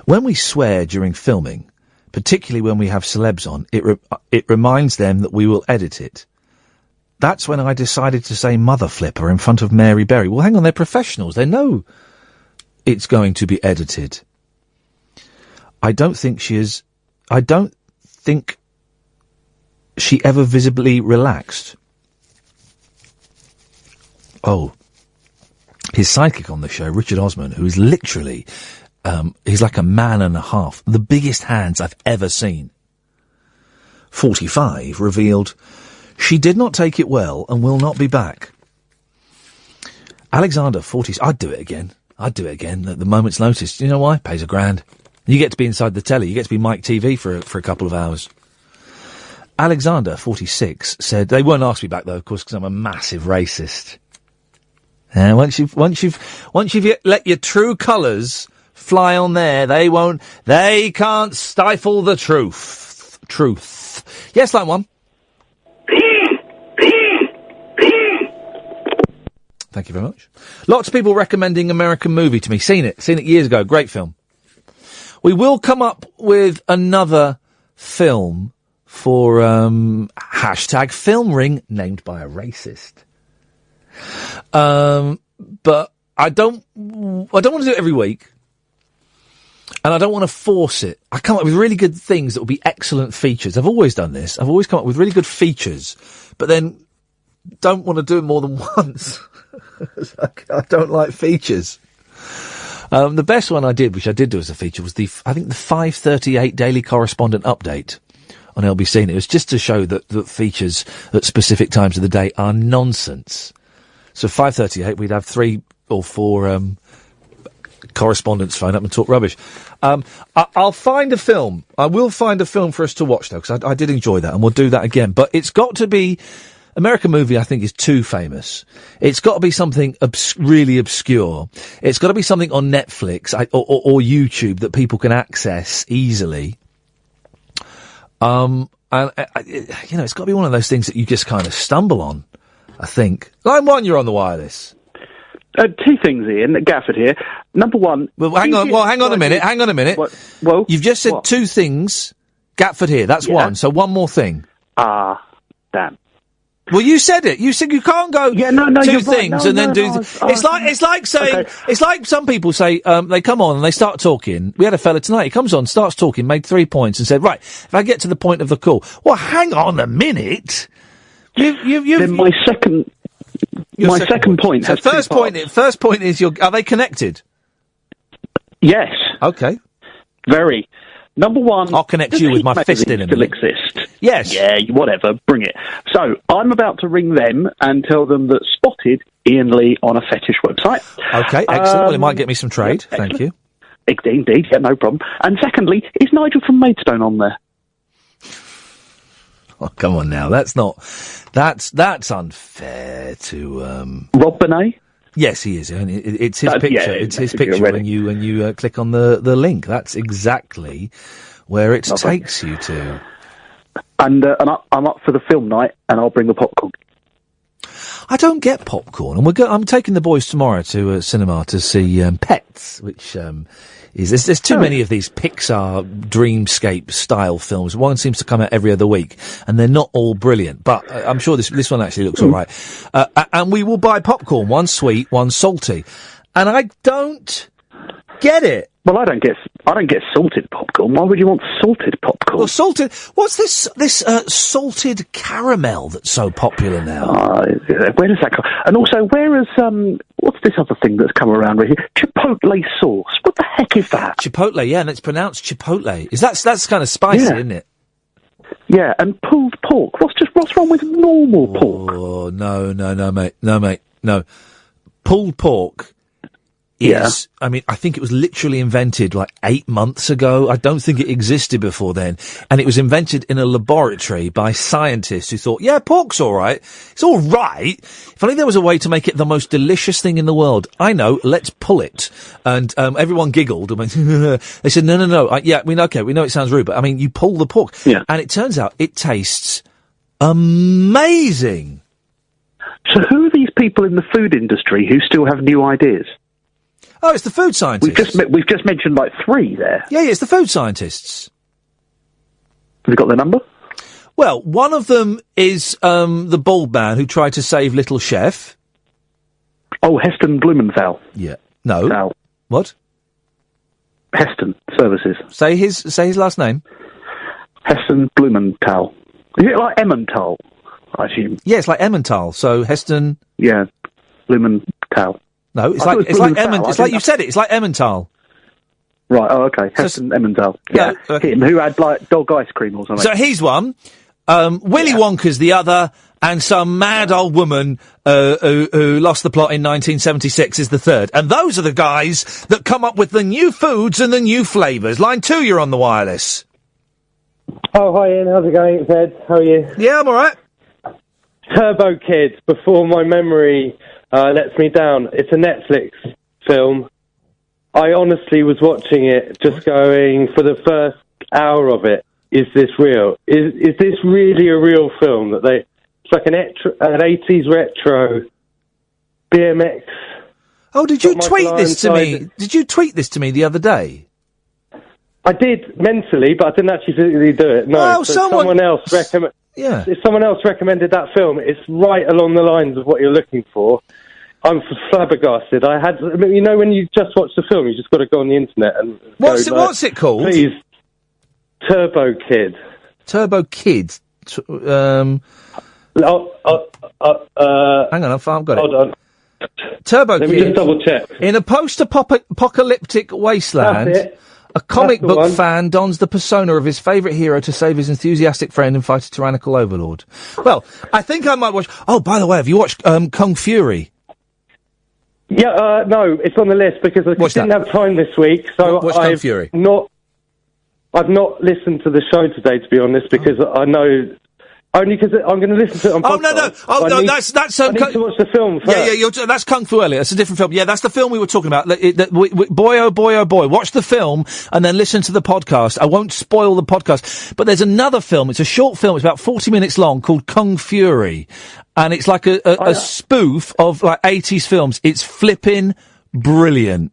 When we swear during filming, particularly when we have celebs on, it reminds them that we will edit it. That's when I decided to say mother flipper in front of Mary Berry. Well, hang on, they're professionals. They know it's going to be edited. I don't think she ever visibly relaxed. Oh, his sidekick on the show, Richard Osman, who is literally, he's like a man and a half, the biggest hands I've ever seen. 45 revealed she did not take it well and will not be back. Alexander, 40, I'd do it again at the moment's notice. You know why? Pays £1,000. You get to be inside the telly. You get to be Mike TV for a couple of hours. Alexander, 46, said, they won't ask me back though, of course, because I'm a massive racist. And once you've let your true colours fly on there, they can't stifle the truth. Yes, line one. Thank you very much. Lots of people recommending American Movie to me. Seen it years ago. Great film. We will come up with another film for, hashtag Film Ring, named by a racist. But I don't want to do it every week, and I don't want to force it. I come up with really good things that will be excellent features. I've always done this. I've always come up with really good features, but then don't want to do it more than once. I don't like features. The best one I did, which I did do as a feature, was the 5:38 Daily Correspondent update on LBC. And it was just to show that features at specific times of the day are nonsense. So 5:38, we'd have 3 or 4 correspondents phone up and talk rubbish. I'll find a film. I will find a film for us to watch, though, because I did enjoy that, and we'll do that again. But it's got to be... American Movie, I think, is too famous. It's got to be something really obscure. It's got to be something on Netflix or YouTube that people can access easily. And it's got to be one of those things that you just kind of stumble on, I think. Line one, you're on the wireless. 2 things, Ian. Gafford here. Number one... Well, hang on a minute. Well, you've just said 2 things. Gafford here, that's one. So one more thing. Damn. Well, you said it. You said you can't go 2 things and then do... It's like saying... Okay. It's like some people say, they come on and they start talking. We had a fella tonight, he comes on, starts talking, made 3 points and said, right, if I get to the point of the call... Well, hang on a minute. Then my second point has first point is are they connected? Yes. Okay. Very. Number one... I'll connect you with my fist in a minute. Still exist? Yes. Yeah, whatever, bring it. So So I'm about to ring them and tell them that spotted Iain Lee on a fetish website. Okay, excellent. Well, it might get me some trade. Yeah, thank you. Indeed, yeah, no problem. And secondly, is Nigel from Maidstone on there? Oh, come on now. That's unfair to... Rob Bonet? Yes, he is. And it's his picture. Yeah, it's his picture when you click on the link. That's exactly where it takes you to. And I'm up for the film night, and I'll bring the popcorn. I don't get popcorn, and I'm taking the boys tomorrow to a cinema to see Pets, which there's too many of these Pixar dreamscape style films. One seems to come out every other week, and they're not all brilliant. But I'm sure this one actually looks all right. And we will buy popcorn, one sweet, one salty, and I don't get it. Well, I don't get salted popcorn. Why would you want salted popcorn? Well, salted. What's this salted caramel that's so popular now? Where does that come? And also, where is what's this other thing that's come around right here? Chipotle sauce. What the heck is that? Chipotle, yeah, and it's pronounced chipotle. That's kind of spicy, isn't it? Yeah, and pulled pork. What's wrong with normal pork? Oh no, mate, no. Pulled pork. Is, I mean, I think it was literally invented like 8 months ago. I don't think it existed before then. And it was invented in a laboratory by scientists who thought, yeah, pork's all right. It's all right. If only there was a way to make it the most delicious thing in the world. I know, let's pull it. And everyone giggled. I mean, they said, no. We know it sounds rude, but I mean, you pull the pork. Yeah. And it turns out it tastes amazing. So who are these people in the food industry who still have new ideas? Oh, it's the food scientists. We've just mentioned like 3 there. Yeah, it's the food scientists. Have you got their number? Well, one of them is the bald man who tried to save Little Chef. Oh, Heston Blumenthal. Yeah. No. Thal. What? Heston Services. Say his last name. Heston Blumenthal. Is it like Emmental, I assume? Yeah, it's like Emmental. So Heston. Yeah, Blumenthal. No, it's like Emmental. It's like you said it. It's like Emmental. Right. Oh, okay. Heston Emmental. Yeah. No, okay. Him, who had like dog ice cream or something. So he's one. Willy Wonka's the other, and some mad old woman who lost the plot in 1976 is the third. And those are the guys that come up with the new foods and the new flavours. Line 2, you're on the wireless. Oh, hi Ian, how's it going? It's Ed, how are you? Yeah, I'm alright. Turbo Kid, Before My Memory Lets Me Down. It's a Netflix film. I honestly was watching it, just going, for the first hour of it, is this real? Is this really a real film? It's like an 80s retro BMX. Oh, did you tweet this to me? Did you tweet this to me the other day? I did mentally, but I didn't actually physically do it. No, oh, someone else recommended. Yeah, if someone else recommended that film, it's right along the lines of what you're looking for. I'm flabbergasted. You know, when you just watch the film, you just got to go on the internet and. What's it called? Please, Turbo Kid. Turbo Kid. Hang on, I've got it. Hold on. Turbo Let Kid. me just double check. In a post-apocalyptic wasteland. That's it. A comic book fan dons the persona of his favourite hero to save his enthusiastic friend and fight a tyrannical overlord. Well, I think I might watch... Oh, by the way, have you watched Kung Fury? Yeah, no, it's on the list because I didn't have time this week, so Kung Fury? I've not listened to the show today, to be honest, because I know... Only because I'm going to listen to it on podcast. No, that's... I need to watch the film first. Yeah, that's Kung Fu Elliot. It's a different film. Yeah, that's the film we were talking about. Boy, oh boy. Watch the film and then listen to the podcast. I won't spoil the podcast. But there's another film. It's a short film. It's about 40 minutes long called Kung Fury. And it's like a spoof of like 80s films. It's flipping brilliant.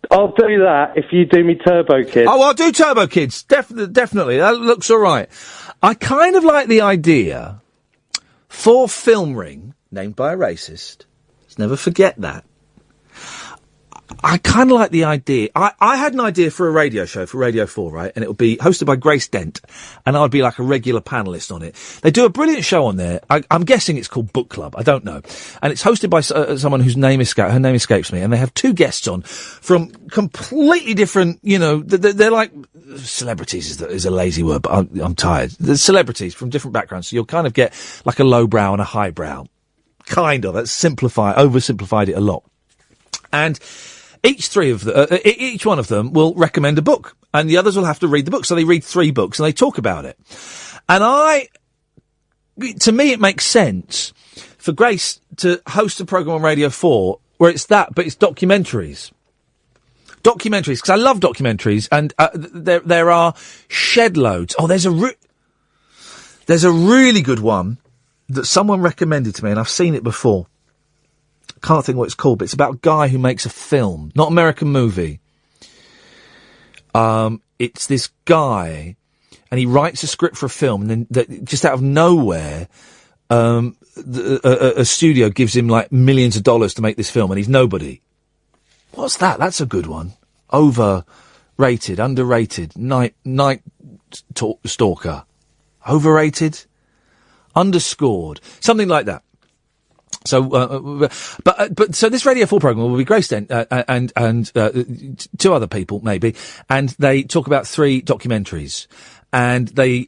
I'll do that if you do me Turbo Kids. Oh, I'll do Turbo Kids. Definitely. That looks all right. I kind of like the idea for Film Ring, named by a racist. Let's never forget that. I kind of like the idea. I had an idea for a radio show for Radio 4, right? And it would be hosted by Grace Dent, and I'd be like a regular panellist on it. They do a brilliant show on there. I'm guessing it's called Book Club. I don't know. And it's hosted by someone whose name escapes me, and they have two guests on from completely different, they're like celebrities is a lazy word, but I'm tired. They're celebrities from different backgrounds, so you'll kind of get like a lowbrow and a highbrow. Kind of. That's oversimplified it a lot. And each one of them will recommend a book, and the others will have to read the book. So they read 3 books and they talk about it. And to me, it makes sense for Grace to host a program on Radio 4 where it's that, but it's documentaries. Because I love documentaries, and there are shed loads. Oh, there's a really good one that someone recommended to me, and I've seen it before. I can't think what it's called, but it's about a guy who makes a film, not American movie. It's this guy, and he writes a script for a film, and then just out of nowhere, a studio gives him like millions of dollars to make this film, and he's nobody. What's that? That's a good one. Overrated, underrated, night stalker. Overrated? Underscored. Something like that. So, so this Radio 4 program will be Grace Dent, and 2 other people, maybe, and they talk about 3 documentaries. And they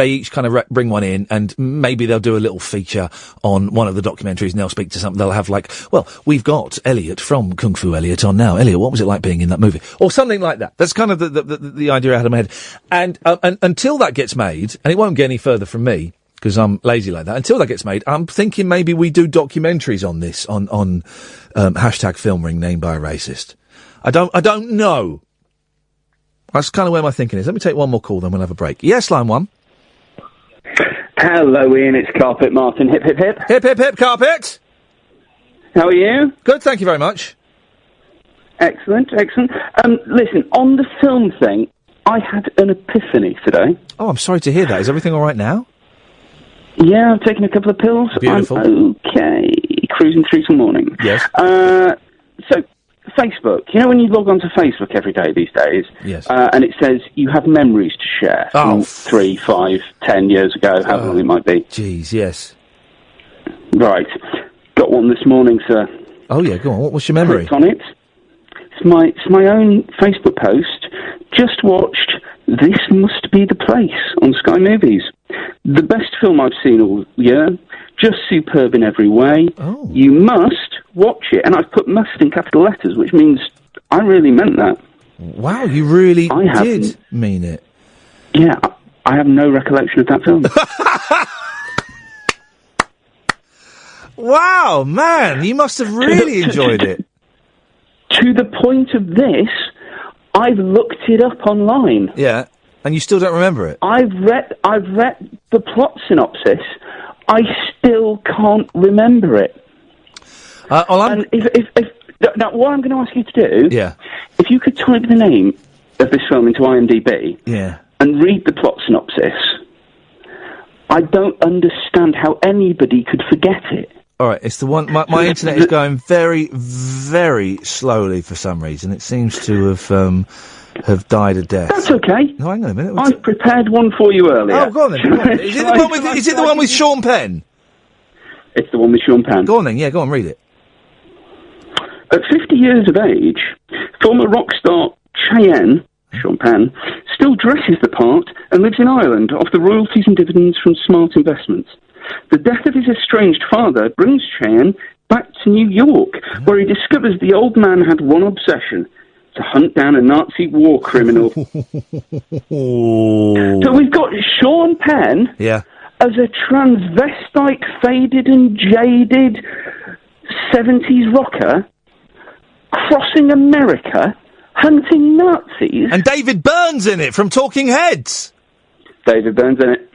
each kind of bring one in, and maybe they'll do a little feature on one of the documentaries, and they'll speak to something. They'll have like, well, we've got Elliot from Kung Fu Elliot on now. Elliot, what was it like being in that movie? Or something like that. That's kind of the idea I had in my head. And until that gets made, and it won't get any further from me, because I'm lazy like that. Until that gets made, I'm thinking maybe we do documentaries on this, on hashtag film ring named by a racist. I don't know. That's kind of where my thinking is. Let me take one more call, then we'll have a break. Yes, line 1. Hello, Ian. It's Carpet Martin. Hip, hip, hip. Hip, hip, hip, Carpet. How are you? Good, thank you very much. Excellent, excellent. Listen, on the film thing, I had an epiphany today. Oh, I'm sorry to hear that. Is everything all right now? Yeah, I've taken a couple of pills. Beautiful. I'm okay. Cruising through till morning. Yes. So, Facebook. You know when you log onto Facebook every day these days? Yes. And it says you have memories to share from 3, 5, 10 years ago, however long it might be. Jeez, yes. Right. Got one this morning, sir. Oh, yeah, go on. What's your memory? Clicked on it. It's my own Facebook post. Just watched This Must Be the Place on Sky Movies. The best film I've seen all year. Just superb in every way. Oh. You must watch it. And I've put must in capital letters, which means I really meant that. Wow, you really did mean it. Yeah, I have no recollection of that film. Wow, man, you must have really enjoyed it. To the point of this, I've looked it up online. Yeah, and you still don't remember it? I've read the plot synopsis. I still can't remember it. And now, what I'm going to ask you to do, if you could type the name of this film into IMDb and read the plot synopsis, I don't understand how anybody could forget it. All right, it's the one. My internet is going very, very slowly for some reason. It seems to have died a death. That's okay. No, hang on a minute. I've prepared one for you earlier. Oh, go on then. Go on. Is it the one with Sean Penn? It's the one with Sean Penn. Go on then. Yeah, go on. Read it. At 50 years of age, former rock star Cheyenne, Sean Penn, still dresses the part and lives in Ireland off the royalties and dividends from smart investments. The death of his estranged father brings Cheyenne back to New York, where he discovers the old man had one obsession: to hunt down a Nazi war criminal. So we've got Sean Penn as a transvestite, faded and jaded 70s rocker crossing America, hunting Nazis. And David Byrne's in it from Talking Heads. David Byrne's in it.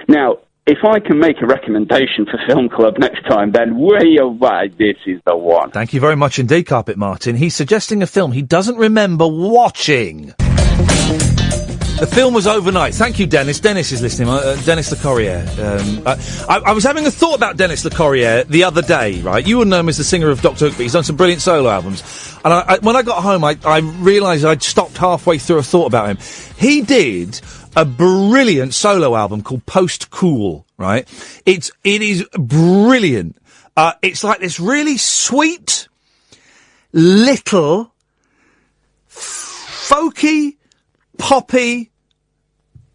Now, if I can make a recommendation for Film Club next time, then this is the one. Thank you very much indeed, Carpet Martin. He's suggesting a film he doesn't remember watching. The film was Overnight. Thank you, Dennis. Dennis is listening. Dennis Le Corriere. I was having a thought about Dennis Le Corriere the other day, right? You would know him as the singer of Dr. Hook, but he's done some brilliant solo albums. And when I got home, I realised I'd stopped halfway through a thought about him. He did a brilliant solo album called Post Cool, right? It is brilliant. It's like this really sweet, little, folky, poppy,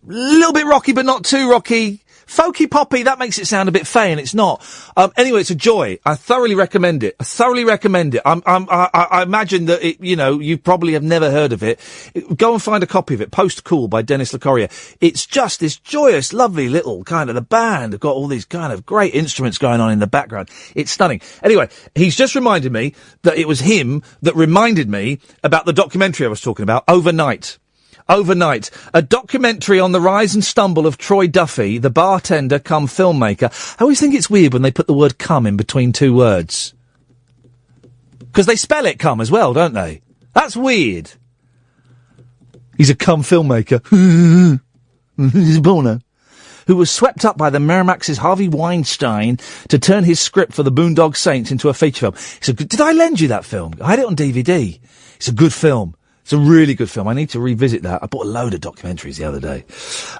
little bit rocky but not too rocky, folky poppy, that makes it sound a bit fey, and it's not. Anyway, it's a joy. I thoroughly recommend it. I imagine that you probably have never heard of it. Go and find a copy of it. Post Cool by Dennis Le Corriere. It's just this joyous, lovely little kind of, the band have got all these kind of great instruments going on in the background. It's stunning. Anyway, he's just reminded me that it was him that reminded me about the documentary I was talking about, Overnight, a documentary on the rise and stumble of Troy Duffy, the bartender come filmmaker. I always think it's weird when they put the word come in between two words. Because they spell it come as well, don't they? That's weird. He's a cum filmmaker. He's a porno. Who was swept up by the Miramax's Harvey Weinstein to turn his script for the Boondock Saints into a feature film. Did I lend you that film? I had it on DVD. It's a good film. It's a really good film. I need to revisit that. I bought a load of documentaries the other day.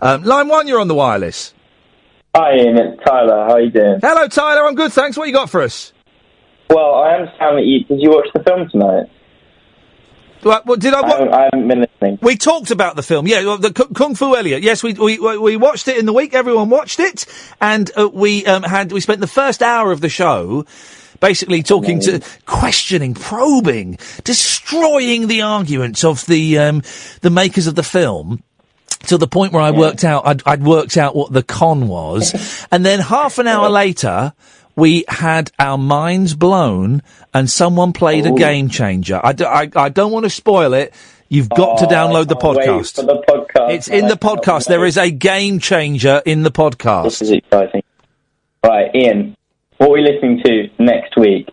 Line 1, you're on the wireless. Hi, Ian. It's Tyler. How are you doing? Hello, Tyler. I'm good, thanks. What you got for us? Well, I understand that did you watch the film tonight? What did I watch? I haven't been listening. We talked about the film, yeah, the Kung Fu Elliot. Yes, we watched it in the week. Everyone watched it, and we spent the first hour of the show basically talking questioning, probing, destroying the arguments of the makers of the film. To the point where I worked out, I'd worked out what the con was, and then half an hour later, we had our minds blown, and someone played a game changer. I don't want to spoil it. You've got to download the podcast. Wait for the podcast. It's in the podcast. There is a game changer in the podcast. This is exciting. Right, Ian, what are we listening to next week?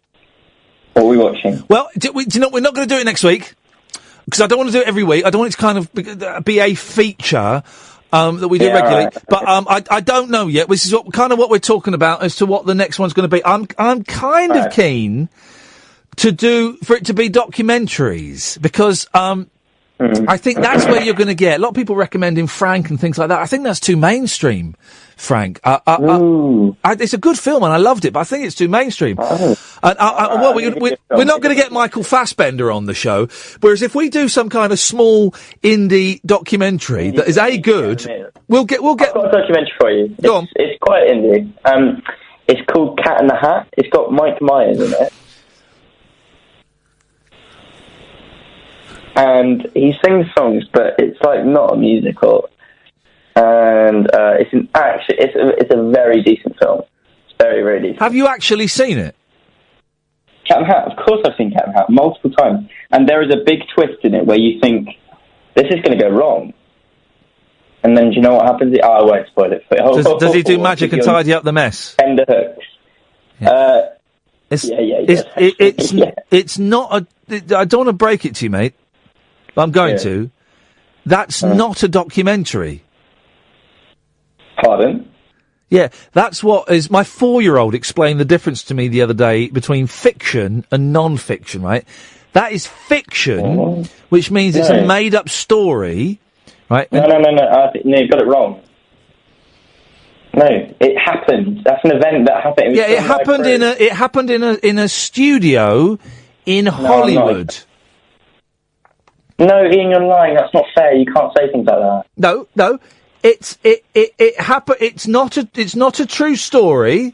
What are we watching? Well, we're not going to do it next week, because I don't want to do it every week. I don't want it to kind of be a feature that we do regularly. Right. But I don't know yet. This is what we're talking about as to what the next one's going to be. I'm kind of keen for it to be documentaries, because I think that's where you're going to get a lot of people recommending Frank and things like that. I think that's too mainstream, Frank. It's a good film and I loved it, but I think it's too mainstream. We're not going to get Michael Fassbender on the show. Whereas if we do some kind of small indie documentary that is good, we'll get. I've got a documentary for you. Go on. It's quite indie. It's called Cat in the Hat. It's got Mike Myers in it. And he sings songs, but it's like not a musical. And it's a very decent film. It's very, very decent. Have you actually seen it? Cat in the Hat. Of course I've seen Cat in the Hat multiple times. And there is a big twist in it where you think, this is going to go wrong. And then do you know what happens? I won't spoil it for you. Does he do magic and tidy up the mess? Tender hooks. Yeah. It's not I don't want to break it to you, mate. I'm going to. That's not a documentary. Pardon? Yeah, that's what is. My 4-year-old explained the difference to me the other day between fiction and non-fiction, right? That is fiction, which means it's a made-up story, right? No, you've got it wrong. No, it happened. That's an event that happened. It happened in a studio in Hollywood. No, Ian, you're lying. That's not fair. You can't say things like that. No. It happened. It's not a true story.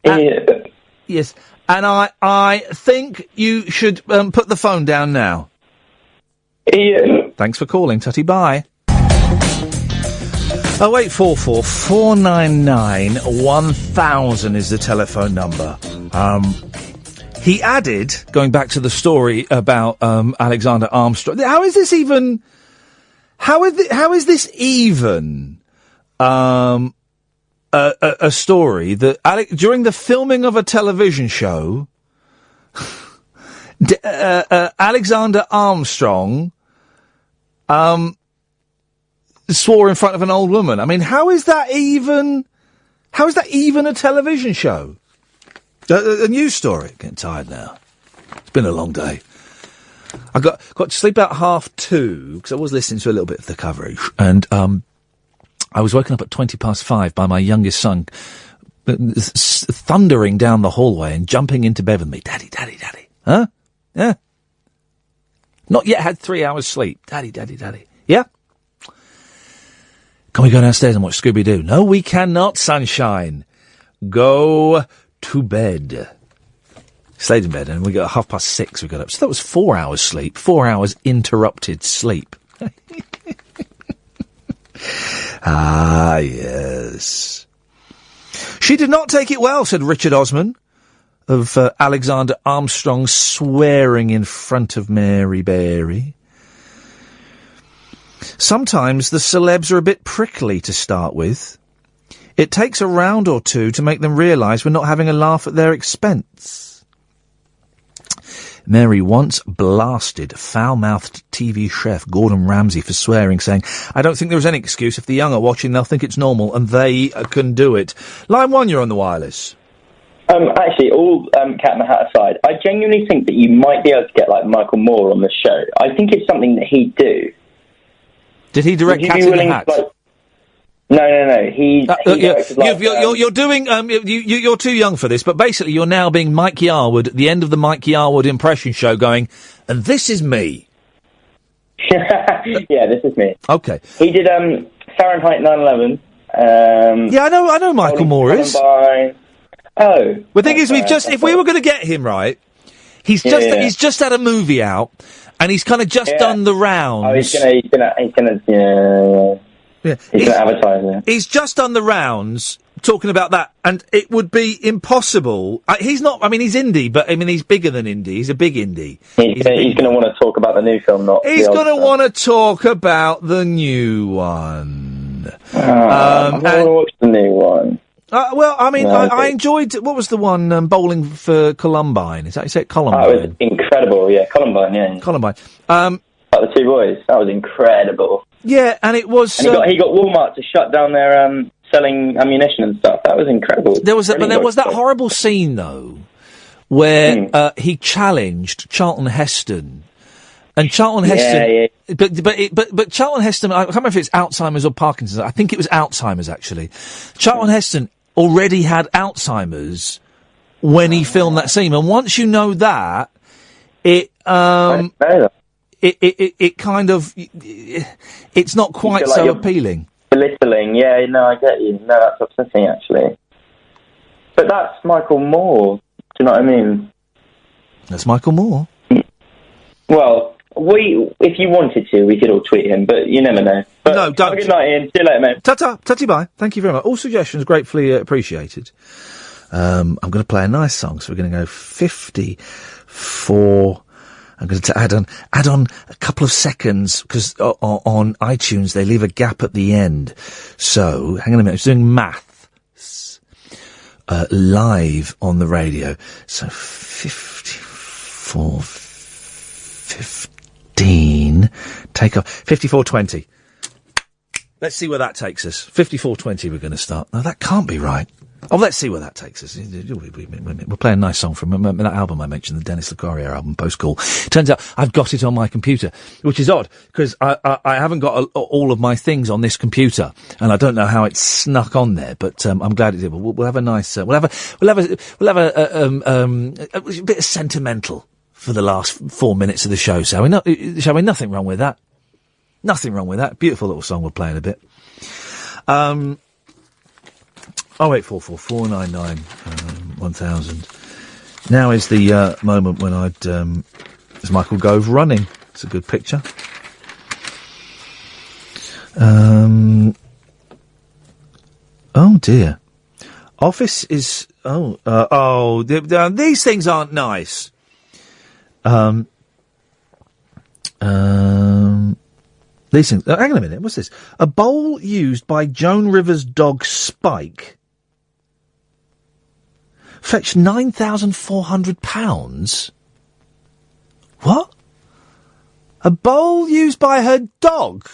Yes, and I think you should put the phone down now. Ian. Thanks for calling, Tutty. Bye. 0844 499 1000 is the telephone number. He added, going back to the story about Alexander Armstrong. How is this even a story that during the filming of a television show, Alexander Armstrong swore in front of an old woman. I mean, how is that even a television show? A news story. Getting tired now. It's been a long day. I got to sleep about 2:30 because I was listening to a little bit of the coverage, and I was woken up at 5:20 by my youngest son thundering down the hallway and jumping into bed with me. Daddy, daddy, daddy. Huh? Yeah. Not yet had 3 hours sleep. Daddy, daddy, daddy. Yeah? Can we go downstairs and watch Scooby-Doo? No, we cannot, sunshine. Go to bed. Stayed in bed, and we got 6:30 we got up. So that was 4 hours sleep. 4 hours interrupted sleep. Ah, yes. She did not take it well, said Richard Osman, of Alexander Armstrong swearing in front of Mary Berry. Sometimes the celebs are a bit prickly to start with. It takes a round or two to make them realise we're not having a laugh at their expense. Mary once blasted foul-mouthed TV chef Gordon Ramsay for swearing, saying, I don't think there is any excuse. If the young are watching, they'll think it's normal, and they can do it. Line 1, you're on the wireless. Actually, all cat in the hat aside, I genuinely think that you might be able to get, like, Michael Moore on the show. I think it's something that he'd do. Did he direct Cat in the Hat? No. You're doing. You're too young for this, but basically, you're now being Mike Yarwood at the end of the Mike Yarwood impression show, going, and this is me. Yeah, this is me. Okay. He did Fahrenheit 9/11. Yeah, I know. Michael Moore is. Oh. The thing is, if we were going to get him right, he's just had a movie out, and he's kind of just done the rounds. Oh, he's gonna. Yeah. He's going to advertise it. He's just done the rounds talking about that, and it would be impossible. He's not. I mean, he's indie, but I mean, he's bigger than indie. He's a big indie. He's going to want to talk about the new film, not. He's going to want to talk about the new one. I want to watch the new one. Well, I mean, I enjoyed. What was the one? Bowling for Columbine. Is that you say Columbine? Oh, it was incredible. Yeah, Columbine. Yeah, Columbine. Like the two boys. That was incredible. Yeah, and it was. And he got Walmart to shut down their selling ammunition and stuff. That was incredible. There was that horrible scene though, where he challenged Charlton Heston, and Charlton Heston. Yeah. But Charlton Heston. I can't remember if it's Alzheimer's or Parkinson's. I think it was Alzheimer's actually. Charlton Heston already had Alzheimer's when he filmed that scene, and once you know that, it kind of, it's not quite like so appealing. Belittling, yeah, no, I get you. No, that's upsetting, actually. But that's Michael Moore, do you know what I mean? That's Michael Moore. Well, if you wanted to, we could all tweet him, but you never know. But no, don't. Have a good night, Ian. See you later, mate. Ta-ta, tatty bye. Thank you very much. All suggestions gratefully appreciated. I'm going to play a nice song, so we're going to go 54... I'm going to add on a couple of seconds, because on iTunes they leave a gap at the end. So, hang on a minute, I was doing maths live on the radio. So, 54, 15, take off, 54.20. Let's see where that takes us. 54.20 we're going to start. No, that can't be right. Oh, let's see where that takes us. We're playing a nice song from that album I mentioned, the Dennis Lecorrier album, Post Call. Turns out I've got it on my computer, which is odd, because I haven't got all of my things on this computer, and I don't know how it snuck on there, but I'm glad it did. We'll have a nice, we'll have a bit of sentimental for the last 4 minutes of the show, shall we? Nothing wrong with that. Nothing wrong with that. Beautiful little song we'll play in a bit. 0844499 1000. Now is the moment when as Michael Gove running. It's a good picture. Oh dear. Office is these things aren't nice. These things. Hang on a minute. What's this? A bowl used by Joan Rivers' dog Spike fetched £9,400. What? A bowl used by her dog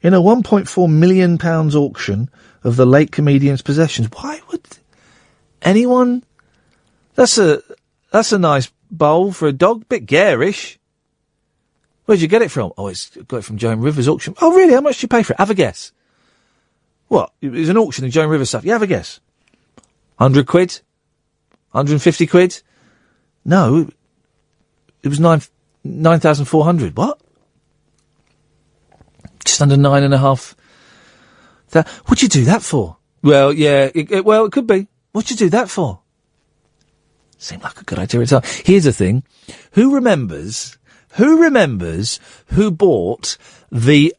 in a £1.4 million auction of the late comedian's possessions. Why would anyone... That's a nice bowl for a dog. Bit garish. Where'd you get it from? Oh, got it from Joan Rivers auction. Oh, really? How much did you pay for it? Have a guess. What? It was an auction of Joan Rivers stuff. Yeah, have a guess. 100 quid? 150 quid? No. It was 9,400. What? Just under 9.5. What'd you do that for? Well, yeah, it could be. What'd you do that for? Seemed like a good idea at the time. Here's the thing. Who remembers who bought the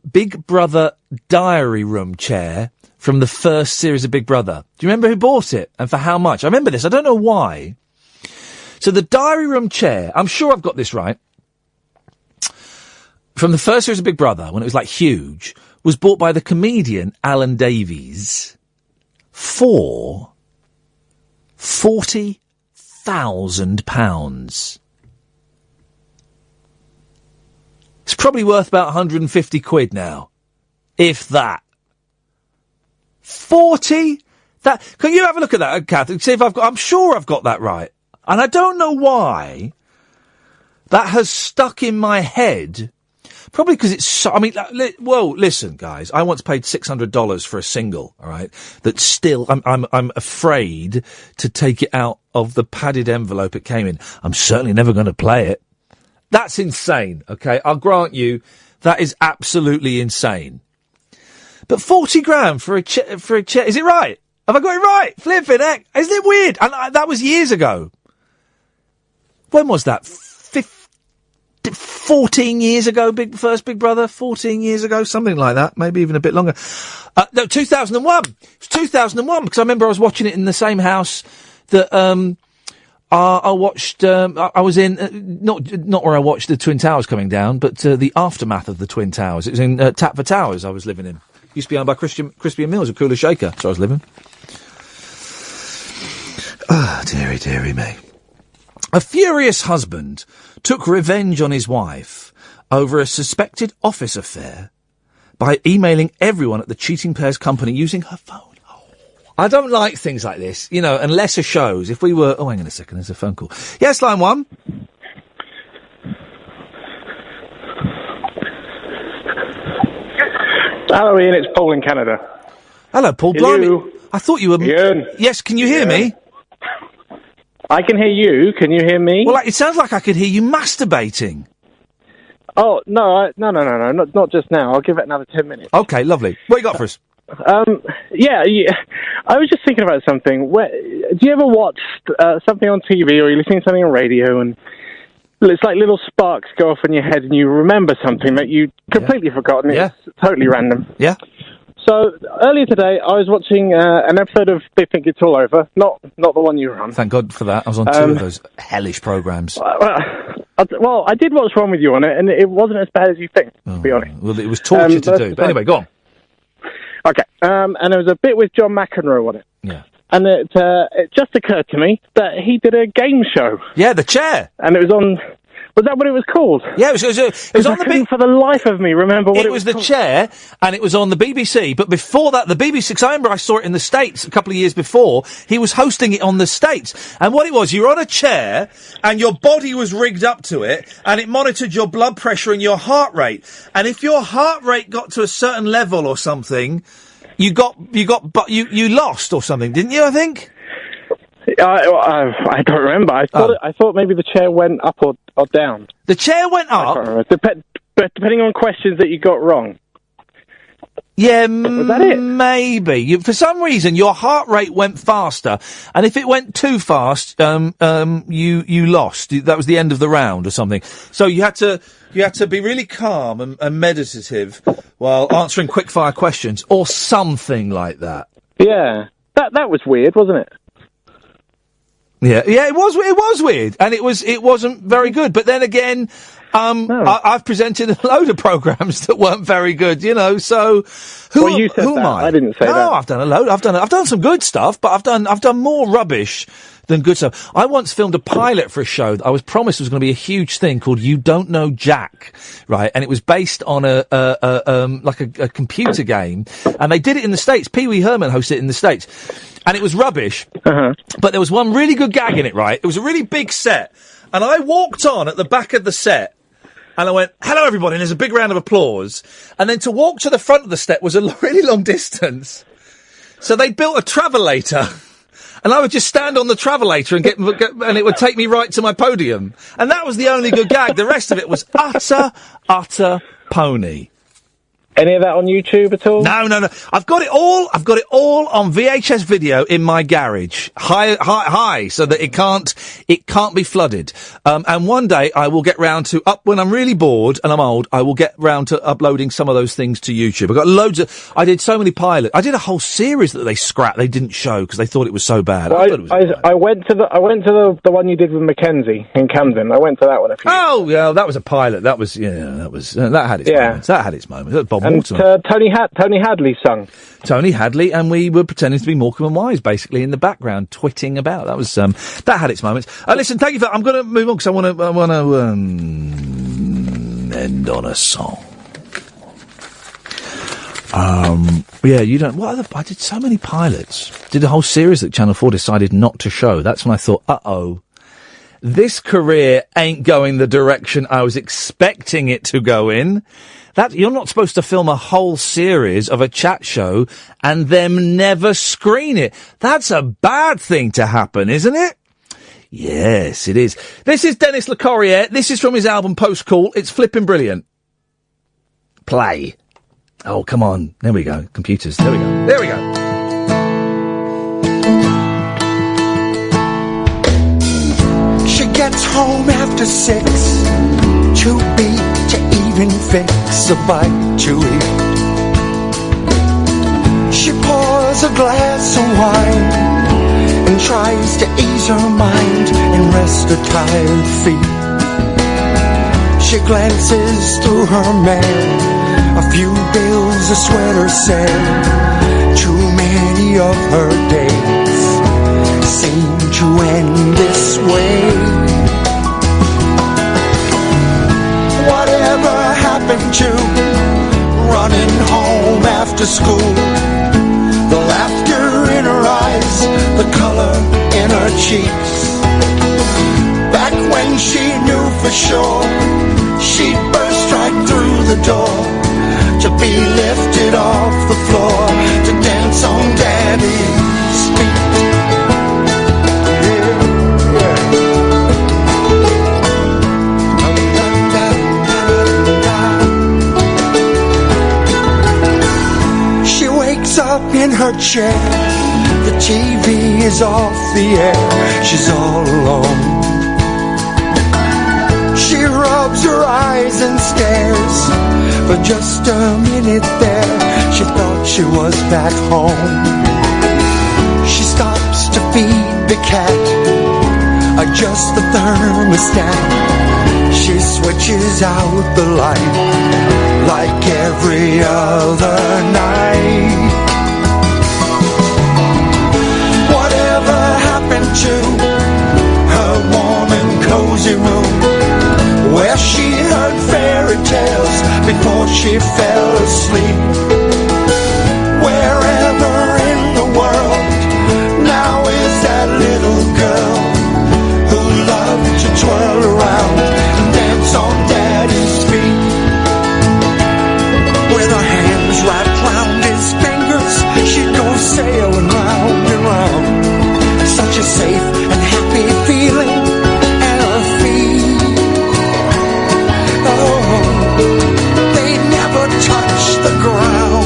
Big Brother diary room chair from the first series of Big Brother? Do you remember who bought it and for how much? I remember this. I don't know why. So the diary room chair, I'm sure I've got this right, from the first series of Big Brother, when it was like huge, was bought by the comedian Alan Davies for £40,000. It's probably worth about 150 quid now. If that. 40? Can you have a look at that, Kath, and see if I'm sure I've got that right. And I don't know why that has stuck in my head. Probably because it's so, listen, guys, I once paid $600 for a single, alright, that still, I'm afraid to take it out of the padded envelope it came in. I'm certainly never going to play it. That's insane, okay? I'll grant you, that is absolutely insane. But 40 grand for a chair, is it right? Have I got it right? Flipping heck. Isn't it weird? And that was years ago. When was that? 14 years ago, first Big Brother? 14 years ago? Something like that. Maybe even a bit longer. No, 2001. It was 2001, because I remember I was watching it in the same house that, I watched, I was in, not where I watched the Twin Towers coming down, but, the aftermath of the Twin Towers. It was in, Tatford Towers I was living in. Used to be owned by Crispy & Mills, a cooler shaker, so I was living. Ah, dearie, dearie me. A furious husband took revenge on his wife over a suspected office affair by emailing everyone at the cheating pair's company using her phone. I don't like things like this, and lesser shows. If we were... Oh, hang on a second, there's a phone call. Yes, line 1. Hello, Ian, it's Paul in Canada. Hello, Paul. Blimey. I thought you were... Ian. Yes, can you hear me? I can hear you. Can you hear me? Well, it sounds like I could hear you masturbating. Oh, no, not just now. I'll give it another 10 minutes. Okay, lovely. What you got for us? Yeah, I was just thinking about something. Do you ever watch something on TV or you're listening to something on radio and it's like little sparks go off in your head and you remember something that you completely forgotten? It's totally random. Yeah. So, earlier today, I was watching an episode of They Think It's All Over, not the one you were on. Thank God for that. I was on 2 of those hellish programmes. Well, I did watch one with you on it, and it wasn't as bad as you think, to be honest. Well, it was torture to do. But anyway, go on. Okay, and there was a bit with John McEnroe on it. Yeah. And it just occurred to me that he did a game show. Yeah, The Chair. And it was on... Was that what it was called? Yeah, it was on the for the life of me remember what it was The called. Chair, and it was on the BBC. But before that, the BBC, because I remember I saw it in the States a couple of years before, he was hosting it on the States. And what it was, you were on a chair, and your body was rigged up to it, and it monitored your blood pressure and your heart rate. And if your heart rate got to a certain level or something, you lost or something, didn't you, I think? I don't remember. I thought maybe the chair went up or down. The chair went up? Depending on questions that you got wrong. Yeah, was that it? Maybe. For some reason, your heart rate went faster, and if it went too fast, you lost. That was the end of the round or something. So you had to be really calm and meditative while answering quick-fire questions or something like that. Yeah, that was weird, wasn't it? Yeah, it was weird, and it wasn't very good. But then again, I've presented a load of programs that weren't very good, so who am I? I didn't say that. No, I've done a load. I've done some good stuff, but I've done more rubbish than good stuff. I once filmed a pilot for a show that I was promised was going to be a huge thing called You Don't Know Jack, right? And it was based on a computer game, and they did it in the States. Pee Wee Herman hosted it in the States, and it was rubbish. But there was one really good gag in it, right? It was a really big set, and I walked on at the back of the set. And I went, hello, everybody, and there's a big round of applause. And then to walk to the front of the step was a really long distance. So they built a travelator. And I would just stand on the travelator and it would take me right to my podium. And that was the only good gag. The rest of it was utter pony. Any of that on YouTube at all? No. I've got it all on VHS video in my garage. High, so that it can't be flooded. And one day I will get round to when I'm really bored and I'm old, I will get round to uploading some of those things to YouTube. I've got I did so many pilots. I did a whole series that they didn't show because they thought it was so bad. Well, I went to the one you did with Mackenzie in Camden. I went to that one a few. Oh, yeah, that was a pilot. That had its moments. That had its moments. That was Bob And Tony Hadley sung. Tony Hadley, and we were pretending to be Morecambe and Wise, basically, in the background, twitting about. That was that had its moments. Listen, thank you for that. I'm going to move on because I want to end on a song. Yeah, you don't. I did so many pilots. Did a whole series that Channel 4 decided not to show. That's when I thought, this career ain't going the direction I was expecting it to go in. You're not supposed to film a whole series of a chat show and them never screen it. That's a bad thing to happen, isn't it? Yes, it is. This is Dennis Le Corriere. This is from his album Post Call. It's flipping brilliant. Play. Oh, come on. There we go. Computers. There we go. She gets home after 6, too beat to even fix a bite to eat. She pours a glass of wine and tries to ease her mind and rest her tired feet. She glances through her mail, a few bills, a sweater sale. Too many of her days seem to end this way. Whatever happened to running home after school? The laughter in her eyes, the color in her cheeks. Back when she knew for sure she'd burst right through the door to be lifted off the floor to dance on Daddy's feet. Up in her chair, the TV is off the air, she's all alone. She rubs her eyes and stares for just a minute there. She thought she was back home. She stops to feed the cat, adjusts the thermostat. She switches out the light like every other night. To her warm and cozy room, where she heard fairy tales before she fell asleep. Wherever in the world now is that little girl who loved to twirl around and dance on Daddy's feet, with her hands wrapped round his fingers. She'd go sailing round and round. Such a safe and happy feeling at her feet. Oh, they never touch the ground.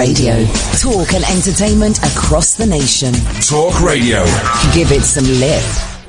Radio. Talk and entertainment across the nation. Talk Radio. Give it some lip.